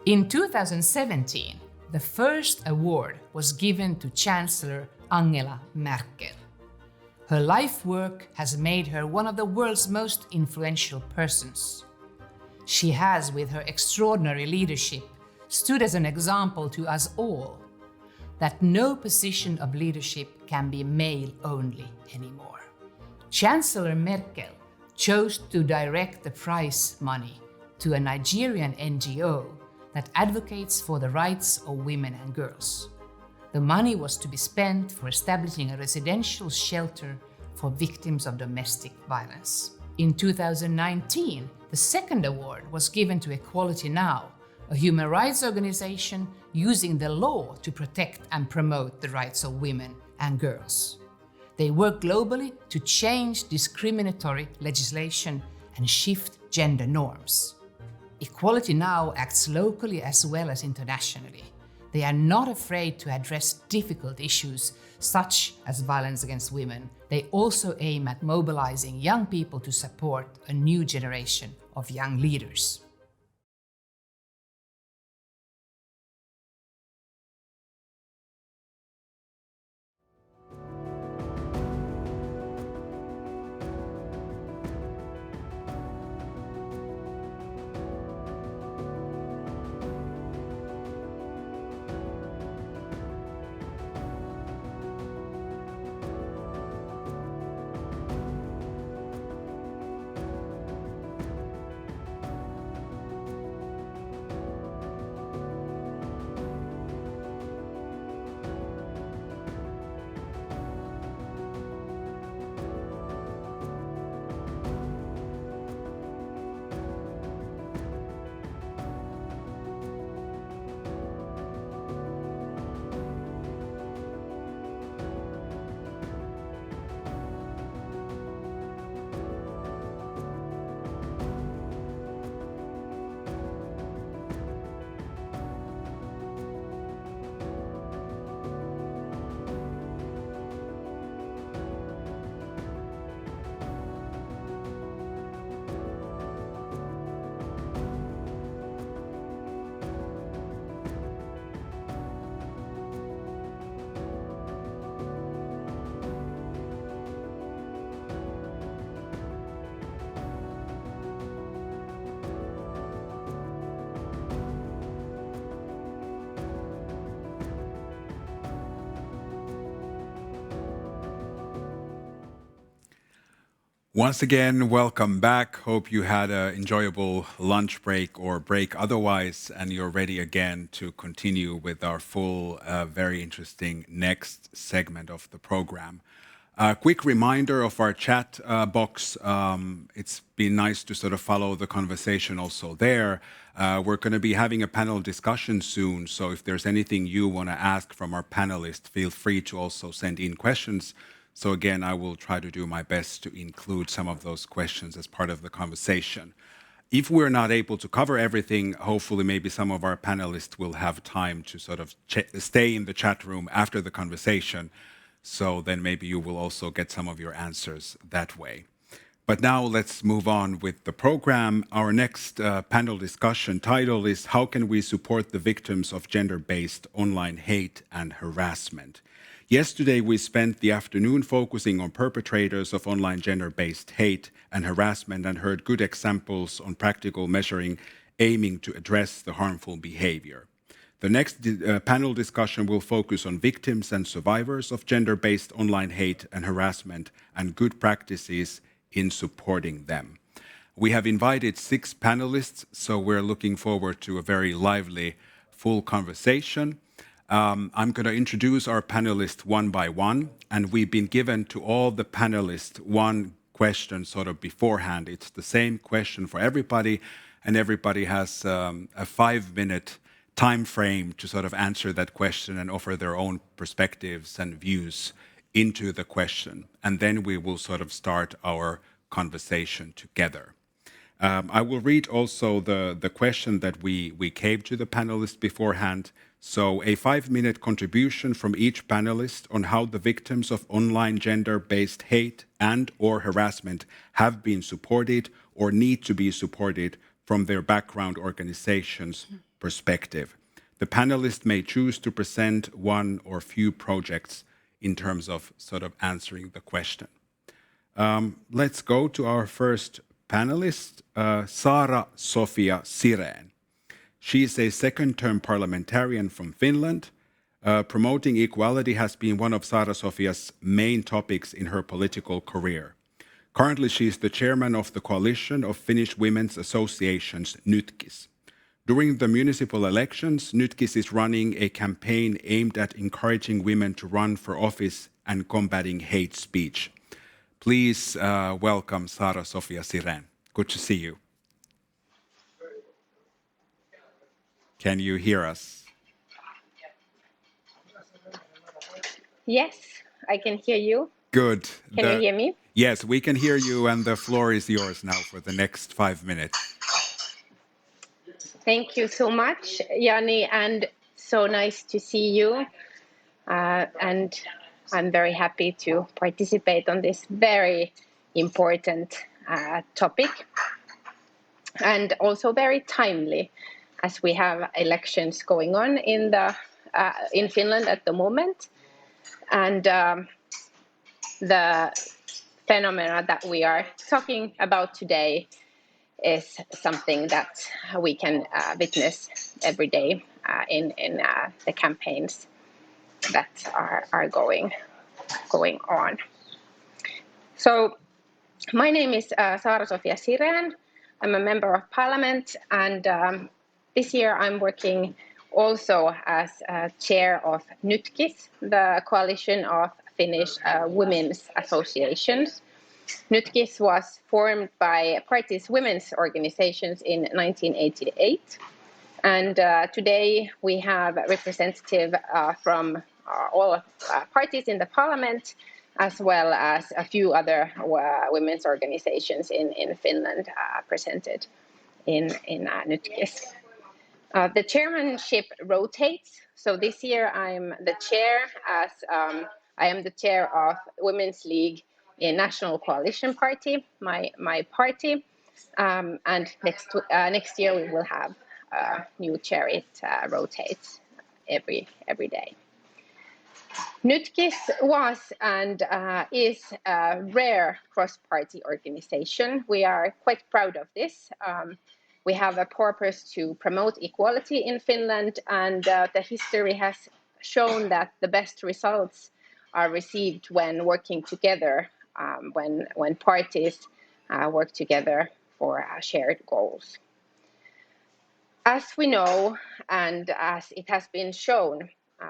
In 2017, the first award was given to Chancellor Angela Merkel. Her life work has made her one of the world's most influential persons. She has, with her extraordinary leadership, stood as an example to us all that no position of leadership can be male-only anymore. Chancellor Merkel chose to direct the prize money to a Nigerian NGO that advocates for the rights of women and girls. The money was to be spent for establishing a residential shelter for victims of domestic violence. In 2019, the second award was given to Equality Now, a human rights organization using the law to protect and promote the rights of women and girls. They work globally to change discriminatory legislation and shift gender norms. Equality Now acts locally as well as internationally. They are not afraid to address difficult issues such as violence against women. They also aim at mobilizing young people to support a new generation of young leaders. Once again, welcome back. Hope you had an enjoyable lunch break or break otherwise, and you're ready again to continue with our full, very interesting next segment of the program. A quick reminder of our chat box. It's been nice to sort of follow the conversation also there. We're going to be having a panel discussion soon, so if there's anything you want to ask from our panelists, feel free to also send in questions. So again, I will try to do my best to include some of those questions as part of the conversation. If we're not able to cover everything, hopefully maybe some of our panelists will have time to sort of stay in the chat room after the conversation. So then maybe you will also get some of your answers that way. But now let's move on with the program. Our next panel discussion title is How Can We Support the Victims of Gender-Based Online Hate and Harassment? Yesterday, we spent the afternoon focusing on perpetrators of online gender-based hate and harassment and heard good examples on practical measuring aiming to address the harmful behavior. The next panel discussion will focus on victims and survivors of gender-based online hate and harassment and good practices in supporting them. We have invited 6 panelists, so we're looking forward to a very lively, full conversation. I'm going to introduce our panelists one by one, and we've been given to all the panelists one question sort of beforehand. It's the same question for everybody, and everybody has a 5-minute time frame to sort of answer that question and offer their own perspectives and views into the question. And then we will sort of start our conversation together. I will read also the question that we gave to the panelists beforehand. So a 5-minute contribution from each panelist on how the victims of online gender-based hate and or harassment have been supported or need to be supported from their background organization's perspective. The panelists may choose to present one or few projects in terms of sort of answering the question. Let's go to our first panelist, Sofia Siren. She is a second-term parliamentarian from Finland. Promoting equality has been one of Sofia's main topics in her political career. Currently, she is the chairman of the Coalition of Finnish Women's Associations, Nytkis. During the municipal elections, Nytkis is running a campaign aimed at encouraging women to run for office and combating hate speech. Please welcome Sofia Siren. Good to see you. Can you hear us? Yes, I can hear you. Good. Can you hear me? Yes, we can hear you, and the floor is yours now for the next 5 minutes. Thank you so much, Jani, and so nice to see you. And I'm very happy to participate on this very important topic, and also very timely, as we have elections going on in Finland at the moment. And the phenomena that we are talking about today is something that we can witness every day in the campaigns that are going on. So my name is Sofia Siren. I'm a member of parliament, and this year I'm working also as chair of Nytkis, the coalition of Finnish women's associations. Nytkis was formed by parties' women's organizations in 1988. And today we have a representative from all parties in the parliament, as well as a few other women's organizations in Finland presented in Nytkis. The chairmanship rotates. So this year I'm the chair, as I am the chair of Women's League in National Coalition Party, my party. And next year we will have a new chair. It rotates every day. Nytkis was and is a rare cross-party organization. We are quite proud of this. We have a purpose to promote equality in Finland, and the history has shown that the best results are received when working together when parties work together for shared goals. As we know, and as it has been shown,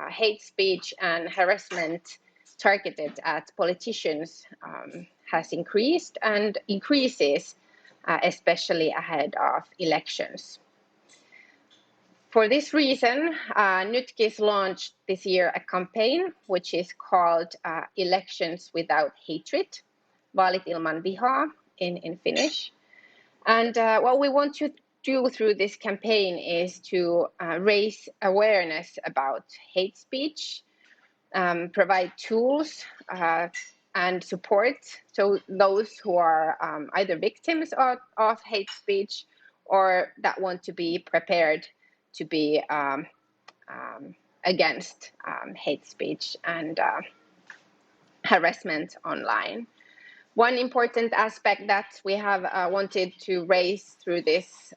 hate speech and harassment targeted at politicians has increased and increases, especially ahead of elections. For this reason, Nytkis launched this year a campaign which is called Elections Without Hatred, Vaalit ilman vihaa in Finnish. And what we want to do through this campaign is to raise awareness about hate speech, provide tools and support to those who are either victims of hate speech or that want to be prepared to be against hate speech and harassment online. One important aspect that we have wanted to raise through this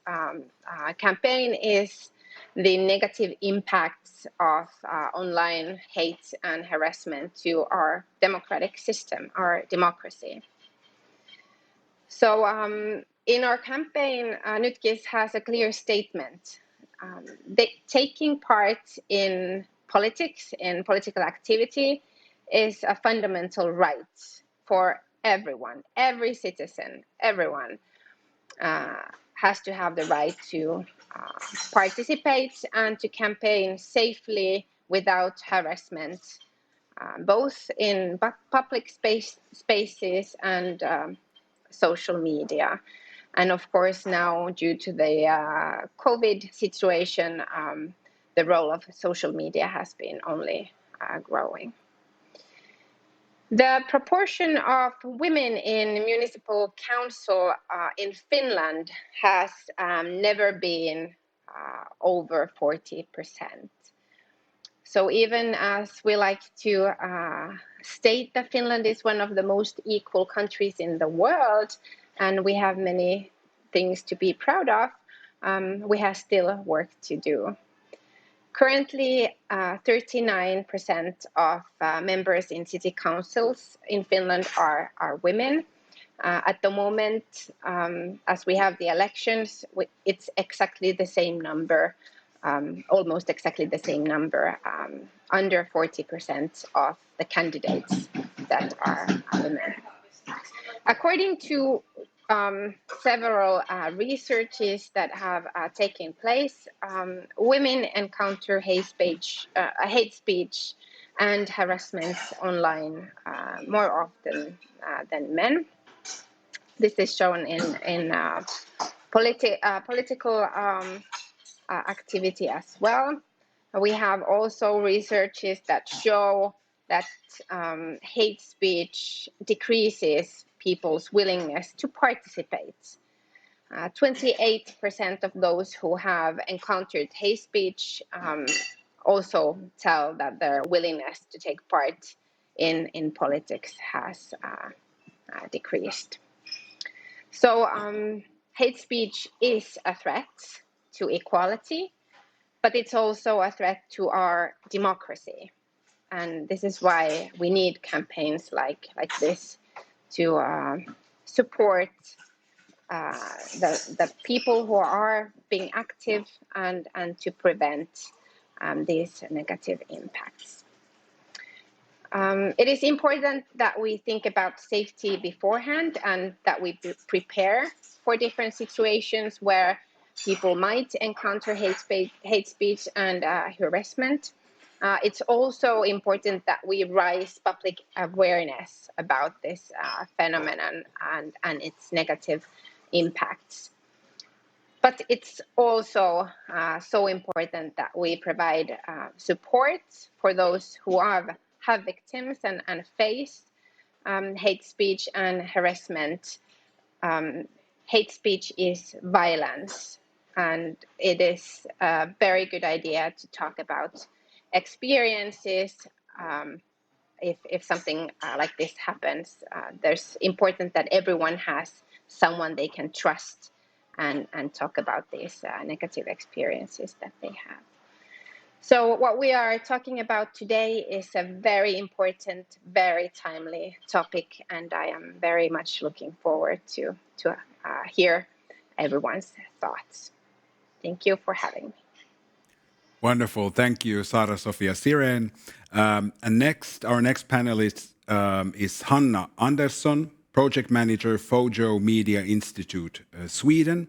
campaign is the negative impacts of online hate and harassment to our democratic system, our democracy. So in our campaign, Nytkis has a clear statement. Taking part in politics, in political activity, is a fundamental right for everyone, every citizen, everyone has to have the right to participate and to campaign safely without harassment, both in public spaces and social media. And of course, now due to the COVID situation, the role of social media has been only growing. The proportion of women in municipal council in Finland has never been over 40%. So even as we like to state that Finland is one of the most equal countries in the world, and we have many things to be proud of, we have still work to do. Currently, 39% of members in city councils in Finland are women. At the moment, as we have the elections, it's exactly the same number, almost exactly the same number, under 40% of the candidates that are women. According to several researches that have taken place, women encounter hate speech and harassment online more often than men. This is shown in political activity as well. We have also researches that show that hate speech decreases people's willingness to participate. 28% of those who have encountered hate speech also tell that their willingness to take part in politics has decreased. So hate speech is a threat to equality, but it's also a threat to our democracy. And this is why we need campaigns like this to support the people who are being active and to prevent these negative impacts. It is important that we think about safety beforehand and that we prepare for different situations where people might encounter hate speech and harassment. It's also important that we raise public awareness about this phenomenon and its negative impacts. But it's also so important that we provide support for those who have victims and face hate speech and harassment. Hate speech is violence, and it is a very good idea to talk about experiences. If something like this happens, there's important that everyone has someone they can trust and talk about these negative experiences that they have. So what we are talking about today is a very important, very timely topic, and I am very much looking forward to hear everyone's thoughts. Thank you for having me. Wonderful. Thank you, Sara, Sofia, Siren. And our next panelist is Hanna Andersson, Project Manager, Fojo Media Institute, Sweden.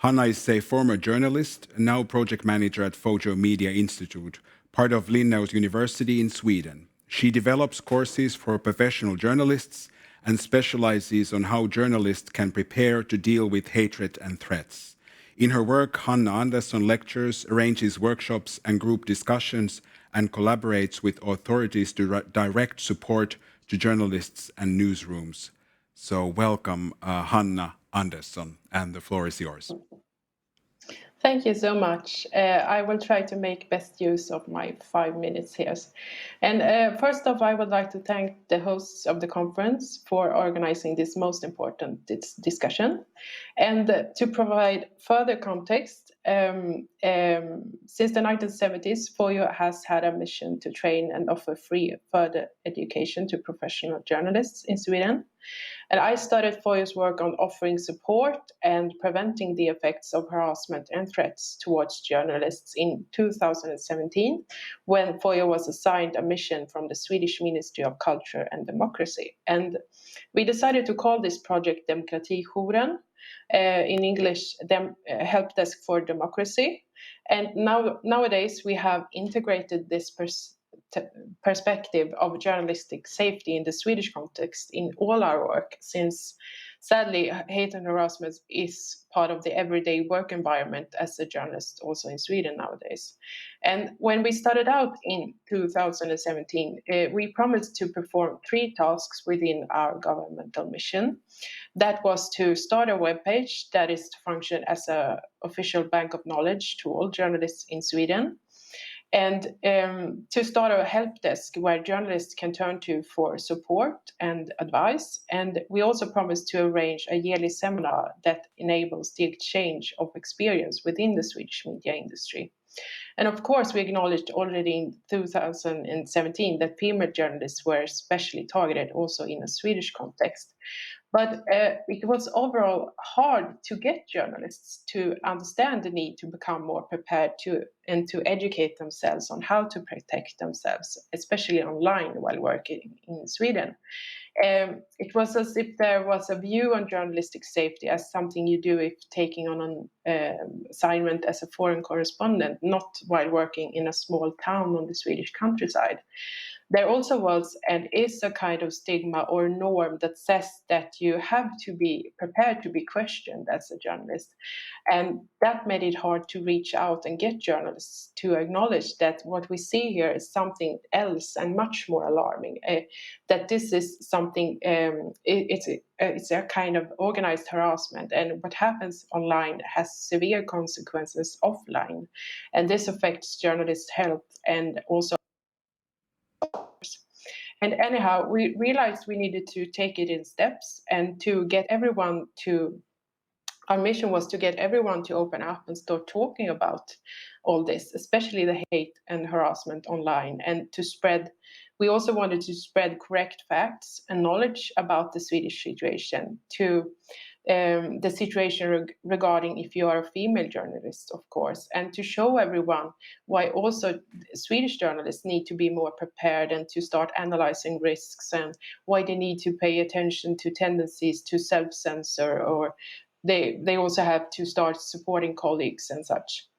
Hanna is a former journalist, now Project Manager at Fojo Media Institute, part of Linnaeus University in Sweden. She develops courses for professional journalists and specializes on how journalists can prepare to deal with hatred and threats. In her work, Hanna Andersson lectures, arranges workshops and group discussions, and collaborates with authorities to direct support to journalists and newsrooms. So welcome, Hanna Andersson, and the floor is yours. Thank you so much. I will try to make best use of my 5 minutes here. And first off, I would like to thank the hosts of the conference for organizing this most important discussion. And to provide further context, since the 1970s, Fojo has had a mission to train and offer free further education to professional journalists in Sweden. And I started Fojo's work on offering support and preventing the effects of harassment and threats towards journalists in 2017, when Fojo was assigned a mission from the Swedish Ministry of Culture and Democracy. And we decided to call this project Demokratijouren, in English, Help Desk for Democracy. And nowadays we have integrated this perspective of journalistic safety in the Swedish context in all our work, since sadly hate and harassment is part of the everyday work environment as a journalist also in Sweden nowadays. And when we started out in 2017, we promised to perform 3 tasks within our governmental mission. That was to start a webpage that is to function as an official bank of knowledge to all journalists in Sweden, and to start a help desk where journalists can turn to for support and advice. And we also promised to arrange a yearly seminar that enables the exchange of experience within the Swedish media industry. And of course, we acknowledged already in 2017 that female journalists were especially targeted also in a Swedish context. But it was overall hard to get journalists to understand the need to become more prepared and to educate themselves on how to protect themselves, especially online while working in Sweden. It was as if there was a view on journalistic safety as something you do if taking on an assignment as a foreign correspondent, not while working in a small town on the Swedish countryside. There also was and is a kind of stigma or norm that says that you have to be prepared to be questioned as a journalist. And that made it hard to reach out and get journalists to acknowledge that what we see here is something else and much more alarming, that this is something, it's a kind of organized harassment, and what happens online has severe consequences offline. And this affects journalists' health and also. And anyhow, we realized we needed to take it in steps and to get everyone to, our mission was to get everyone to open up and start talking about all this, especially the hate and harassment online, and to spread. We also wanted to spread correct facts and knowledge about the Swedish situation, to the situation regarding if you are a female journalist, of course, and to show everyone why also Swedish journalists need to be more prepared and to start analyzing risks, and why they need to pay attention to tendencies to self-censor, or they also have to start supporting colleagues and such.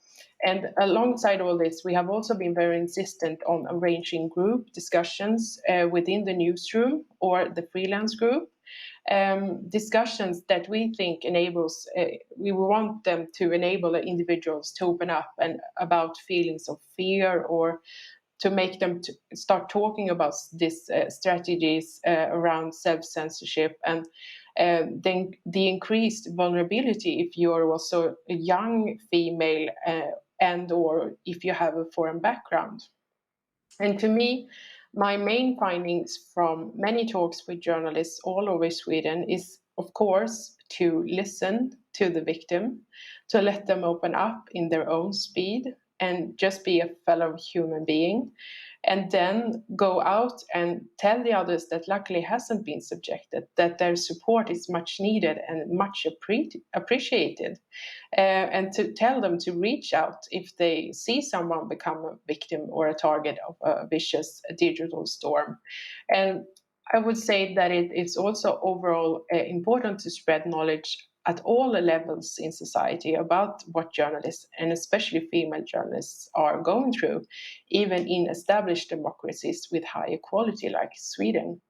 And alongside all this, we have also been very insistent on arranging group discussions within the newsroom or the freelance group. Discussions that we think enables, we want them to enable the individuals to open up and about feelings of fear, or to make them to start talking about these strategies around self-censorship, and then the increased vulnerability if you're also a young female and or if you have a foreign background. And to me, my main findings from many talks with journalists all over Sweden is, of course, to listen to the victim, to let them open up in their own speed, and just be a fellow human being, and then go out and tell the others that luckily hasn't been subjected, that their support is much needed and much appreciated, and to tell them to reach out if they see someone become a victim or a target of a vicious digital storm. And I would say that it's also overall important to spread knowledge at all levels in society about what journalists, and especially female journalists, are going through, even in established democracies with high equality like Sweden.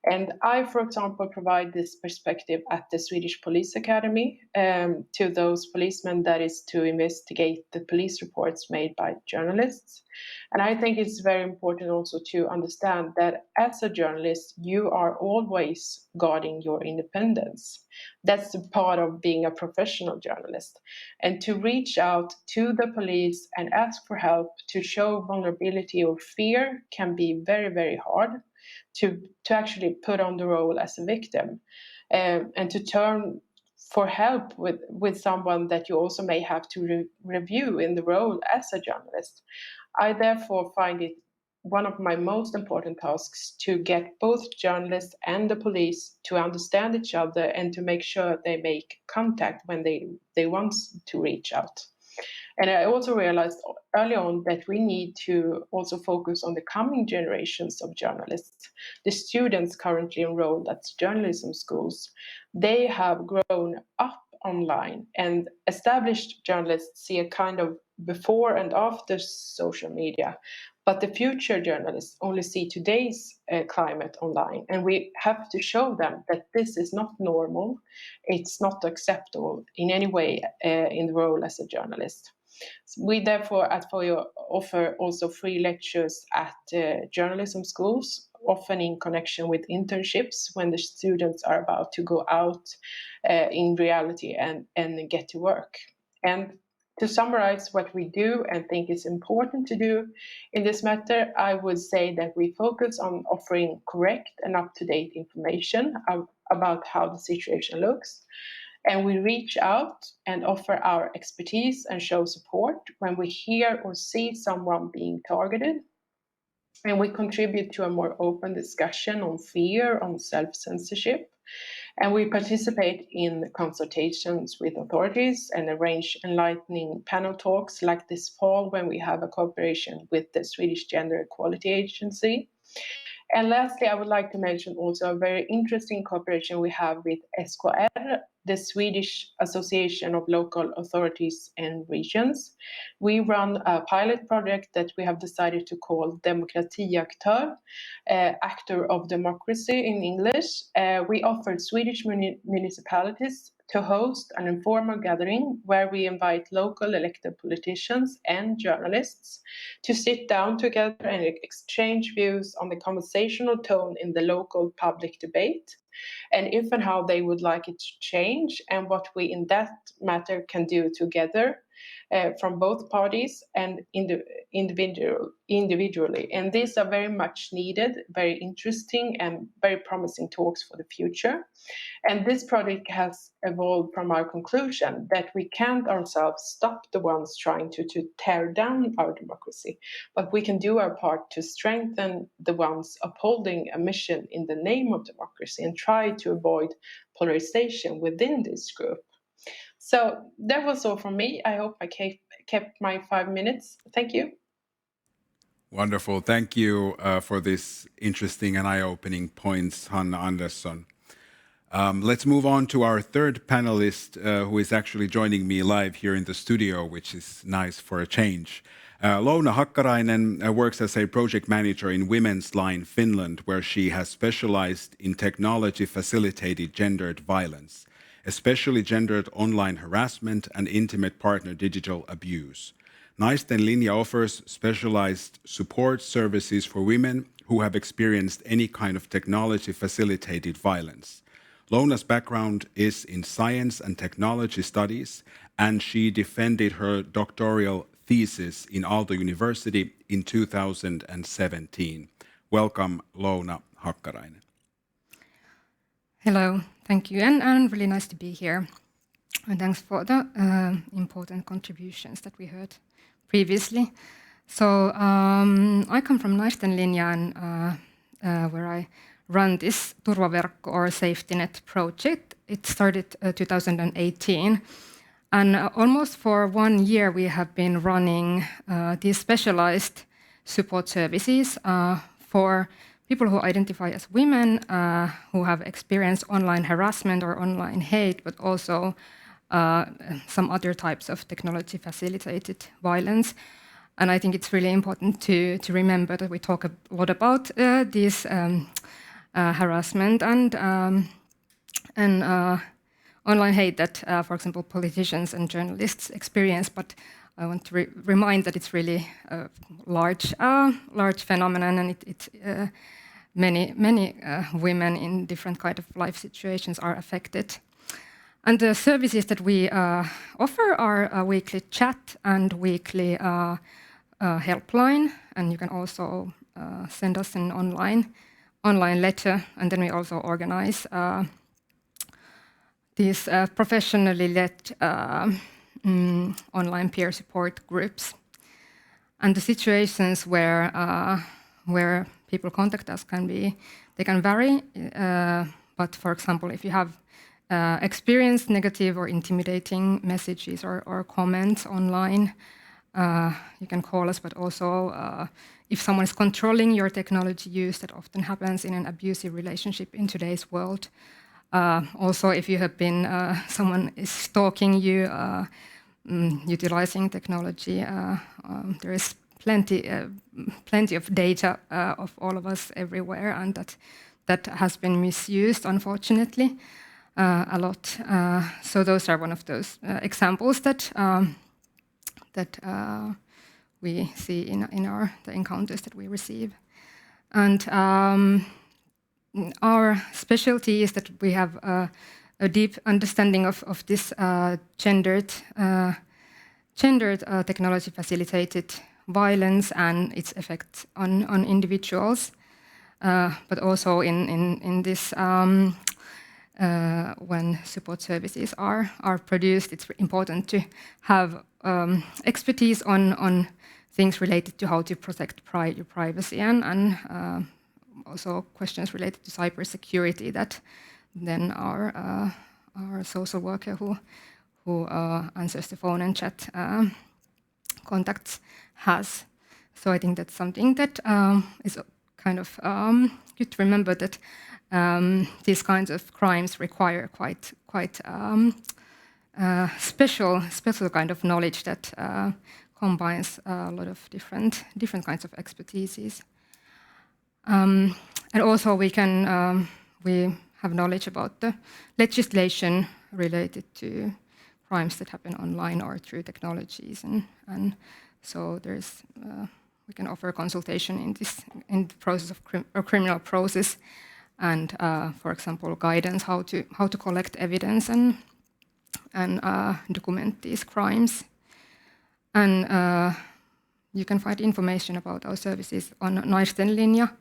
And I, for example, provide this perspective at the Swedish Police Academy to those policemen, that is to investigate the police reports made by journalists. And I think it's very important also to understand that as a journalist, you are always guarding your independence. That's the part of being a professional journalist. And to reach out to the police and ask for help, to show vulnerability or fear, can be very, very hard. To actually put on the role as a victim, and to turn for help with someone that you also may have to review in the role as a journalist. I therefore find it one of my most important tasks to get both journalists and the police to understand each other and to make sure they make contact when they want to reach out. And I also realized early on that we need to also focus on the coming generations of journalists. The students currently enrolled at journalism schools, they have grown up online, and established journalists see a kind of before and after social media. But the future journalists only see today's climate online, and we have to show them that this is not normal, it's not acceptable in any way in the role as a journalist. We therefore at FOIO offer also free lectures at journalism schools, often in connection with internships when the students are about to go out in reality and get to work. And to summarize what we do and think is important to do in this matter, I would say that we focus on offering correct and up-to-date information about how the situation looks. And we reach out and offer our expertise and show support when we hear or see someone being targeted. And we contribute to a more open discussion on fear, on self-censorship. And we participate in consultations with authorities and arrange enlightening panel talks like this fall when we have a cooperation with the Swedish Gender Equality Agency. And lastly, I would like to mention also a very interesting cooperation we have with SKR, the Swedish Association of Local Authorities and Regions. We run a pilot project that we have decided to call Demokratiaktör, actor of democracy in English. We offered Swedish municipalities to host an informal gathering where we invite local elected politicians and journalists to sit down together and exchange views on the conversational tone in the local public debate, and if and how they would like it to change, and what we in that matter can do together from both parties and individually. And these are very much needed, very interesting and very promising talks for the future. And this project has evolved from our conclusion that we can't ourselves stop the ones trying to tear down our democracy, but we can do our part to strengthen the ones upholding a mission in the name of democracy and try to avoid polarization within this group. So that was all from me. I hope I kept my 5 minutes. Thank you. Wonderful. Thank you for this interesting and eye-opening points, Hanna Andersson. Let's move on to our third panelist, who is actually joining me live here in the studio, which is nice for a change. Louna Hakkarainen works as a project manager in Women's Line Finland, where she has specialized in technology-facilitated gendered violence, especially gendered online harassment and intimate partner digital abuse. Naisten Linja offers specialized support services for women who have experienced any kind of technology-facilitated violence. Louna's background is in science and technology studies, and she defended her doctoral thesis in Aalto University in 2017. Welcome, Louna Hakkarainen. Hello, thank you, and really nice to be here. And thanks for the important contributions that we heard previously. So I come from Naisten Linja, and where I run this Turvaverkko or safety net project. It started 2018. And almost for 1 year, we have been running these specialized support services for people who identify as women, who have experienced online harassment or online hate, but also some other types of technology-facilitated violence. And I think it's really important to remember that we talk a lot about this harassment and online hate that, for example, politicians and journalists experience. But I want to remind that it's really a large phenomenon, and many women in different kind of life situations are affected. And the services that we offer are a weekly chat and weekly helpline, and you can also send us an online letter, and then we also organize these professionally led online peer support groups. And the situations where people contact us they can vary. But for example, if you have experienced negative or intimidating messages or comments online, you can call us. But also, if someone is controlling your technology use, that often happens in an abusive relationship in today's world. Also, if you have been, someone is stalking you, utilizing technology, there is plenty of data of all of us everywhere, and that has been misused, unfortunately, a lot. So those are one of those examples that we see in the encounters that we receive. And our specialty is that we have a deep understanding of this gendered technology-facilitated violence and its effect on individuals. But also in this, when support services are produced, it's important to have expertise on things related to how to protect your privacy and also questions related to cybersecurity that then our social worker who answers the phone and chat contacts has. So I think that's something that is kind of good to remember, that these kinds of crimes require quite special kind of knowledge that combines a lot of different kinds of expertises. And also we have knowledge about the legislation related to crimes that happen online or through technologies, and so there's we can offer consultation in the process of criminal process, and for example guidance how to collect evidence and document these crimes. And you can find information about our services on Naisten Linja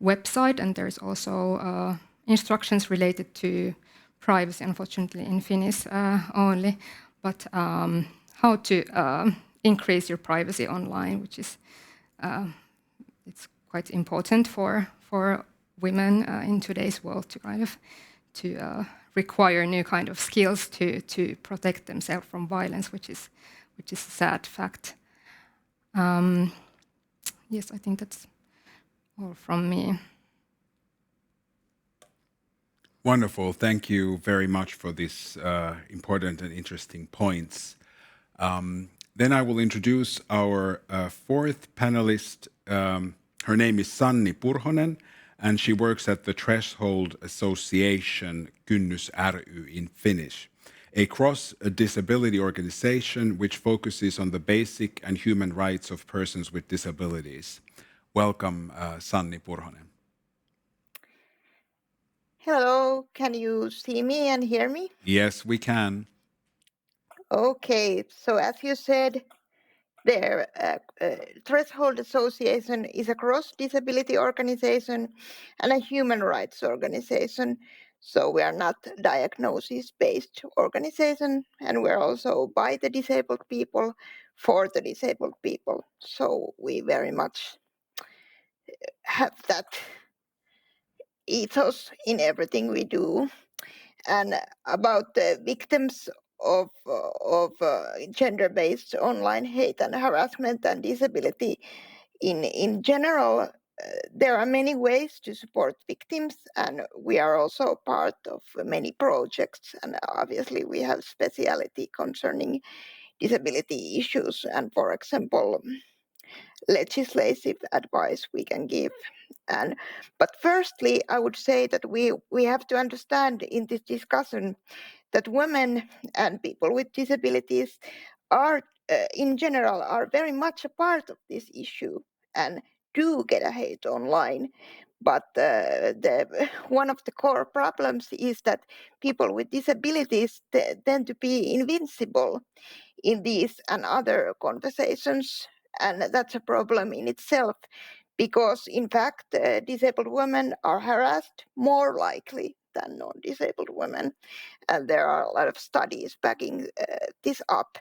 website, and there's also instructions related to privacy, unfortunately in Finnish only, but how to increase your privacy online, which is it's quite important for women in today's world to kind of require new kind of skills to protect themselves from violence, which is a sad fact. Yes, I think that's all from me. Wonderful. Thank you very much for these important and interesting points. Then I will introduce our fourth panelist. Her name is Sanni Purhonen, and she works at the Threshold Association Kynnys ry in Finnish, a cross-disability organization which focuses on the basic and human rights of persons with disabilities. Welcome, Sanni Purhonen. Hello, can you see me and hear me? Yes, we can. Okay, so as you said, the Threshold Association is a cross-disability organization and a human rights organization. So we are not a diagnosis-based organization, and we're also by the disabled people, for the disabled people. So we very much have that ethos in everything we do. And about the victims of gender-based online hate and harassment and disability in general, there are many ways to support victims, and we are also part of many projects, and obviously we have speciality concerning disability issues, and for example, legislative advice we can give. But firstly, I would say that we have to understand in this discussion that women and people with disabilities are, in general, are very much a part of this issue and do get a hate online. But one of the core problems is that people with disabilities tend to be invincible in these and other conversations, and that's a problem in itself, because in fact disabled women are harassed more likely than non-disabled women, and there are a lot of studies backing this up.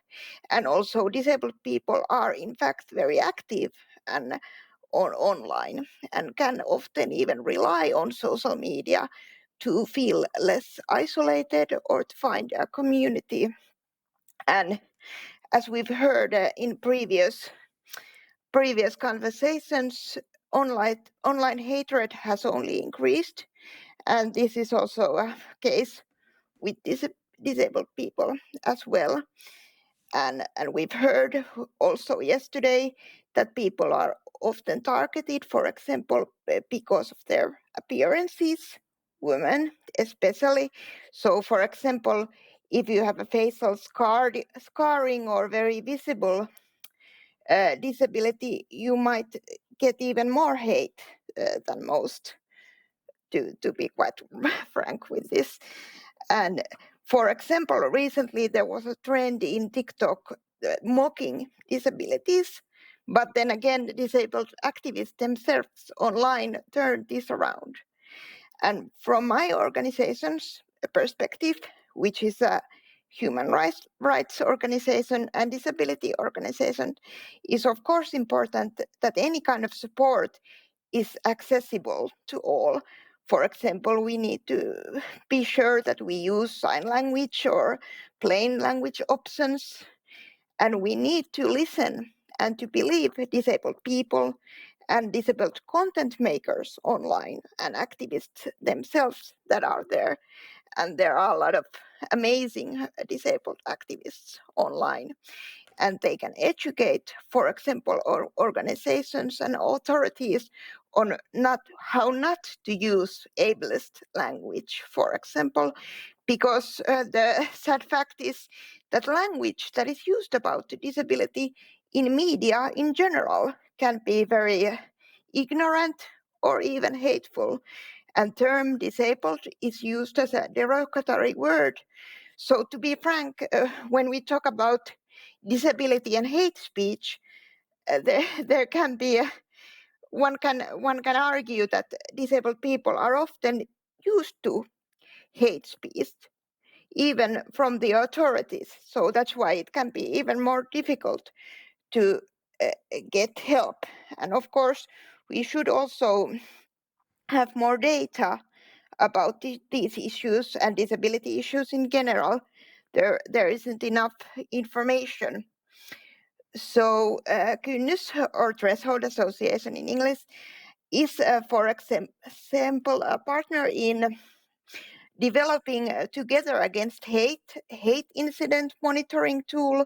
And also disabled people are in fact very active and online, and can often even rely on social media to feel less isolated or to find a community. And as we've heard in previous conversations, online hatred has only increased, and this is also a case with disabled people as well. And we've heard also yesterday that people are often targeted, for example, because of their appearances, women especially. So, for example, if you have a facial scarring or very visible disability, you might get even more hate than most, to be quite frank with this. And for example, recently there was a trend in TikTok mocking disabilities, but then again, the disabled activists themselves online turned this around. And from my organization's perspective, which is a human rights organization and disability organization, is of course important that any kind of support is accessible to all. For example, we need to be sure that we use sign language or plain language options, and we need to listen and to believe disabled people and disabled content makers online and activists themselves that are there. And there are a lot of amazing disabled activists online, and they can educate, for example, organizations and authorities on how not to use ableist language, for example, because the sad fact is that language that is used about disability in media in general can be very ignorant or even hateful, and term disabled is used as a derogatory word. So to be frank, when we talk about disability and hate speech, there can be one can argue that disabled people are often used to hate speech, even from the authorities. So that's why it can be even more difficult to get help. And of course, we should also have more data about these issues and disability issues in general. There isn't enough information. So kynnys or threshold association in English is, for example, a partner in developing Together Against hate incident monitoring tool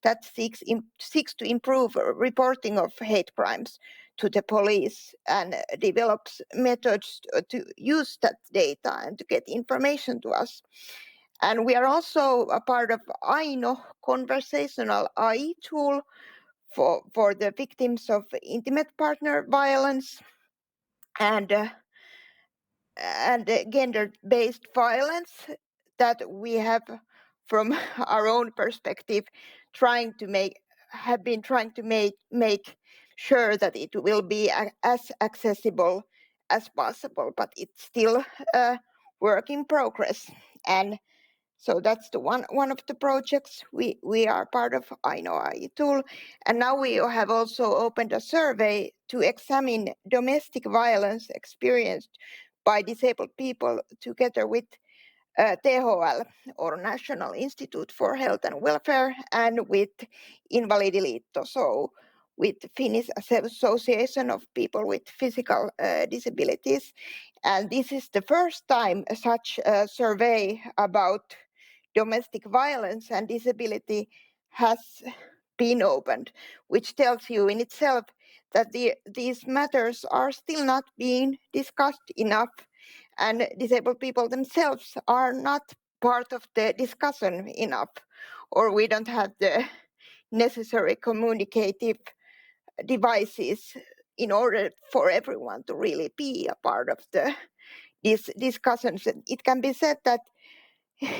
that seeks to improve reporting of hate crimes to the police, and develops methods to use that data and to get information to us. And we are also a part of Aino conversational AI tool for the victims of intimate partner violence and gender-based violence, that we have, from our own perspective, have been trying to make sure that it will be as accessible as possible, but it's still a work in progress. And So that's the one of the projects we are part of Aino AI tool. And now we have also opened a survey to examine domestic violence experienced by disabled people together with THL, or National Institute for Health and Welfare, and with Invalidiliitto, so with Finnish Association of People with Physical Disabilities. And this is the first time such a survey about domestic violence and disability has been opened, which tells you in itself that these matters are still not being discussed enough, and disabled people themselves are not part of the discussion enough, or we don't have the necessary communicative devices in order for everyone to really be a part of these discussions. It can be said that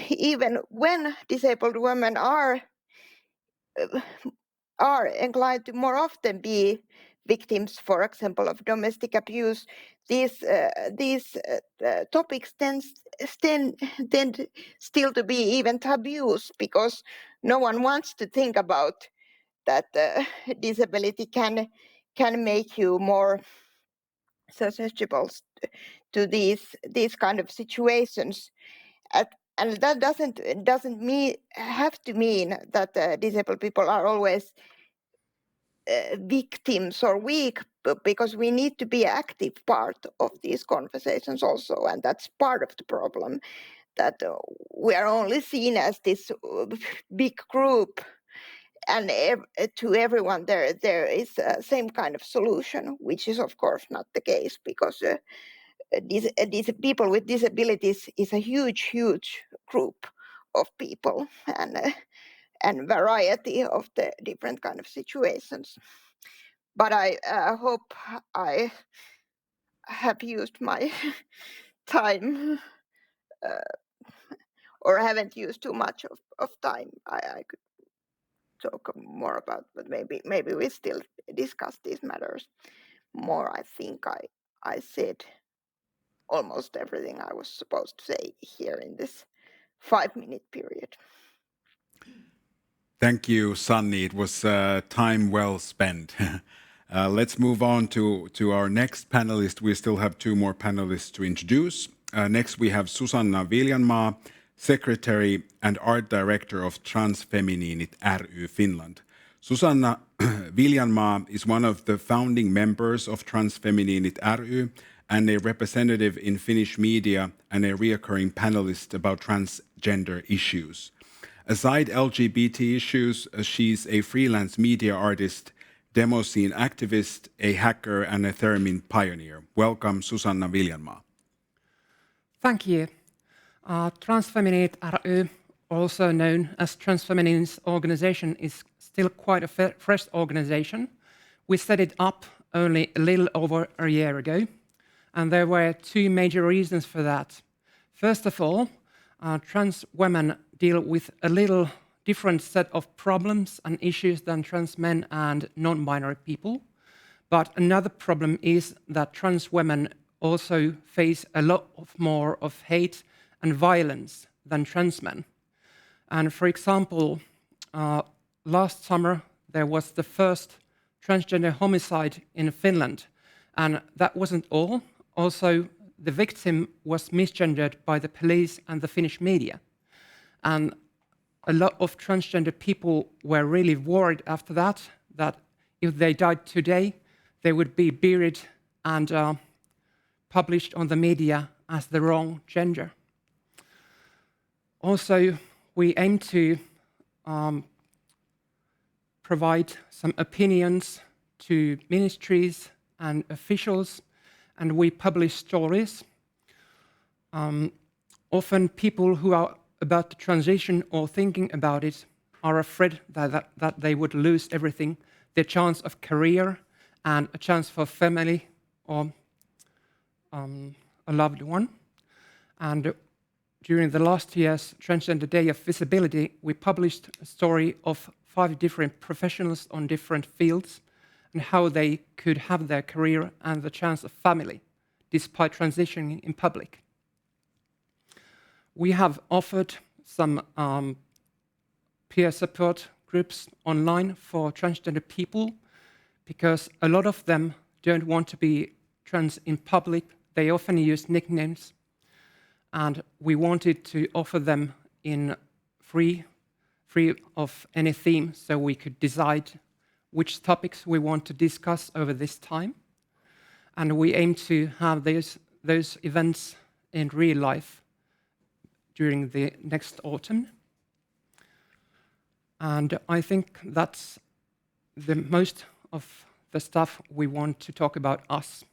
even when disabled women are inclined to more often be victims, for example, of domestic abuse, these topics tend still to be even taboos, because no one wants to think about that disability can make you more susceptible to these kind of situations. And that doesn't have to mean that disabled people are always victims or weak, because we need to be active part of these conversations also, and that's part of the problem, that we are only seen as this big group, and to everyone there is same kind of solution, which is of course not the case, because these people with disabilities is a huge group of people, and variety of the different kind of situations. But I hope I have used my time, or haven't used too much of time. I could talk more about, but maybe we still discuss these matters more. I think I said almost everything I was supposed to say here in this 5-minute period. Thank you, Sanni. It was time well spent. Let's move on to our next panelist. We still have 2 more panelists to introduce. Next, we have Susanna Viljanmaa, Secretary and Art Director of Transfeminiinit ry Finland. Susanna Viljanmaa is one of the founding members of Transfeminiinit ry and a representative in Finnish media and a reoccurring panelist about transgender issues. Aside LGBT issues, she's a freelance media artist, demo scene activist, a hacker, and a theremin pioneer. Welcome, Susanna Viljanmaa. Thank you. Transfeminiinit ry, also known as Transfeminiin's organization, is still quite a fresh organization. We set it up only a little over a year ago, and there were 2 major reasons for that. First of all, trans women deal with a little different set of problems and issues than trans men and non-binary people. But another problem is that trans women also face a lot more of hate and violence than trans men. And for example, last summer there was the first transgender homicide in Finland, and that wasn't all. Also, the victim was misgendered by the police and the Finnish media. And a lot of transgender people were really worried after that if they died today, they would be buried and published on the media as the wrong gender. Also, we aim to provide some opinions to ministries and officials, and we publish stories. Often people who are about to transition or thinking about it are afraid that they would lose everything, their chance of career and a chance for family or a loved one. And during the last year's Transgender Day of Visibility, we published a story of 5 different professionals on different fields and how they could have their career and the chance of family despite transitioning in public. We have offered some peer support groups online for transgender people, because a lot of them don't want to be trans in public. They often use nicknames, and we wanted to offer them in free of any theme, so we could decide which topics we want to discuss over this time. And we aim to have those events in real life during the next autumn. And I think that's the most of the stuff we want to talk about us.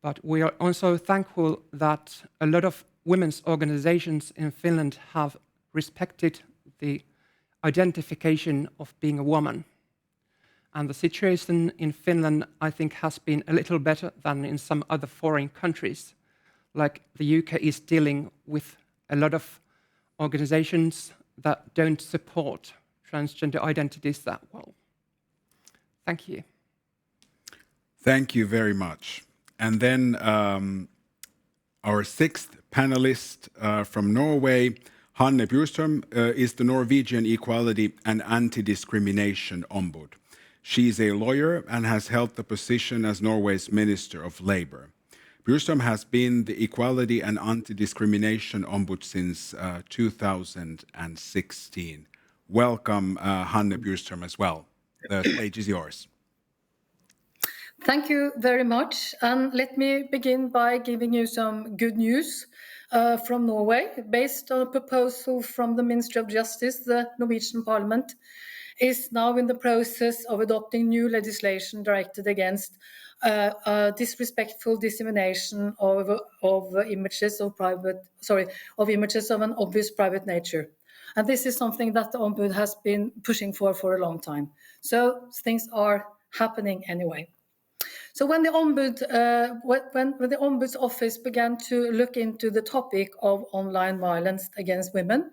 But we are also thankful that a lot of women's organizations in Finland have respected the identification of being a woman. And the situation in Finland, I think, has been a little better than in some other foreign countries. Like the UK is dealing with a lot of organizations that don't support transgender identities that well. Thank you. Thank you very much. And then our sixth panelist from Norway, Hanne Bjurström, is the Norwegian Equality and Anti-Discrimination Ombud. She is a lawyer and has held the position as Norway's Minister of Labour. Bjurström has been the Equality and Anti-Discrimination Ombud since 2016. Welcome, Hanne Bjurström, as well. The stage is yours. Thank you very much. And let me begin by giving you some good news from Norway. Based on a proposal from the Ministry of Justice, the Norwegian Parliament is now in the process of adopting new legislation directed against disrespectful dissemination of images of images of an obvious private nature. And this is something that the Ombud has been pushing for a long time. So things are happening anyway. So when the Ombud's office began to look into the topic of online violence against women,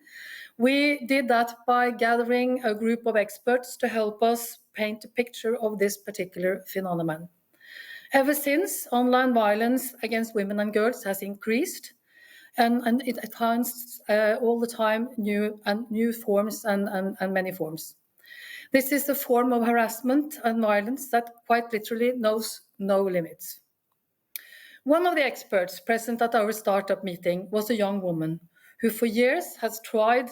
we did that by gathering a group of experts to help us paint a picture of this particular phenomenon. Ever since, online violence against women and girls has increased, and it finds all the time new forms and many forms. This is a form of harassment and violence that quite literally knows no limits. One of the experts present at our startup meeting was a young woman who for years has tried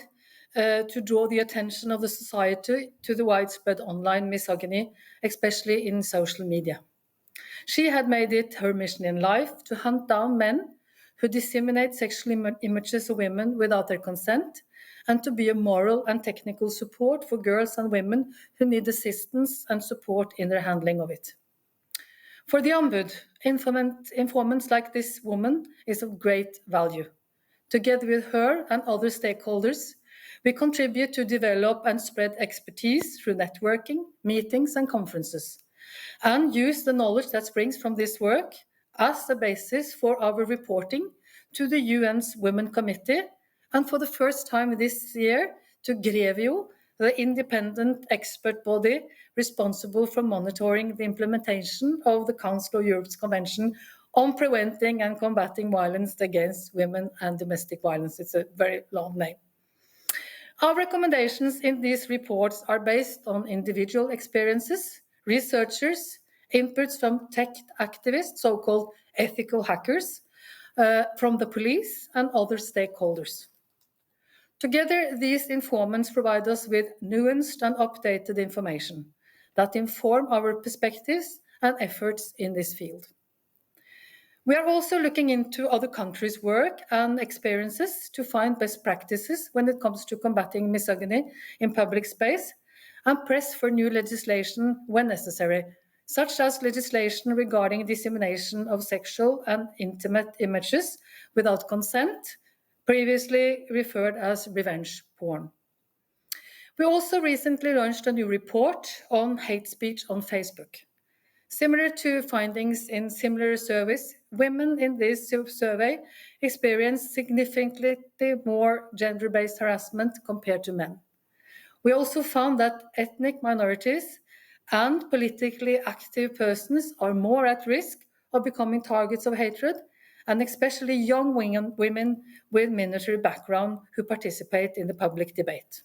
to draw the attention of the society to the widespread online misogyny, especially in social media. She had made it her mission in life to hunt down men who disseminate sexual images of women without their consent, and to be a moral and technical support for girls and women who need assistance and support in their handling of it. For the Ombud, informants like this woman is of great value. Together with her and other stakeholders, we contribute to develop and spread expertise through networking, meetings and conferences, and use the knowledge that springs from this work as a basis for our reporting to the UN's Women Committee, and for the first time this year to Grevio, the independent expert body responsible for monitoring the implementation of the Council of Europe's Convention on Preventing and Combating Violence Against Women and Domestic Violence. It's a very long name. Our recommendations in these reports are based on individual experiences, researchers, inputs from tech activists, so-called ethical hackers, from the police and other stakeholders. Together, these informants provide us with nuanced and updated information that inform our perspectives and efforts in this field. We are also looking into other countries' work and experiences to find best practices when it comes to combating misogyny in public space and press for new legislation when necessary, such as legislation regarding dissemination of sexual and intimate images without consent, previously referred as revenge porn. We also recently launched a new report on hate speech on Facebook. Similar to findings in similar surveys, women in this survey experience significantly more gender-based harassment compared to men. We also found that ethnic minorities and politically active persons are more at risk of becoming targets of hatred, and especially young women with military background who participate in the public debate.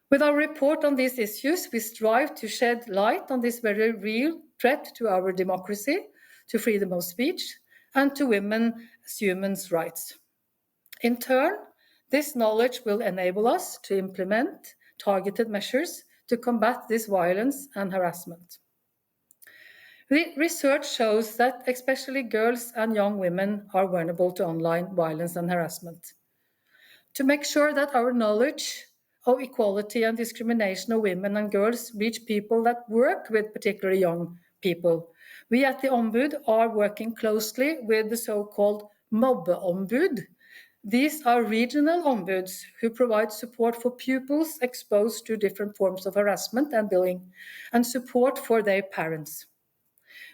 With our report on these issues, we strive to shed light on this very real threat to our democracy, to freedom of speech, and to women's human rights. In turn, this knowledge will enable us to implement targeted measures to combat this violence and harassment. Research shows that especially girls and young women are vulnerable to online violence and harassment. To make sure that our knowledge of equality and discrimination of women and girls reach people that work with particularly young people, we at the Ombud are working closely with the so-called Mobbeombud. These are regional ombuds who provide support for pupils exposed to different forms of harassment and bullying, and support for their parents.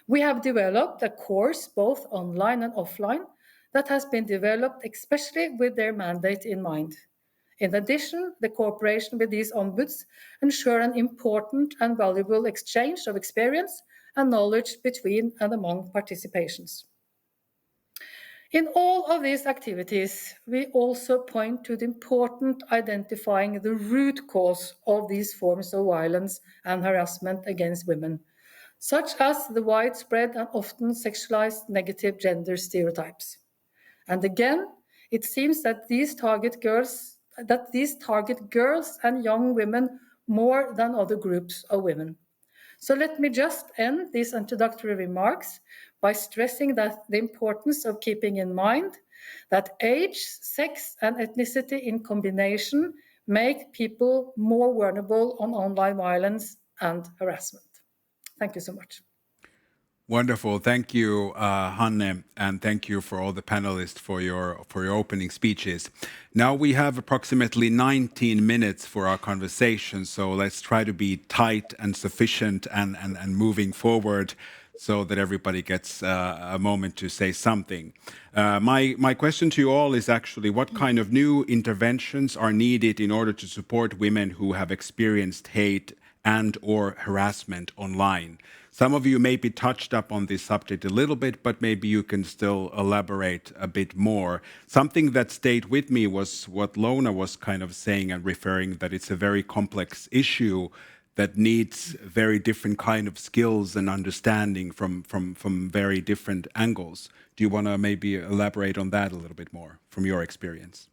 We have developed a course, both online and offline, that has been developed especially with their mandate in mind. In addition, the cooperation with these ombuds ensure an important and valuable exchange of experience and knowledge between and among participations. In all of these activities, we also point to the important identifying the root cause of these forms of violence and harassment against women, such as the widespread and often sexualized negative gender stereotypes. And again, it seems that these target girls and young women more than other groups of women. So let me just end these introductory remarks by stressing that the importance of keeping in mind that age, sex, and ethnicity in combination make people more vulnerable on online violence and harassment. Thank you so much. Wonderful. Thank you, Hanne, and thank you for all the panelists for your opening speeches. Now we have approximately 19 minutes for our conversation, so let's try to be tight and sufficient and moving forward so that everybody gets a moment to say something. My question to you all is actually what kind of new interventions are needed in order to support women who have experienced hate and or harassment online? Some of you maybe touched up on this subject a little bit, but maybe you can still elaborate a bit more. Something that stayed with me was what Lona was kind of saying and referring, that it's a very complex issue that needs very different kind of skills and understanding from very different angles. Do you want to maybe elaborate on that a little bit more from your experience?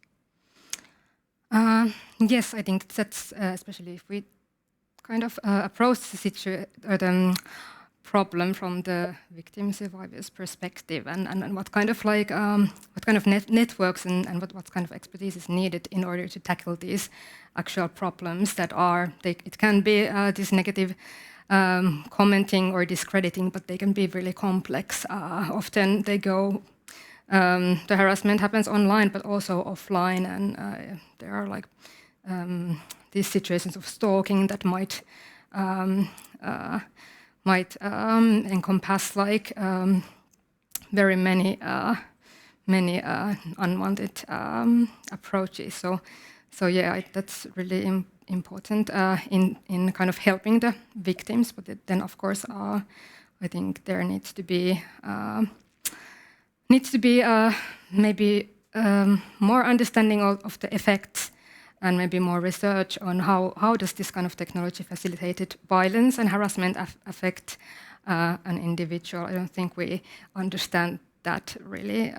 Yes, I think that's especially if we kind of approach the problem from the victim survivor's perspective, and what kind of networks and what kind of expertise is needed in order to tackle these actual problems that are it can be this negative commenting or discrediting, but they can be really complex. Often they go the harassment happens online but also offline, and there are like these situations of stalking that might encompass like very many unwanted approaches. So yeah, that's really important in kind of helping the victims. But then of course, I think there needs to be maybe more understanding of the effects, and maybe more research on how does this kind of technology-facilitated violence and harassment affect an individual. I don't think we understand that really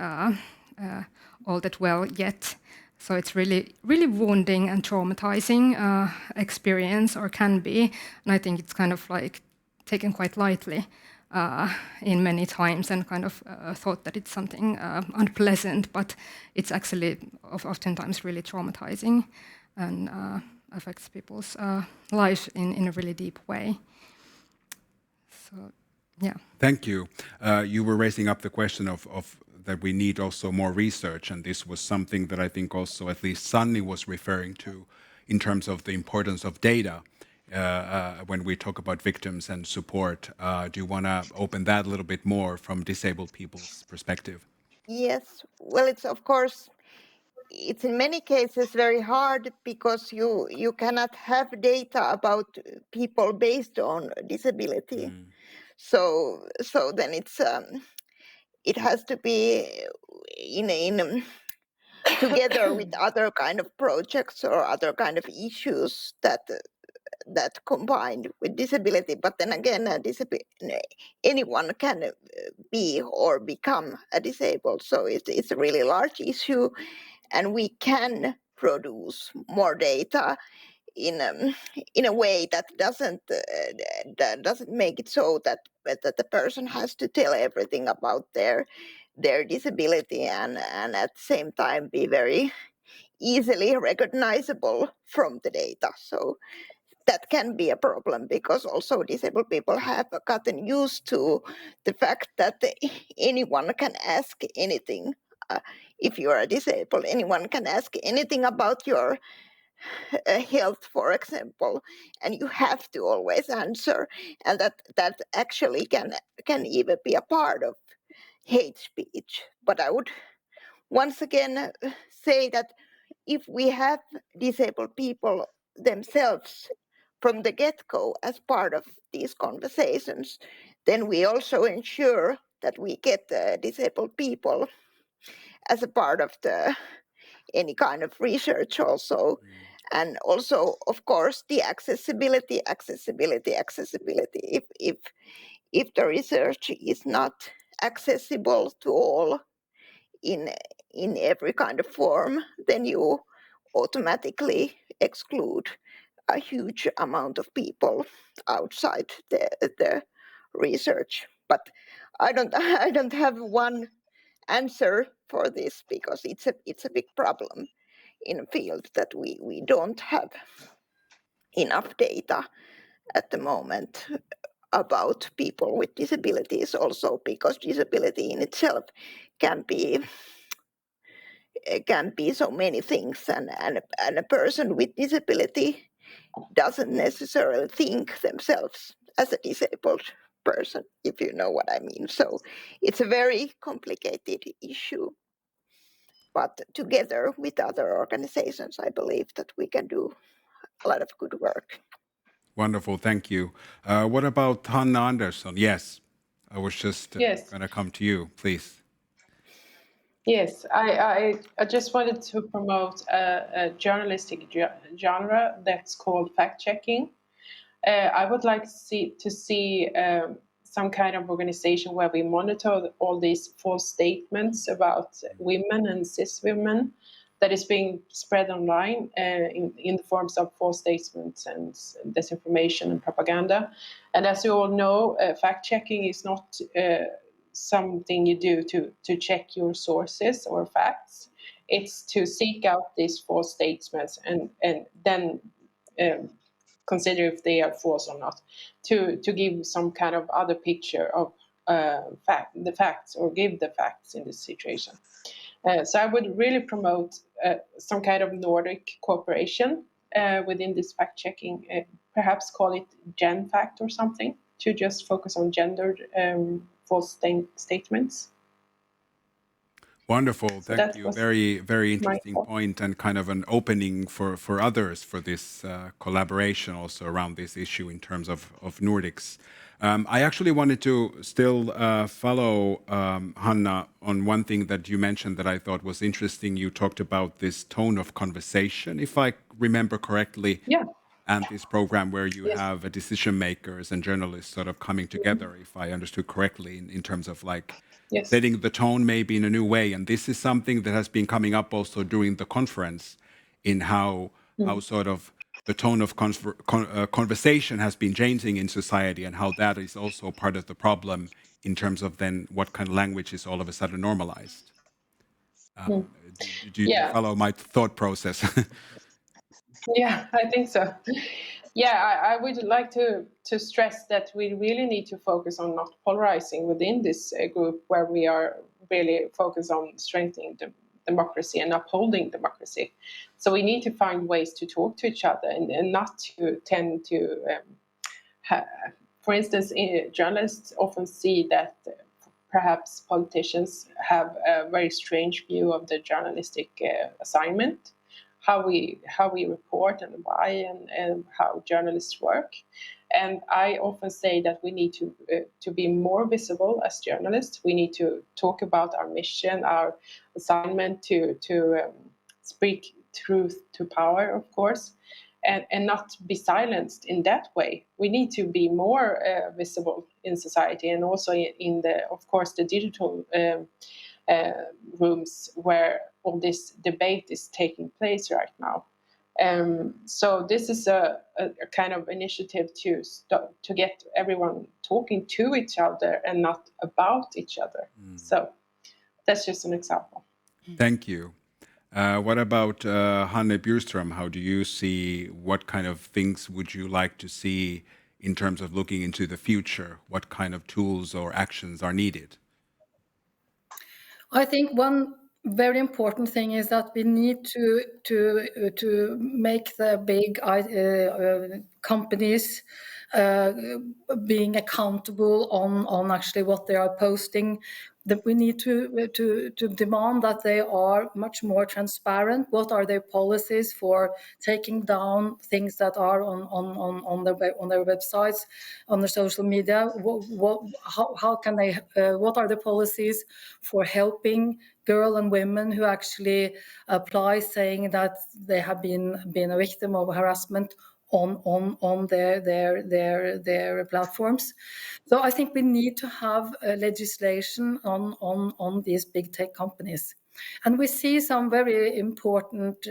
all that well yet. So it's really, really wounding and traumatizing experience, or can be, and I think it's kind of like taken quite lightly in many times, and kind of thought that it's something unpleasant, but it's actually oftentimes really traumatizing and affects people's lives in a really deep way. So, yeah. Thank you. You were raising up the question of that we need also more research, and this was something that I think also at least Sanni was referring to in terms of the importance of data. When we talk about victims and support, do you want to open that a little bit more from disabled people's perspective? Yes, well, it's of course, it's in many cases very hard because you cannot have data about people based on disability. So then it has to be in together with other kind of projects or other kind of issues that combined with disability. But then again, anyone can be or become a disabled. So it's a really large issue, and we can produce more data in a way that doesn't make it so that the person has to tell everything about their disability, and at the same time be very easily recognizable from the data. So that can be a problem, because also disabled people have gotten used to the fact that anyone can ask anything. If you are disabled, anyone can ask anything about your health, for example, and you have to always answer, and that actually can even be a part of hate speech. But I would once again say that if we have disabled people themselves from the get-go as part of these conversations, then we also ensure that we get disabled people as a part of any kind of research also. And also, of course, the accessibility. If the research is not accessible to all in every kind of form, then you automatically exclude a huge amount of people outside the research. But I don't have one answer for this, because it's a big problem in a field that we don't have enough data at the moment about people with disabilities, also because disability in itself can be so many things, and a person with disability doesn't necessarily think themselves as a disabled person, if you know what I mean. So it's a very complicated issue. But together with other organizations, I believe that we can do a lot of good work. Wonderful, thank you. What about Hanna Andersson? Yes, I was just Yes. going to come to you, please. Yes, I just wanted to promote a journalistic genre that's called fact-checking. I would like to see some kind of organization where we monitor all these false statements about women and cis women that is being spread online in the forms of false statements and disinformation and propaganda. And as you all know, fact-checking is not something you do to check your sources or facts. It's to seek out these false statements and then consider if they are false or not, to give some kind of other picture of the facts, or give the facts in this situation. So I would really promote some kind of Nordic cooperation within this fact-checking, perhaps call it Gen Fact or something, to just focus on gendered false statements. Wonderful, thank you. Very, very interesting point, and kind of an opening for others for this collaboration also around this issue in terms of Nordics. I actually wanted to still follow Hanna on one thing that you mentioned that I thought was interesting. You talked about this tone of conversation, if I remember correctly. Yeah. And this program where you have decision makers and journalists sort of coming together, if I understood correctly, in terms of like setting the tone maybe in a new way. And this is something that has been coming up also during the conference, in how sort of the tone of conversation has been changing in society, and how that is also part of the problem in terms of then what kind of language is all of a sudden normalized. Do you follow my thought process? Yeah, I think so. Yeah, I would like to stress that we really need to focus on not polarizing within this group, where we are really focused on strengthening democracy and upholding democracy. So we need to find ways to talk to each other, and not to tend to, for instance, journalists often see that perhaps politicians have a very strange view of the journalistic assignment, how we report and why, and how journalists work. And I often say that we need to be more visible as journalists. We need to talk about our mission, our assignment to speak truth to power, of course, and not be silenced in that way. We need to be more visible in society, and also in the, of course, the digital rooms where all this debate is taking place right now. So this is a kind of initiative to get everyone talking to each other and not about each other. So that's just an example. Thank you. What about Hanne Bjurström? How do you see, what kind of things would you like to see in terms of looking into the future? What kind of tools or actions are needed? I think one very important thing is that we need to make the big companies being accountable on actually what they are posting. That we need to demand that they are much more transparent. What are their policies for taking down things that are on their websites, on their social media? How can they? What are the policies for helping girls and women who actually apply, saying that they have been a victim of harassment on their platforms? So I think we need to have legislation on these big tech companies. And we see some very important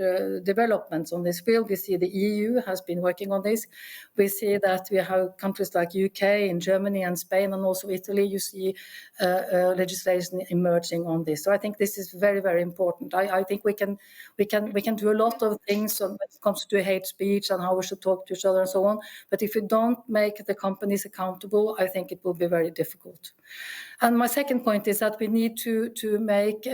developments on this field. We see the EU has been working on this. We see that we have countries like UK and Germany and Spain and also Italy. You see legislation emerging on this. So I think this is very, very important. I think we can do a lot of things when it comes to hate speech and how we should talk to each other and so on. But if we don't make the companies accountable, I think it will be very difficult. And my second point is that we need to make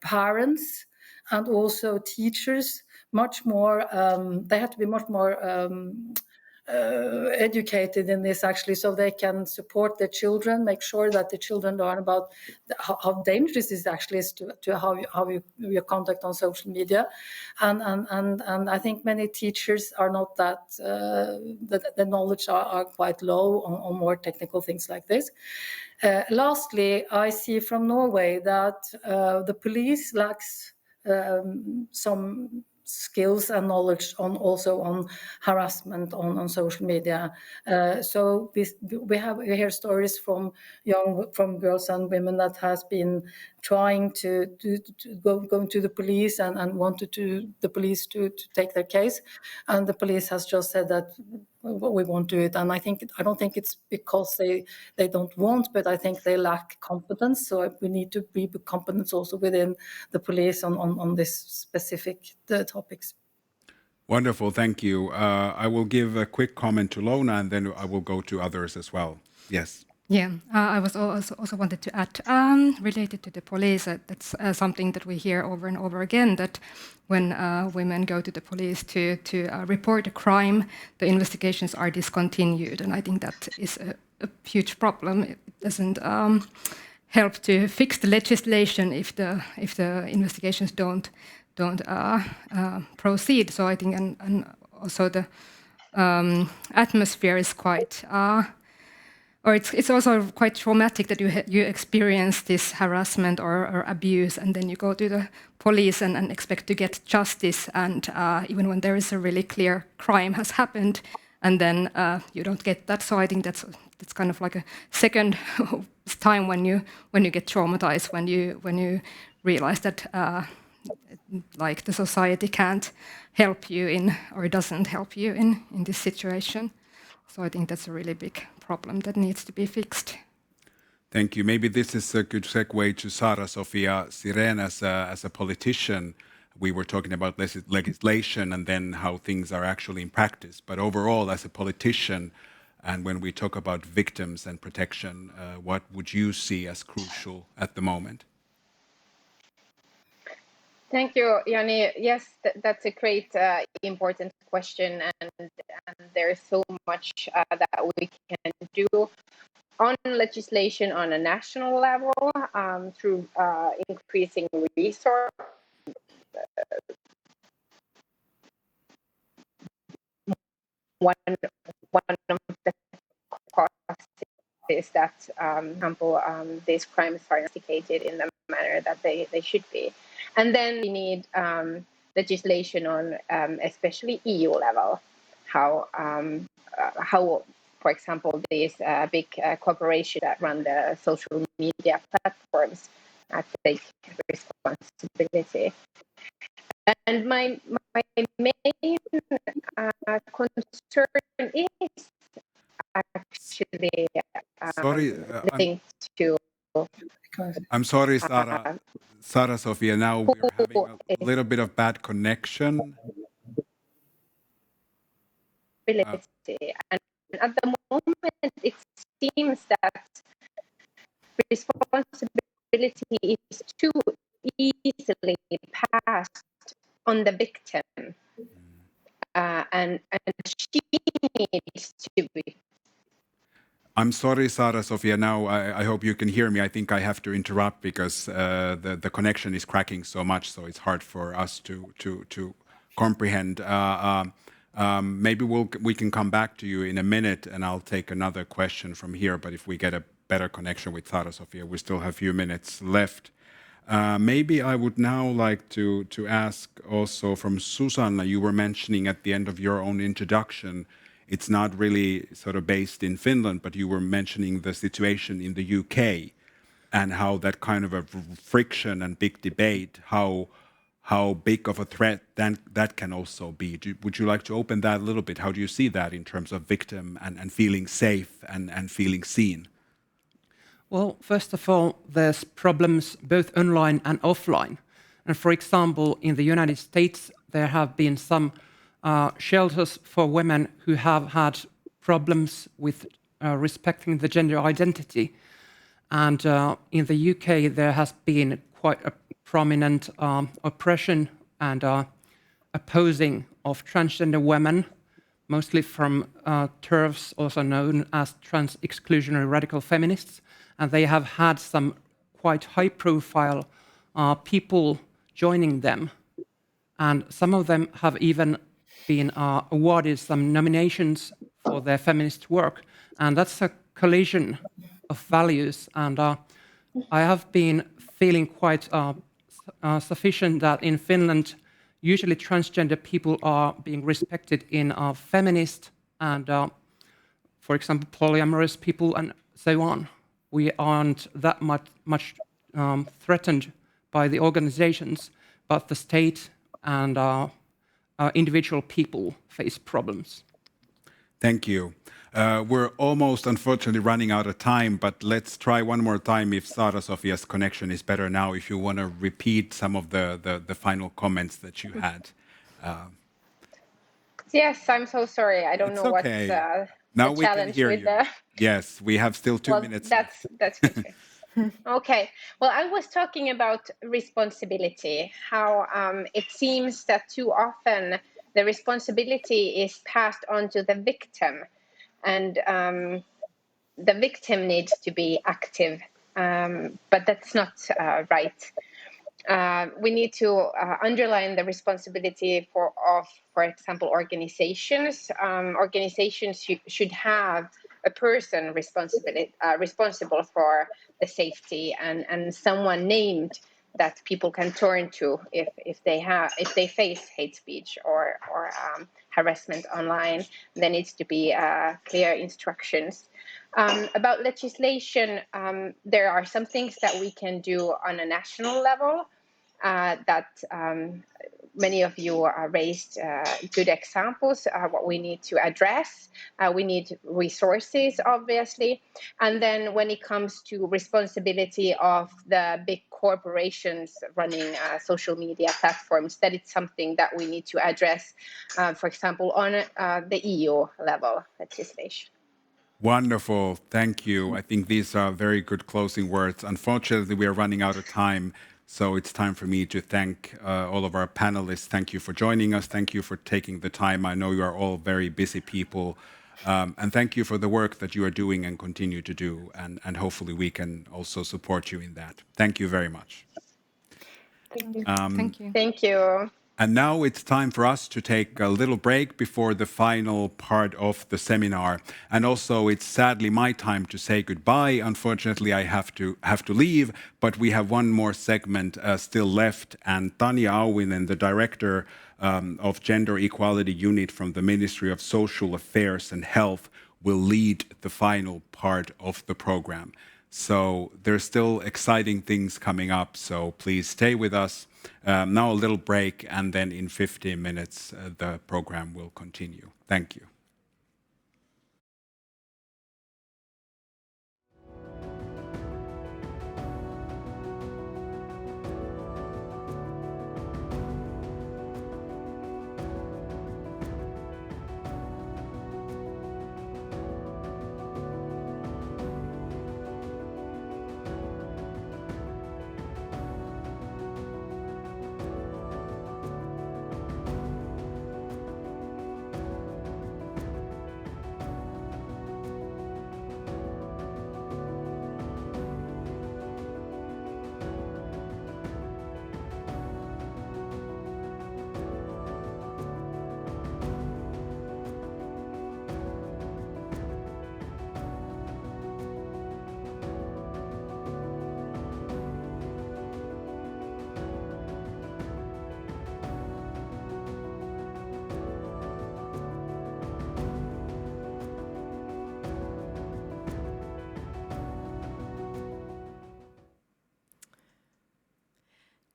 parents and also teachers much more, they have to be much more educated in this actually, so they can support their children, make sure that the children learn about how dangerous this actually is to how you conduct on social media. And I think many teachers are not that, the knowledge are quite low on more technical things like this. Lastly, I see from Norway that the police lacks some skills and knowledge on harassment on social media. So we hear stories from girls and women that has been trying to go to the police and wanted the police to take their case, and the police has just said that we won't do it. And I don't think it's because they don't want, but I think they lack competence. So we need to be competent also within the police on this specific topics. Wonderful, thank you. I will give a quick comment to Lona, and then I will go to others as well. Yes. Yeah, I was also wanted to add, related to the police, that's something that we hear over and over again, that when women go to the police to report a crime, the investigations are discontinued. And I think that is a huge problem. It doesn't help to fix the legislation if the investigations don't proceed. So I think, and also the atmosphere is quite... or it's also quite traumatic that you experience this harassment or abuse, and then you go to the police and expect to get justice, and even when there is a really clear crime has happened, and then you don't get that. So I think that's kind of like a second time when you get traumatized, when you realize that like the society can't help you in, or doesn't help you in this situation. So I think that's a really big problem that needs to be fixed. Thank you. Maybe this is a good segue to Sara, Sofia. Siren, as a politician, we were talking about legislation and then how things are actually in practice. But overall, as a politician, and when we talk about victims and protection, what would you see as crucial at the moment? Thank you, Jani. Yes, that's a great, important question, and there is so much that we can do on legislation on a national level through increasing resources. one of the causes that, for example, these crimes are investigated in the manner that they should be. And then we need legislation on especially EU level, how, for example, these big corporations that run the social media platforms take responsibility. And my main concern is actually linked to. I'm sorry, Sarah Sofia. Now we're having a little bit of bad connection. And at the moment, it seems that responsibility is too easily passed on the victim, and she needs to be. I'm sorry, Sarah Sofia. Now I hope you can hear me. I think I have to interrupt because the connection is cracking so much, so it's hard for us to comprehend. Maybe we can come back to you in a minute, and I'll take another question from here. But if we get a better connection with Sarah Sofia, we still have a few minutes left. Maybe I would now like to ask also from Susanna. You were mentioning at the end of your own introduction, it's not really sort of based in Finland, but you were mentioning the situation in the UK and how that kind of a friction and big debate, how big of a threat that can also be. Would you like to open that a little bit? How do you see that in terms of victim and feeling safe and feeling seen? Well, first of all, there's problems both online and offline. And for example, in the United States, there have been some shelters for women who have had problems with respecting the gender identity. And in the UK, there has been quite a prominent oppression and opposing of transgender women, mostly from TERFs, also known as trans-exclusionary radical feminists. And they have had some quite high-profile people joining them. And some of them have even been awarded some nominations for their feminist work. And that's a collision of values. And I have been feeling quite sufficient that in Finland, usually transgender people are being respected in feminist and, for example, polyamorous people and so on. We aren't that much threatened by the organizations, but the state and individual people face problems. Thank you. We're almost, unfortunately, running out of time, but let's try one more time if Sarah Sofia's connection is better now, if you want to repeat some of the final comments that you had. Yes, I'm so sorry. I don't know okay. what's now the we challenge can hear with you. the... Yes, we have still 2 minutes left. That's good. Okay. Well, I was talking about responsibility, how it seems that too often the responsibility is passed on to the victim, and the victim needs to be active, but that's not right. We need to underline the responsibility for example, organizations. Organizations should have a person responsible for the safety and someone named that people can turn to if they face hate speech or harassment online. There needs to be clear instructions. About legislation, there are some things that we can do on a national level that many of you raised good examples, what we need to address. We need resources, obviously. And then when it comes to responsibility of the big corporations running social media platforms, that it's something that we need to address, for example, on the EU level legislation. Wonderful. Thank you. I think these are very good closing words. Unfortunately, we are running out of time. So it's time for me to thank all of our panelists. Thank you for joining us. Thank you for taking the time. I know you are all very busy people. And thank you for the work that you are doing and continue to do. And hopefully we can also support you in that. Thank you very much. Thank you. Thank you. And now it's time for us to take a little break before the final part of the seminar. And also, it's sadly my time to say goodbye. Unfortunately, I have to leave, but we have one more segment still left. And Tanja Auvinen, the director of Gender Equality Unit from the Ministry of Social Affairs and Health, will lead the final part of the program. So there's still exciting things coming up, so please stay with us. Now a little break, and then in 15 minutes, the program will continue. Thank you.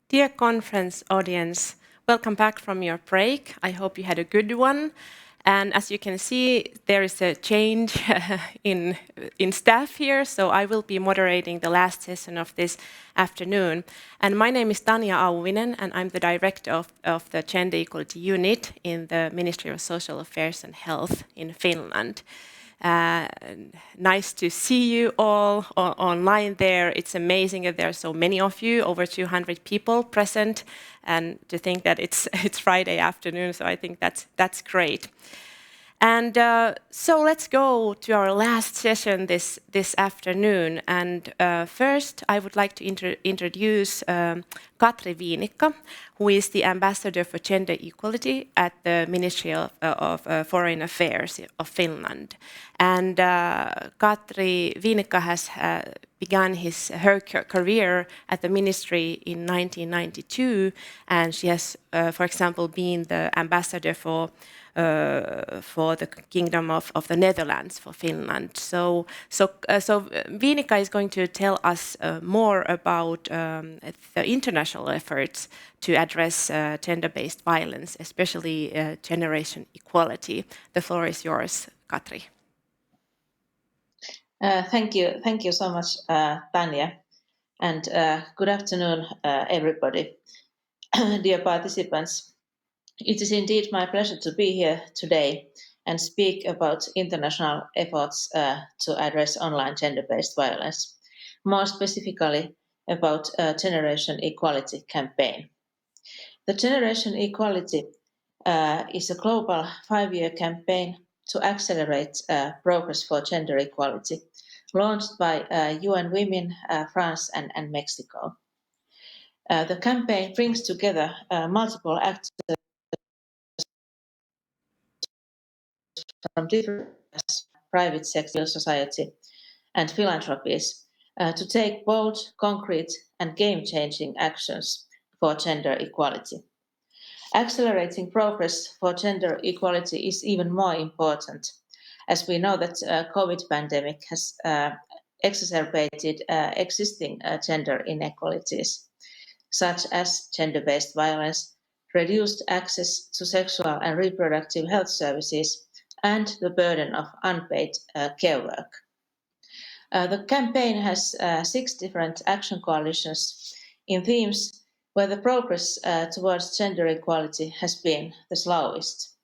Dear conference audience, welcome back from your break. I hope you had a good one. And as you can see, there is a change in staff here, so I will be moderating the last session of this afternoon. And my name is Tanja Auvinen, and I'm the director of the Gender Equality Unit in the Ministry of Social Affairs and Health in Finland. Nice to see you all online there. It's amazing that there are so many of you, over 200 people present, and to think that it's Friday afternoon, so I think that's great. And so let's go to our last session this afternoon. And first, I would like to introduce Katri Viinikka, who is the Ambassador for Gender Equality at the Ministry of Foreign Affairs of Finland. And Katri Viinikka has begun her career at the ministry in 1992, and she has, for example, been the ambassador for the Kingdom of the Netherlands for Finland. So Viinikka is going to tell us more about the international efforts to address gender-based violence, especially generation equality. The floor is yours, Katri. Thank you so much, Tanja, and good afternoon, everybody. Dear participants, it is indeed my pleasure to be here today and speak about international efforts to address online gender-based violence, more specifically about Generation Equality campaign. The Generation Equality is a global 5-year campaign to accelerate progress for gender equality, launched by UN Women, France and Mexico. The campaign brings together multiple actors from different private sector, society and philanthropies to take bold, concrete and game-changing actions for gender equality. Accelerating progress for gender equality is even more important, as we know that COVID pandemic has exacerbated existing gender inequalities, such as gender-based violence, reduced access to sexual and reproductive health services, and the burden of unpaid care work. The campaign has 6 different action coalitions in themes where the progress towards gender equality has been the slowest.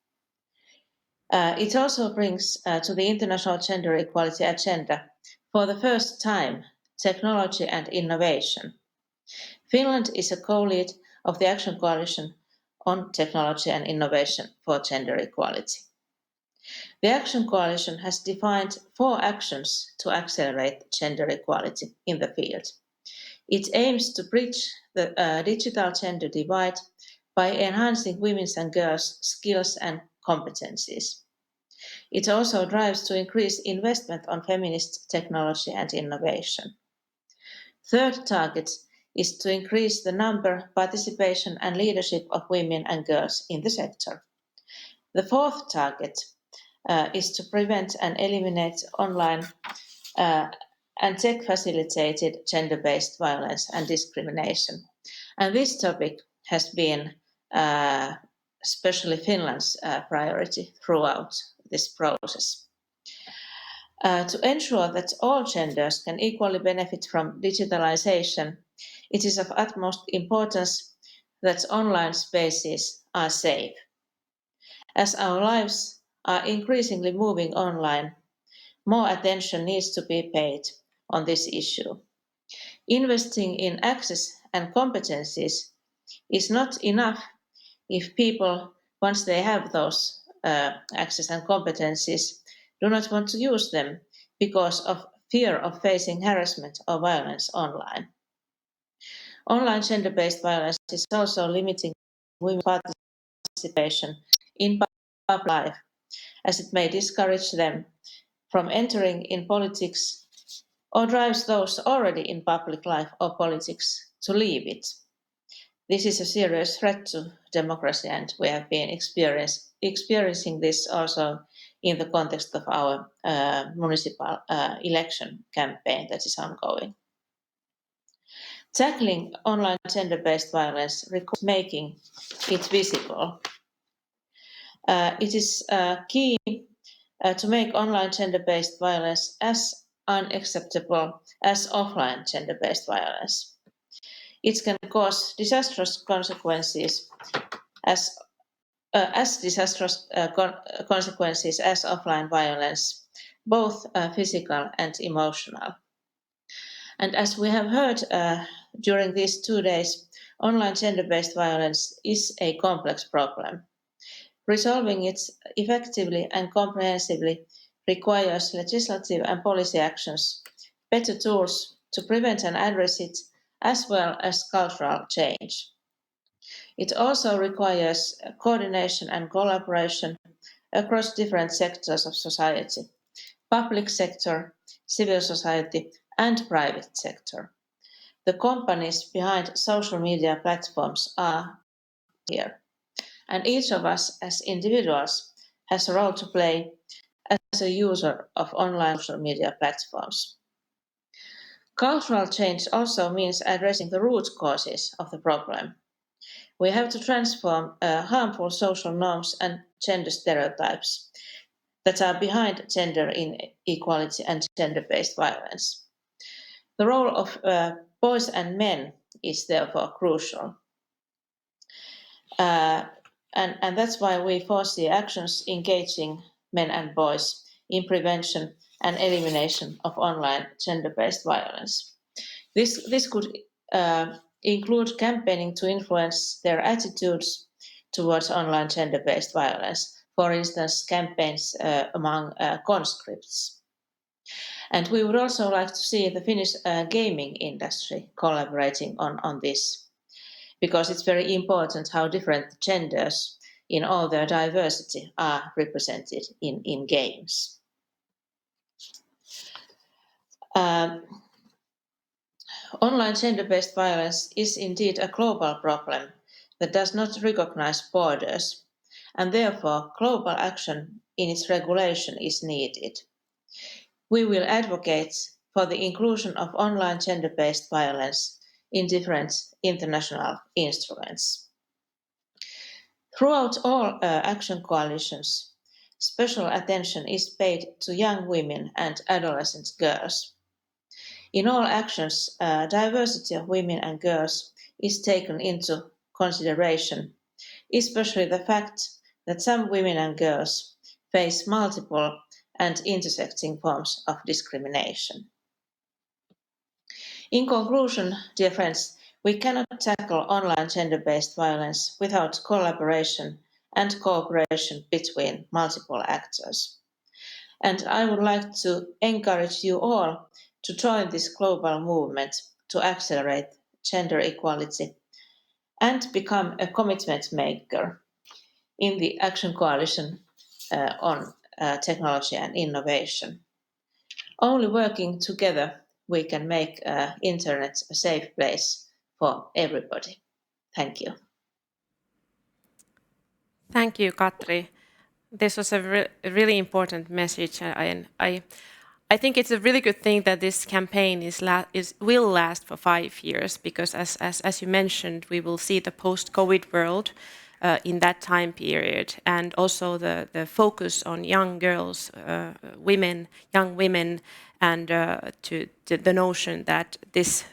It also brings to the international gender equality agenda, for the first time, technology and innovation. Finland is a co-lead of the Action Coalition on Technology and Innovation for Gender Equality. The Action Coalition has defined 4 actions to accelerate gender equality in the field. It aims to bridge the digital gender divide by enhancing women's and girls' skills and competencies. It also drives to increase investment on feminist technology and innovation. Third target is to increase the number, participation and leadership of women and girls in the sector. The fourth target is to prevent and eliminate online and tech-facilitated gender-based violence and discrimination. And this topic has been especially Finland's priority throughout this process. To ensure that all genders can equally benefit from digitalization, it is of utmost importance that online spaces are safe. As our lives are increasingly moving online, more attention needs to be paid on this issue. Investing in access and competencies is not enough if people, once they have those access and competencies, do not want to use them because of fear of facing harassment or violence online. Online gender-based violence is also limiting women's participation in public life, as it may discourage them from entering in politics or drives those already in public life or politics to leave it. This is a serious threat to democracy, and we have been experiencing this also in the context of our municipal election campaign that is ongoing. Tackling online gender-based violence requires making it visible. It is key to make online gender-based violence as unacceptable as offline gender-based violence. It can cause disastrous consequences as disastrous consequences as offline violence, both physical and emotional. And as we have heard during these 2 days, online gender-based violence is a complex problem. Resolving it effectively and comprehensively requires legislative and policy actions, better tools to prevent and address it, as well as cultural change. It also requires coordination and collaboration across different sectors of society: public sector, civil society, and private sector. The companies behind social media platforms are here, and each of us as individuals has a role to play as a user of online social media platforms. Cultural change also means addressing the root causes of the problem. We have to transform harmful social norms and gender stereotypes that are behind gender inequality and gender-based violence. The role of boys and men is therefore crucial. And that's why we foresee actions engaging men and boys in prevention and elimination of online gender-based violence. This could include campaigning to influence their attitudes towards online gender-based violence, for instance, campaigns among conscripts. And we would also like to see the Finnish gaming industry collaborating on this, because it's very important how different genders in all their diversity are represented in games. Online gender-based violence is indeed a global problem that does not recognize borders, and therefore global action in its regulation is needed. We will advocate for the inclusion of online gender-based violence in different international instruments. Throughout all action coalitions, special attention is paid to young women and adolescent girls. In all actions, diversity of women and girls is taken into consideration, especially the fact that some women and girls face multiple and intersecting forms of discrimination. In conclusion, dear friends, we cannot tackle online gender-based violence without collaboration and cooperation between multiple actors. And I would like to encourage you all to join this global movement to accelerate gender equality and become a commitment maker in the Action Coalition on Technology and Innovation. Only working together we can make internet a safe place for everybody. Thank you. Thank you, Katri. This was a really important message, and I think it's a really good thing that this campaign will last for 5 years, because as you mentioned, we will see the post-COVID world in that time period, and also the focus on young girls, young women, and to the notion that this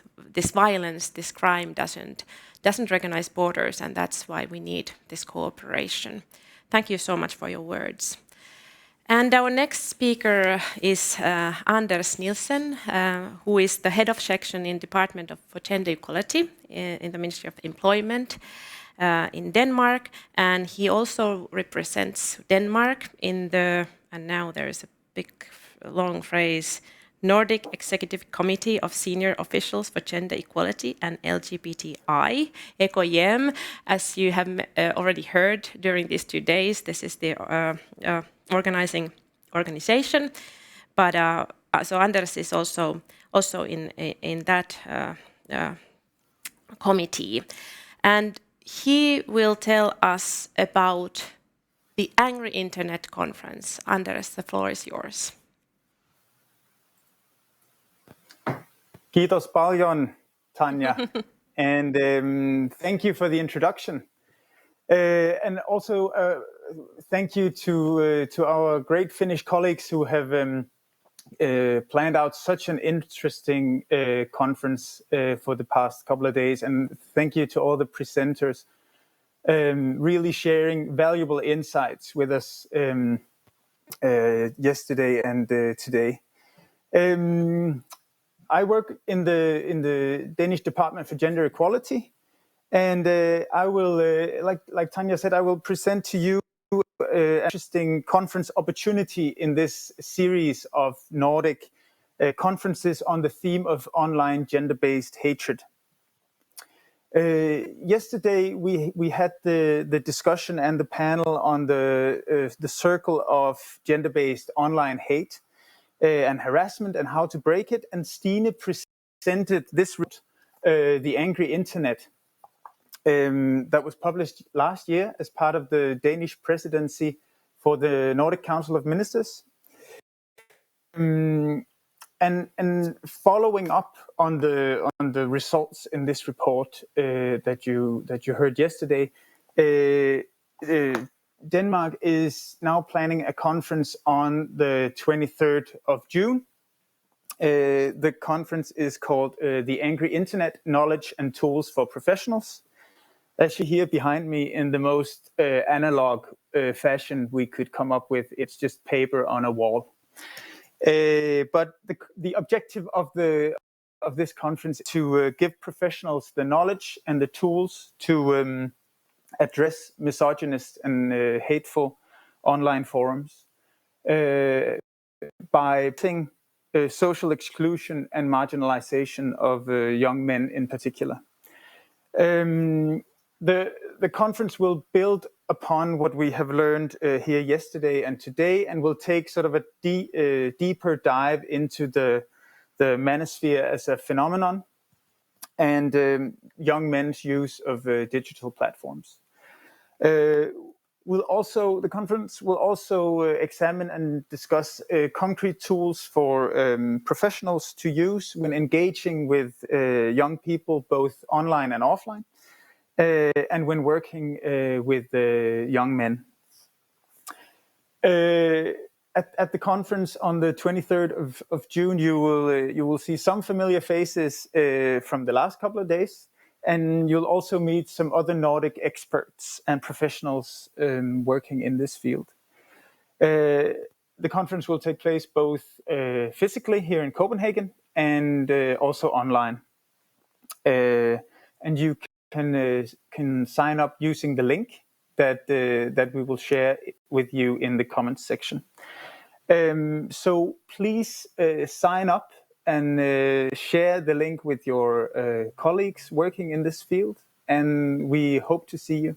violence, this crime doesn't recognize borders, and that's why we need this cooperation. Thank you so much for your words. And our next speaker is Anders Nielsen, who is the head of section in Department for Gender Equality in the Ministry of Employment in Denmark, and he also represents Denmark in the, and now there is a big long phrase, Nordic Executive Committee of Senior Officials for Gender Equality and LGBTI, ECOGEM. As you have already heard during these 2 days, this is the organizing organization. But so Anders is also in that committee, and he will tell us about the Angry Internet Conference. Anders, the floor is yours. Kiitos paljon, Tanya, and thank you for the introduction. And also thank you to our great Finnish colleagues who have planned out such an interesting conference for the past couple of days. And thank you to all the presenters really sharing valuable insights with us yesterday and today. I work in the Danish Department for Gender Equality, and I will, like Tanya said, I will present to you an interesting conference opportunity in this series of Nordic conferences on the theme of online gender-based hatred. Yesterday we had the discussion and the panel on the circle of gender-based online hate and harassment and how to break it. And Stine presented this, The Angry Internet, that was published last year as part of the Danish Presidency for the Nordic Council of Ministers. And following up on the results in this report that you heard yesterday, Denmark is now planning a conference on the 23rd of June. The conference is called The Angry Internet, Knowledge and Tools for Professionals. As you hear behind me, in the most analog fashion we could come up with, it's just paper on a wall. But the objective of this conference is to give professionals the knowledge and the tools to address misogynist and hateful online forums by fighting social exclusion and marginalization of young men in particular. The conference will build upon what we have learned here yesterday and today, and will take sort of a deeper dive into the manosphere as a phenomenon and young men's use of digital platforms. The conference will also examine and discuss concrete tools for professionals to use when engaging with young people, both online and offline, and when working with young men. At the conference on the 23rd of June, you will see some familiar faces from the last couple of days, and you'll also meet some other Nordic experts and professionals working in this field. The conference will take place both physically here in Copenhagen and also online. And you can sign up using the link that we will share with you in the comments section. So please sign up and share the link with your colleagues working in this field. and we hope to see you.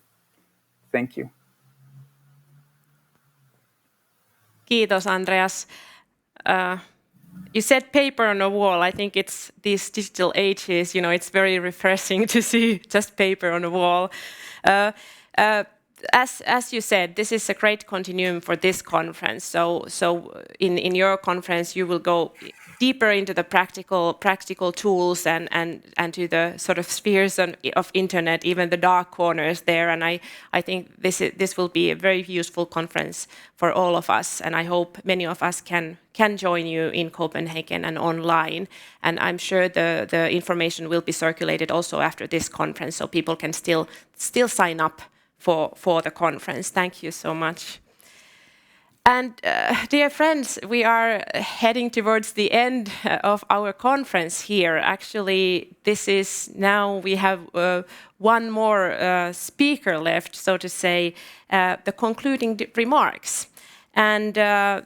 Thank you. Kiitos, Andreas. You said paper on a wall. I think it's these digital ages, you know, it's very refreshing to see just paper on a wall. As you said, this is a great continuum for this conference. So in your conference, you will go deeper into the practical tools and to the sort of spheres of internet, even the dark corners there. And I think this will be a very useful conference for all of us. And I hope many of us can join you in Copenhagen and online. And I'm sure the information will be circulated also after this conference, so people can still sign up for the conference. Thank you so much. And dear friends, we are heading towards the end of our conference here. Actually, this is now we have one more speaker left, so to say, the concluding remarks. And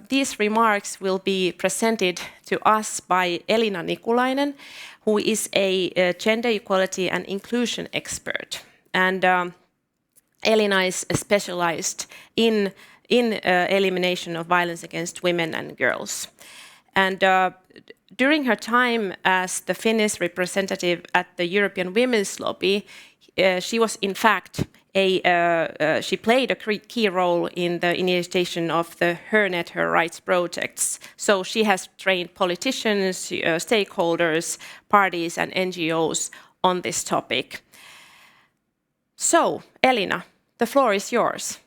these remarks will be presented to us by Elina Nikulainen, who is a gender equality and inclusion expert. And Elina is specialized in elimination of violence against women and girls. And during her time as the Finnish representative at the European Women's Lobby, she was in fact she played a key role in the initiation of the Her Net, Her Rights projects. So she has trained politicians, stakeholders, parties and NGOs on this topic. So, Elina, the floor is yours.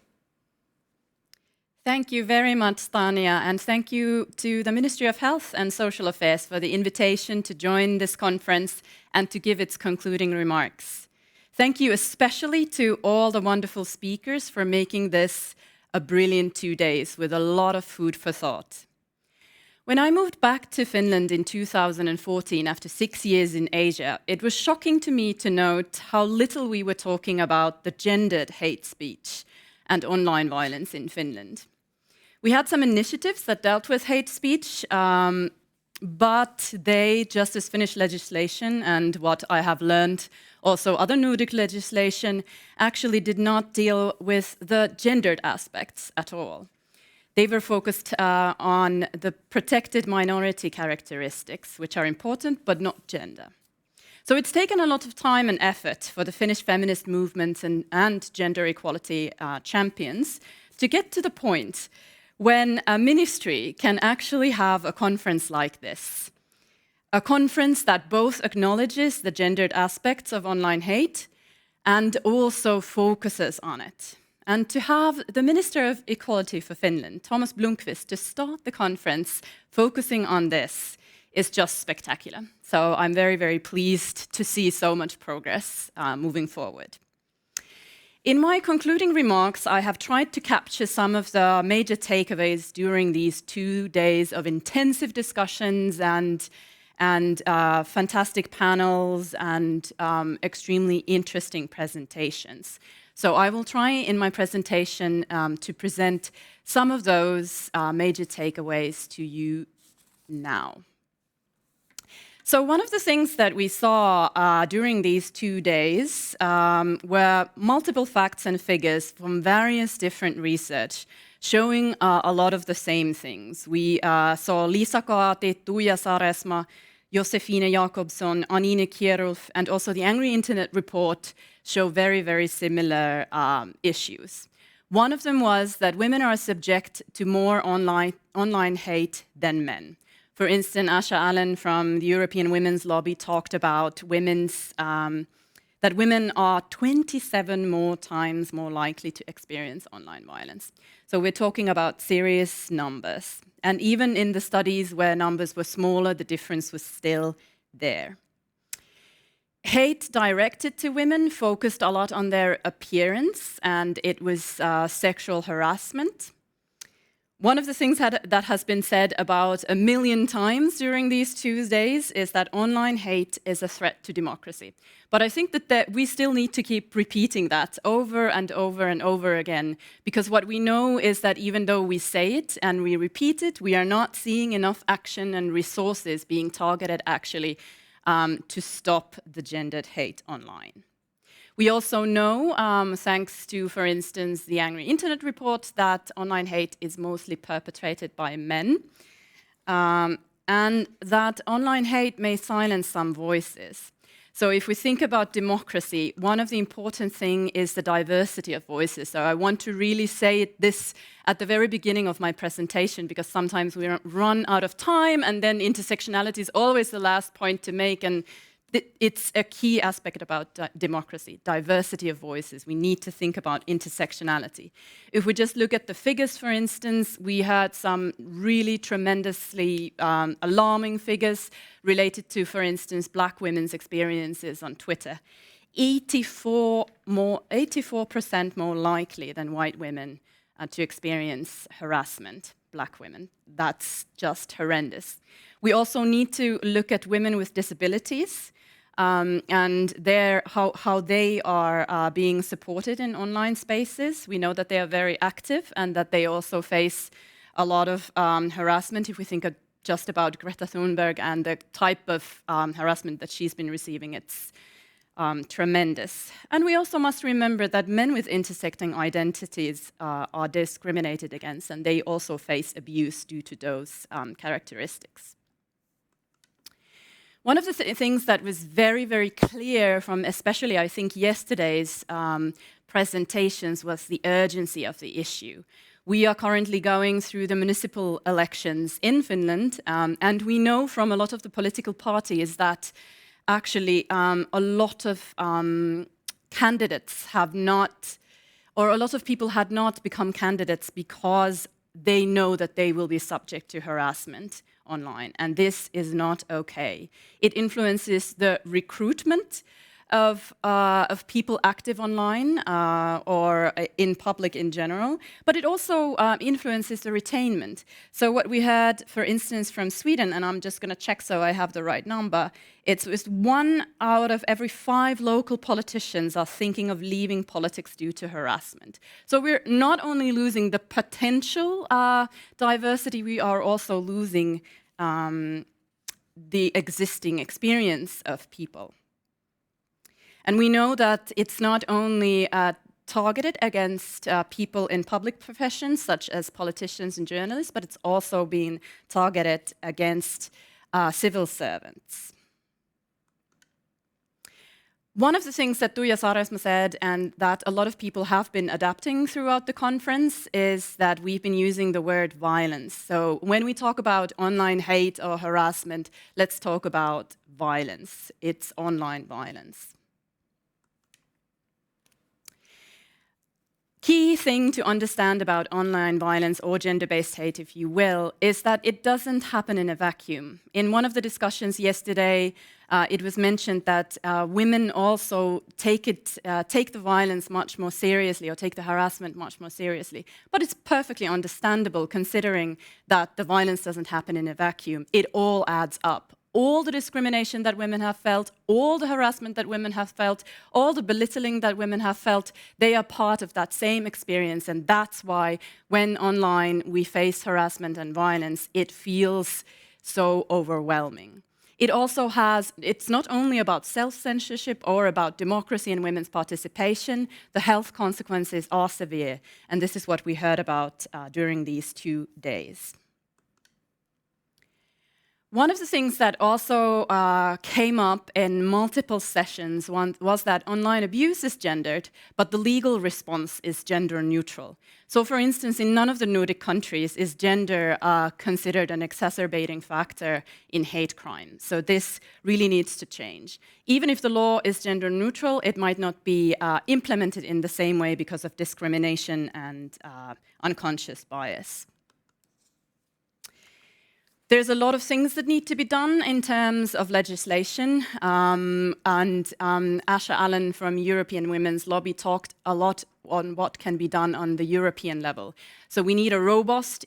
Thank you very much, Tanya, and thank you to the Ministry of Health and Social Affairs for the invitation to join this conference and to give its concluding remarks. Thank you especially to all the wonderful speakers for making this a brilliant 2 days with a lot of food for thought. When I moved back to Finland in 2014 after 6 years in Asia, it was shocking to me to note how little we were talking about the gendered hate speech and online violence in Finland. We had some initiatives that dealt with hate speech, but they, just as Finnish legislation and what I have learned, also other Nordic legislation, actually did not deal with the gendered aspects at all. They were focused on the protected minority characteristics, which are important, but not gender. So it's taken a lot of time and effort for the Finnish feminist movements and gender equality champions to get to the point when a ministry can actually have a conference like this. A conference that both acknowledges the gendered aspects of online hate and also focuses on it. And to have the Minister of Equality for Finland, Thomas Blomqvist, to start the conference focusing on this is just spectacular. So I'm very, very pleased to see so much progress moving forward. In my concluding remarks, I have tried to capture some of the major takeaways during these 2 days of intensive discussions and fantastic panels and extremely interesting presentations. So I will try in my presentation to present some of those major takeaways to you now. So one of the things that we saw during these 2 days were multiple facts and figures from various different research showing a lot of the same things. We saw Liisa Kaati, Tuija Saresma, Josefine Jakobsson, Anine Kierulf, and also the Angry Internet report show very, very similar issues. One of them was that women are subject to more online hate than men. For instance, Asha Allen from the European Women's Lobby talked about that women are 27 more times more likely to experience online violence. So we're talking about serious numbers. And even in the studies where numbers were smaller, the difference was still there. Hate directed to women focused a lot on their appearance, and it was sexual harassment. One of the things that has been said about 1 million times during these 2 days is that online hate is a threat to democracy. But I think that we still need to keep repeating that over and over and over again, because what we know is that even though we say it and we repeat it, we are not seeing enough action and resources being targeted actually to stop the gendered hate online. We also know, thanks to, for instance, the Angry Internet report, that online hate is mostly perpetrated by men, and that online hate may silence some voices. So if we think about democracy, one of the important things is the diversity of voices. So I want to really say this at the very beginning of my presentation, because sometimes we run out of time, and then intersectionality is always the last point to make, and it's a key aspect about democracy, diversity of voices. We need to think about intersectionality. If we just look at the figures, for instance, we had some really tremendously alarming figures related to, for instance, Black women's experiences on Twitter. 84% more likely than white women to experience harassment, Black women. That's just horrendous. We also need to look at women with disabilities, and how they are being supported in online spaces. We know that they are very active and that they also face a lot of harassment. If we think of just about Greta Thunberg and the type of harassment that she's been receiving, it's tremendous. And we also must remember that men with intersecting identities are discriminated against, and they also face abuse due to those characteristics. One of the things that was very, very clear from especially, I think, yesterday's presentations was the urgency of the issue. We are currently going through the municipal elections in Finland, and we know from a lot of the political parties that actually a lot of candidates have not, or a lot of people had not become candidates because they know that they will be subject to harassment online, and this is not okay. It influences the recruitment of people active online or in public in general, but it also influences the retainment. So what we had, for instance, from Sweden, and I'm just going to check so I have the right number, it's 1 out of every 5 local politicians are thinking of leaving politics due to harassment. So we're not only losing the potential diversity, we are also losing the existing experience of people. And we know that it's not only targeted against people in public professions, such as politicians and journalists, but it's also being targeted against civil servants. One of the things that Tuija Saaresma said, and that a lot of people have been adapting throughout the conference, is that we've been using the word violence. So when we talk about online hate or harassment, let's talk about violence. It's online violence. Key thing to understand about online violence or gender-based hate, if you will, is that it doesn't happen in a vacuum. In one of the discussions yesterday, it was mentioned that women also take the violence much more seriously, or take the harassment much more seriously. But it's perfectly understandable, considering that the violence doesn't happen in a vacuum. It all adds up. All the discrimination that women have felt, all the harassment that women have felt, all the belittling that women have felt, they are part of that same experience. And that's why when online we face harassment and violence, it feels so overwhelming. It also it's not only about self-censorship or about democracy and women's participation, the health consequences are severe. And this is what we heard about during these 2 days. One of the things that also came up in multiple sessions was that online abuse is gendered, but the legal response is gender neutral. So for instance, in none of the Nordic countries is gender considered an exacerbating factor in hate crime. So this really needs to change. Even if the law is gender neutral, it might not be implemented in the same way because of discrimination and unconscious bias. There's a lot of things that need to be done in terms of legislation, and Asha Allen from European Women's Lobby talked a lot on what can be done on the European level. So we need a robust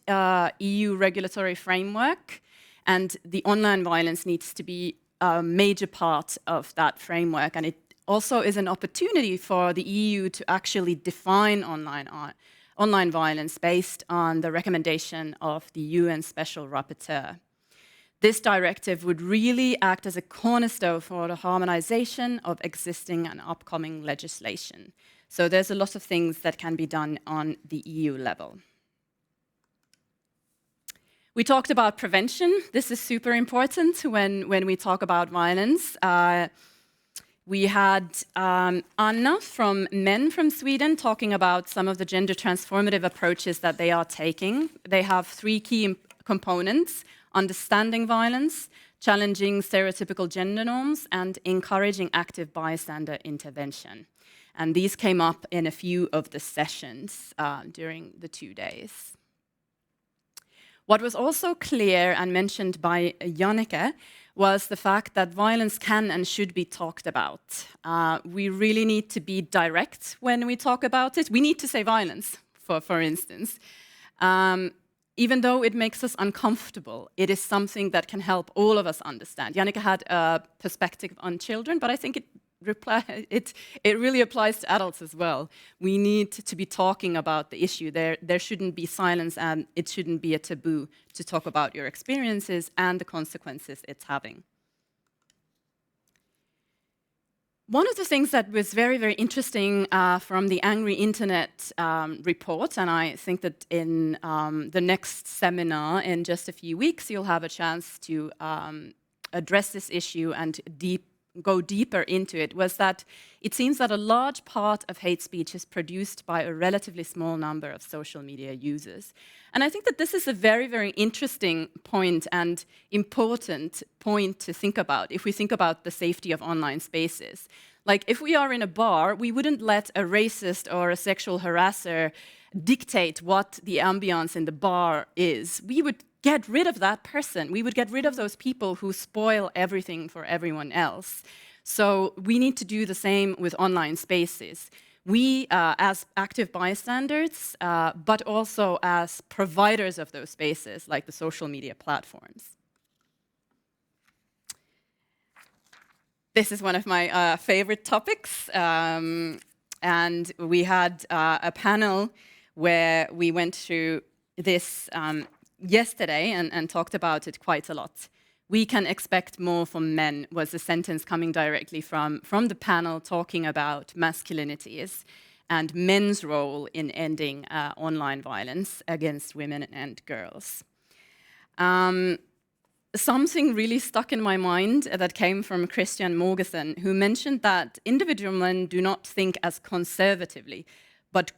EU regulatory framework, and the online violence needs to be a major part of that framework. And it also is an opportunity for the EU to actually define online violence based on the recommendation of the UN Special Rapporteur. This directive would really act as a cornerstone for the harmonization of existing and upcoming legislation. So there's a lot of things that can be done on the EU level. We talked about prevention. This is super important when we talk about violence. We had Anna from Men from Sweden talking about some of the gender transformative approaches that they are taking. They have 3 key components: understanding violence, challenging stereotypical gender norms, and encouraging active bystander intervention. And these came up in a few of the sessions during the 2 days. What was also clear and mentioned by Janneke was the fact that violence can and should be talked about. We really need to be direct when we talk about it. We need to say violence, for instance. Even though it makes us uncomfortable, it is something that can help all of us understand. Janneke had a perspective on children, but I think it really applies to adults as well. We need to be talking about the issue. There shouldn't be silence, and it shouldn't be a taboo to talk about your experiences and the consequences it's having. One of the things that was very, very interesting from the Angry Internet report, and I think that in the next seminar in just a few weeks, you'll have a chance to address this issue and go deeper into it, was that it seems that a large part of hate speech is produced by a relatively small number of social media users. And I think that this is a very, very interesting point and important point to think about if we think about the safety of online spaces. Like, if we are in a bar, we wouldn't let a racist or a sexual harasser dictate what the ambience in the bar is. We would get rid of that person. We would get rid of those people who spoil everything for everyone else. So we need to do the same with online spaces. We, as active bystanders, but also as providers of those spaces, like the social media platforms. This is one of my favorite topics. And we had a panel where we went through this yesterday and talked about it quite a lot. We can expect more from men was a sentence coming directly from the panel talking about masculinities and men's role in ending online violence against women and girls. Something really stuck in my mind that came from Christian Mogensen, who mentioned that individual men do not think as conservatively, but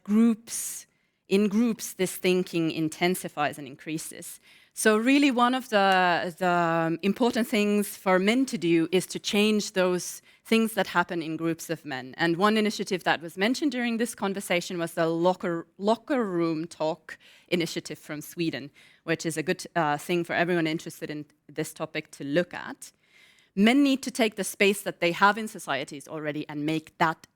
in groups, this thinking intensifies and increases. So really one of the important things for men to do is to change those things that happen in groups of men. And one initiative that was mentioned during this conversation was the locker room talk initiative from Sweden, which is a good thing for everyone interested in this topic to look at. Men need to take the space that they have in societies already and make that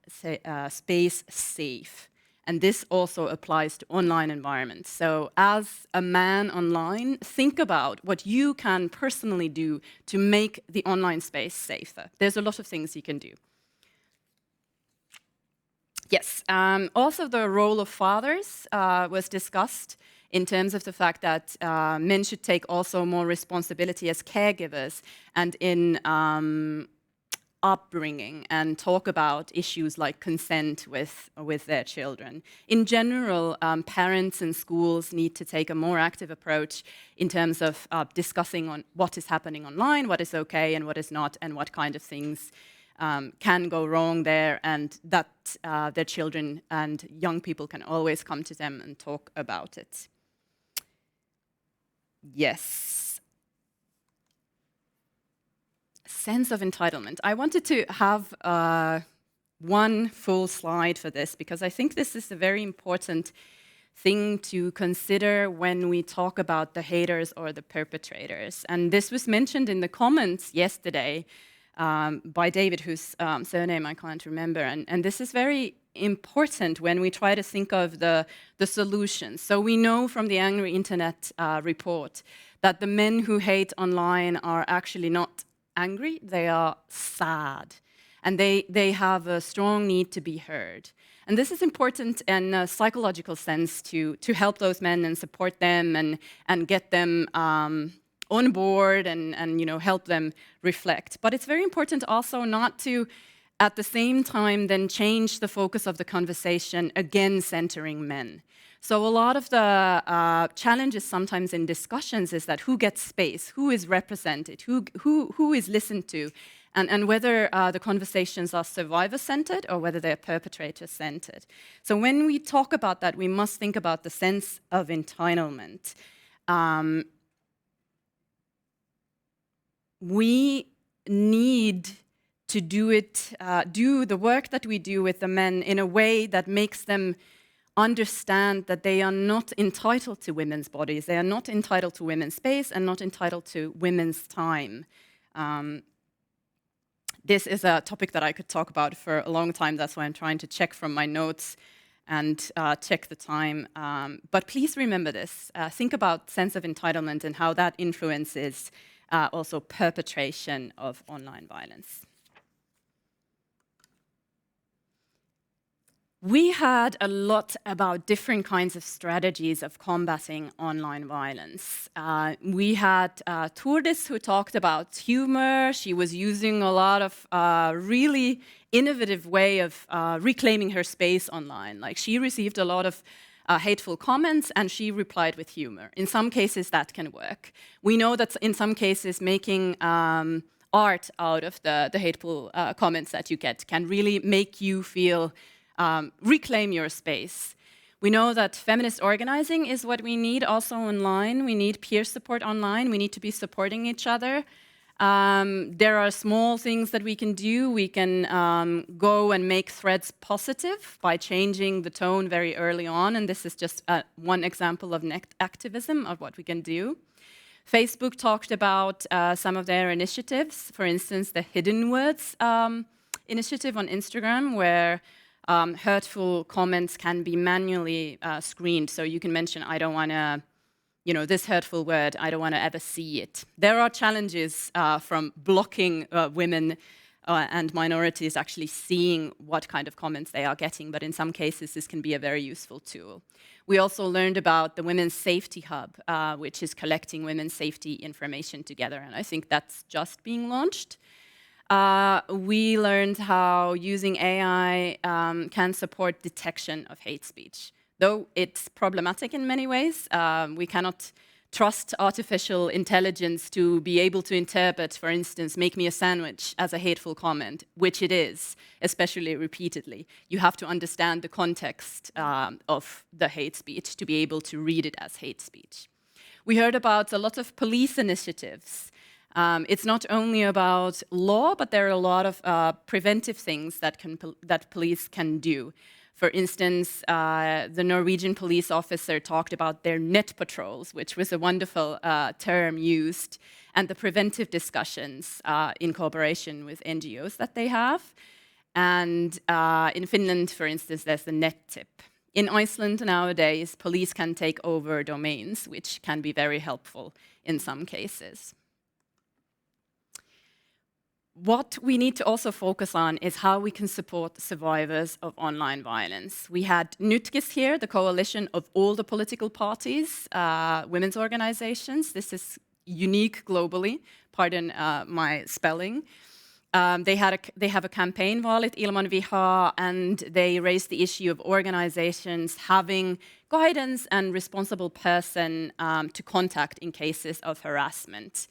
space safe. And this also applies to online environments. So as a man online, think about what you can personally do to make the online space safer. There's a lot of things you can do. Yes, also the role of fathers was discussed in terms of the fact that men should take also more responsibility as caregivers and in upbringing and talk about issues like consent with their children. In general, parents and schools need to take a more active approach in terms of discussing on what is happening online, what is okay and what is not, and what kind of things can go wrong there, and that their children and young people can always come to them and talk about it. Yes. Sense of entitlement. I wanted to have one full slide for this because I think this is a very important thing to consider when we talk about the haters or the perpetrators. And this was mentioned in the comments yesterday by David, whose surname I can't remember. And this is very important when we try to think of the solutions. So we know from the Angry Internet report that the men who hate online are actually not angry, they are sad. And they have a strong need to be heard. And this is important in a psychological sense to help those men and support them and get them on board and help them reflect. But it's very important also not to, at the same time, then change the focus of the conversation, again centering men. So a lot of the challenges sometimes in discussions is that who gets space, who is represented, who is listened to, and whether the conversations are survivor-centered or whether they're perpetrator-centered. So when we talk about that, we must think about the sense of entitlement. We need to do the work that we do with the men in a way that makes them understand that they are not entitled to women's bodies, they are not entitled to women's space, and not entitled to women's time. This is a topic that I could talk about for a long time. That's why I'm trying to check from my notes and check the time. But please remember this. Think about sense of entitlement and how that influences also perpetration of online violence. We heard a lot about different kinds of strategies of combating online violence. We had Tordis, who talked about humor. She was using a lot of really innovative way of reclaiming her space online. Like, she received a lot of hateful comments and she replied with humor. In some cases that can work. We know that in some cases making art out of the hateful comments that you get can really make you feel reclaim your space. We know that feminist organizing is what we need also online. We need peer support online. We need to be supporting each other. There are small things that we can do. We can go and make threads positive by changing the tone very early on. And this is just one example of activism of what we can do. Facebook talked about some of their initiatives. For instance, the Hidden Words initiative on Instagram, where hurtful comments can be manually screened. So you can mention, I don't want to, this hurtful word, I don't want to ever see it. There are challenges from blocking women and minorities actually seeing what kind of comments they are getting, but in some cases this can be a very useful tool. We also learned about the Women's Safety Hub, which is collecting women's safety information together, and I think that's just being launched. We learned how using AI can support detection of hate speech. Though it's problematic in many ways, we cannot trust artificial intelligence to be able to interpret, for instance, make me a sandwich as a hateful comment, which it is, especially repeatedly. You have to understand the context of the hate speech to be able to read it as hate speech. We heard about a lot of police initiatives. It's not only about law, but there are a lot of preventive things that police can do. For instance, the Norwegian police officer talked about their net patrols, which was a wonderful term used, and the preventive discussions in cooperation with NGOs that they have. And in Finland, for instance, there's the net tip. In Iceland nowadays, police can take over domains, which can be very helpful in some cases. What we need to also focus on is how we can support survivors of online violence. We had Nytkis here, the coalition of all the political parties, women's organizations. This is unique globally, pardon my spelling. They have a campaign, Vaalit ilman vihaa, and they raised the issue of organizations having guidance and responsible person to contact in cases of harassment.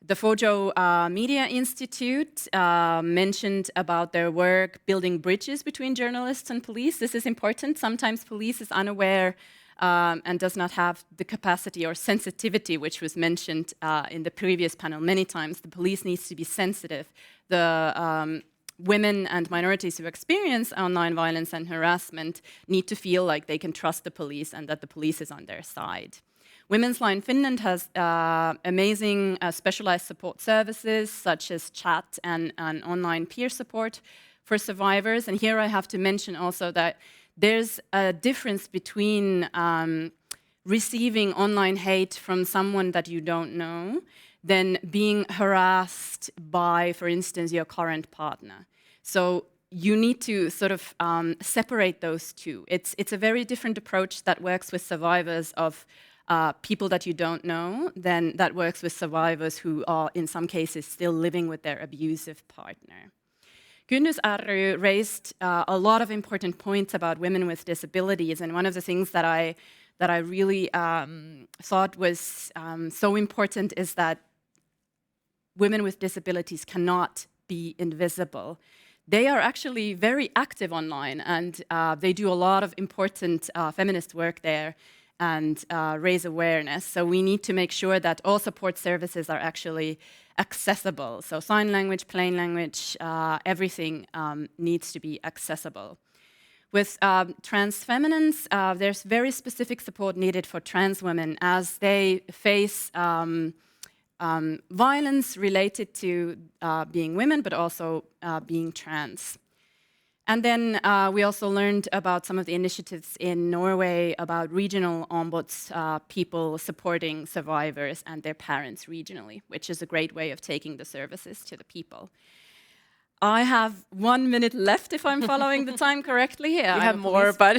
The Fojo Media Institute mentioned about their work building bridges between journalists and police. This is important. Sometimes police is unaware and does not have the capacity or sensitivity, which was mentioned in the previous panel many times. The police needs to be sensitive. The women and minorities who experience online violence and harassment need to feel like they can trust the police and that the police is on their side. Women's Line Finland has amazing specialized support services such as chat and online peer support for survivors. And here I have to mention also that there's a difference between receiving online hate from someone that you don't know than being harassed by, for instance, your current partner. So you need to sort of separate those two. It's a very different approach that works with survivors of people that you don't know, then that works with survivors who are, in some cases, still living with their abusive partner. Kynnys ry raised a lot of important points about women with disabilities, and one of the things that I really thought was so important is that women with disabilities cannot be invisible. They are actually very active online, and they do a lot of important feminist work there and raise awareness. So we need to make sure that all support services are actually accessible. So sign language, plain language, everything needs to be accessible. With trans feminines, there's very specific support needed for trans women as they face violence related to being women, but also being trans. And then we also learned about some of the initiatives in Norway about regional ombuds, people supporting survivors and their parents regionally, which is a great way of taking the services to the people. I have 1 minute left if I'm following the time correctly. You have more, but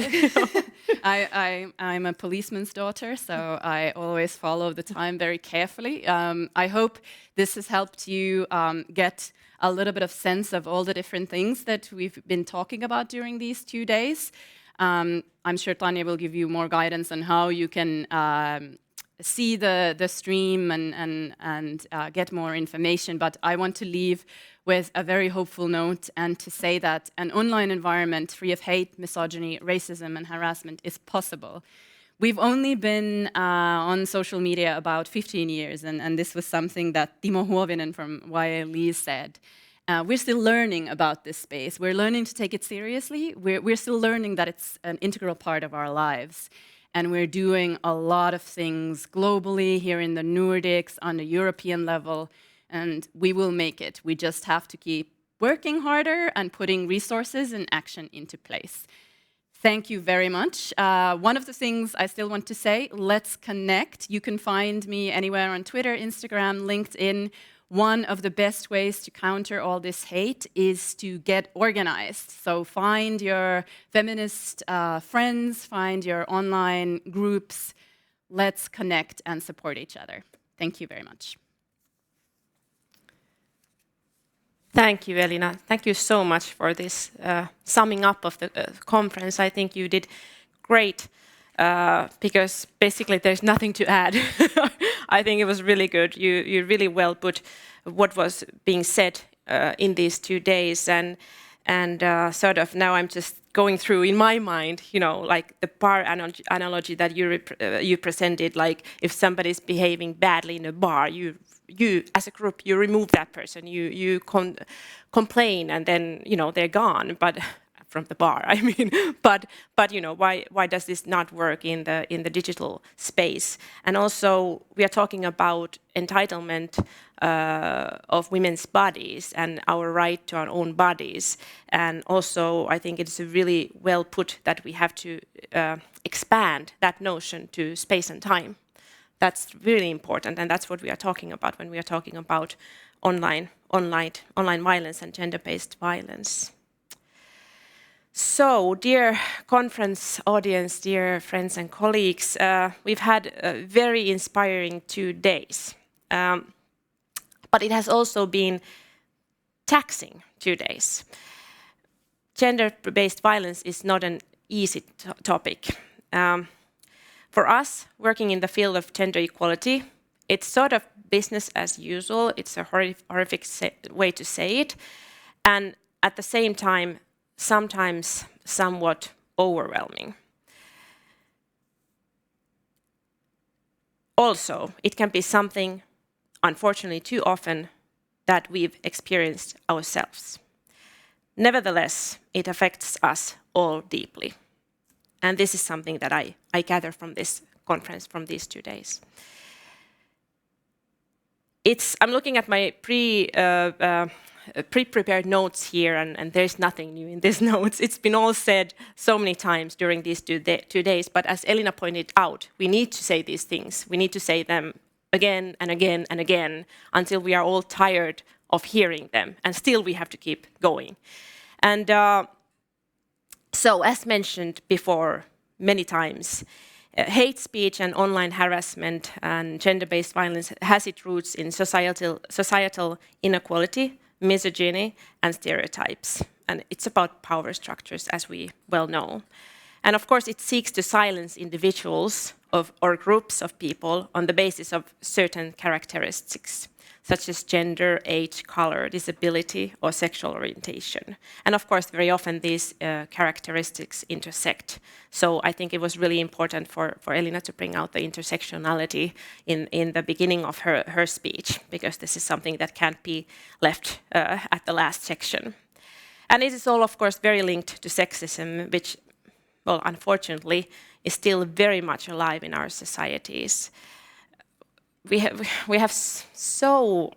I'm a policeman's daughter, so I always follow the time very carefully. I hope this has helped you get a little bit of sense of all the different things that we've been talking about during these 2 days. I'm sure Tanya will give you more guidance on how you can see the stream and get more information. But I want to leave with a very hopeful note and to say that an online environment free of hate, misogyny, racism, and harassment is possible. We've only been on social media about 15 years, and this was something that Timo Huovinen from YLE said. We're still learning about this space. We're learning to take it seriously. We're still learning that it's an integral part of our lives. And we're doing a lot of things globally here in the Nordics, on the European level, and we will make it. We just have to keep working harder and putting resources and action into place. Thank you very much. One of the things I still want to say, let's connect. You can find me anywhere on Twitter, Instagram, LinkedIn. One of the best ways to counter all this hate is to get organized. So find your feminist friends, find your online groups. Let's connect and support each other. Thank you very much. Thank you, Elina. Thank you so much for this summing up of the conference. I think you did great because basically there's nothing to add. I think it was really good. You really well put what was being said in these 2 days, and sort of now I'm just going through in my mind, you know, like the bar analogy that you presented. Like if somebody's behaving badly in a bar, you as a group, you remove that person, you complain, and then, you know, they're gone. But from the bar, I mean, but you know, why does this not work in the digital space? And also, we are talking about entitlement of women's bodies and our right to our own bodies. And also, I think it's really well put that we have to expand that notion to space and time. That's really important, and that's what we are talking about when we are talking about online violence and gender-based violence. So, dear conference audience, dear friends and colleagues, we've had a very inspiring 2 days, but it has also been taxing 2 days. Gender-based violence is not an easy topic. For us, working in the field of gender equality, it's sort of business as usual. It's a horrific way to say it. And at the same time, sometimes somewhat overwhelming. Also, it can be something, unfortunately too often, that we've experienced ourselves. Nevertheless, it affects us all deeply. And this is something that I gather from this conference, from these 2 days. I'm looking at my pre-prepared notes here, and there's nothing new in these notes. It's been all said so many times during these 2 days, but as Elina pointed out, we need to say these things. We need to say them again and again and again until we are all tired of hearing them, and still we have to keep going. And so, as mentioned before many times, Hate speech and online harassment and gender-based violence has its roots in societal inequality, misogyny, and stereotypes. And it's about power structures, as we well know. And of course, it seeks to silence individuals or groups of people on the basis of certain characteristics, such as gender, age, color, disability, or sexual orientation. And of course, very often these characteristics intersect. So I think it was really important for Elina to bring out the intersectionality in the beginning of her speech, because this is something that can't be left at the last section. And it is all, of course, very linked to sexism, which, well, unfortunately, is still very much alive in our societies. We have so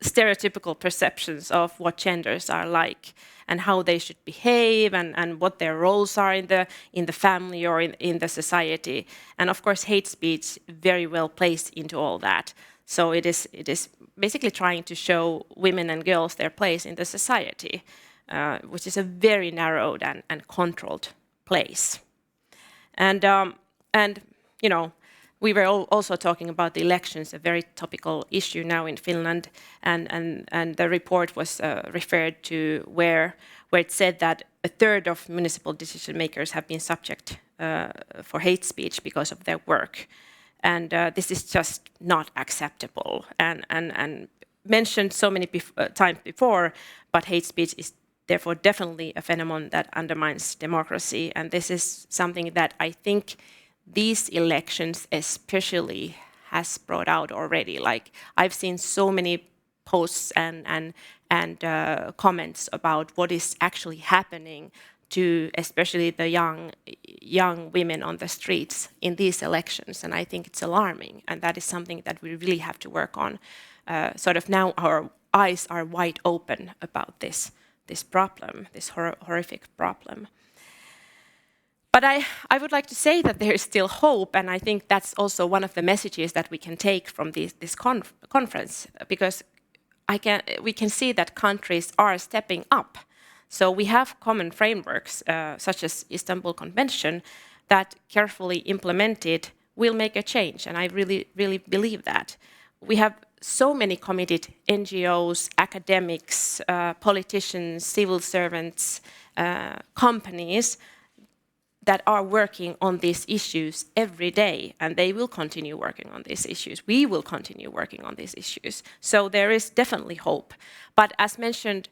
stereotypical perceptions of what genders are like and how they should behave and what their roles are in the family or in the society. And of course, hate speech very well plays into all that. So it is basically trying to show women and girls their place in the society, which is a very narrowed and controlled place. And you know, we were also talking about the elections, a very topical issue now in Finland, and the report was referred to where it said that a third of municipal decision makers have been subject for hate speech because of their work. And this is just not acceptable and mentioned so many times before, but hate speech is therefore definitely a phenomenon that undermines democracy. And this is something that I think these elections especially has brought out already. Like, I've seen so many posts and comments about what is actually happening to especially the young women on the streets in these elections, and I think it's alarming, and that is something that we really have to work on. Sort of now our eyes are wide open about this problem, this horrific problem. But I would like to say that there is still hope, and I think that's also one of the messages that we can take from this conference, because we can see that countries are stepping up. So we have common frameworks, such as Istanbul Convention, that carefully implemented will make a change, and I really, really believe that. We have so many committed NGOs, academics, politicians, civil servants, companies that are working on these issues every day, and they will continue working on these issues. We will continue working on these issues. So there is definitely hope. But as mentioned,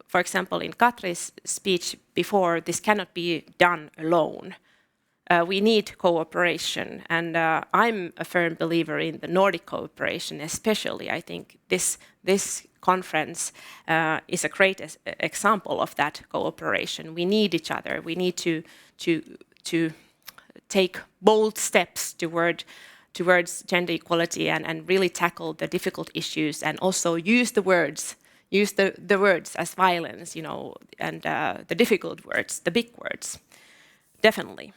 for example, in Katri's speech before, this cannot be done alone. We need cooperation, and I'm a firm believer in the Nordic cooperation, especially. I think this conference is a great example of that cooperation. We need each other. We need to take bold steps towards gender equality and really tackle the difficult issues, and also use the words as violence, you know, and the difficult words, the big words, definitely.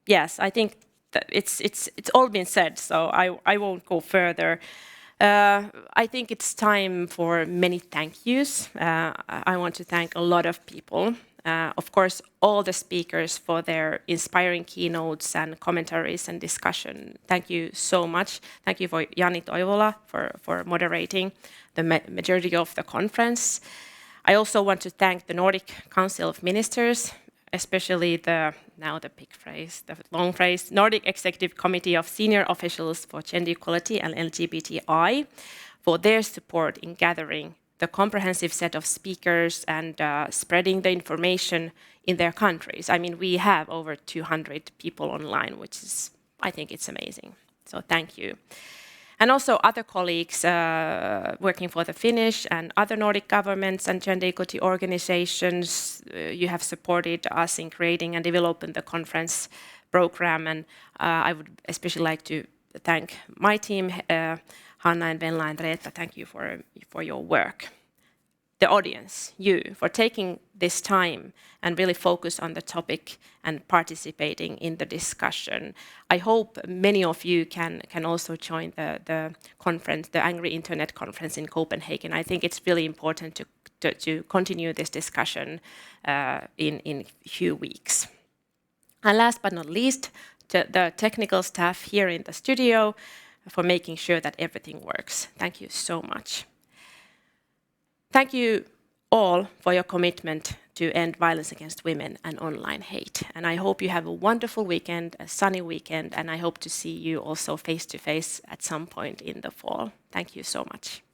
Yes, I think that it's all been said, so I won't go further. I think it's time for many thank yous. I want to thank a lot of people. Of course, all the speakers for their inspiring keynotes and commentaries and discussion. Thank you so much. Thank you for Jani Toivola for moderating the majority of the conference. I also want to thank the Nordic Council of Ministers, especially the long phrase, Nordic Executive Committee of Senior Officials for Gender Equality and LGBTI, for their support in gathering the comprehensive set of speakers and spreading the information in their countries. I mean, we have over 200 people online, which is, I think it's amazing. So thank you. And also other colleagues working for the Finnish and other Nordic governments and gender equality organizations. You have supported us in creating and developing the conference program. And I would especially like to thank my team, Hanna and Venla and Reetta. Thank you for your work. The audience, you, for taking this time and really focus on the topic and participating in the discussion. I hope many of you can also join the conference, the Angry Internet Conference in Copenhagen. I think it's really important to continue this discussion in a few weeks. And last but not least, the technical staff here in the studio for making sure that everything works. Thank you so much. Thank you all for your commitment to end violence against women and online hate. And I hope you have a wonderful weekend, a sunny weekend, and I hope to see you also face to face at some point in the fall. Thank you so much.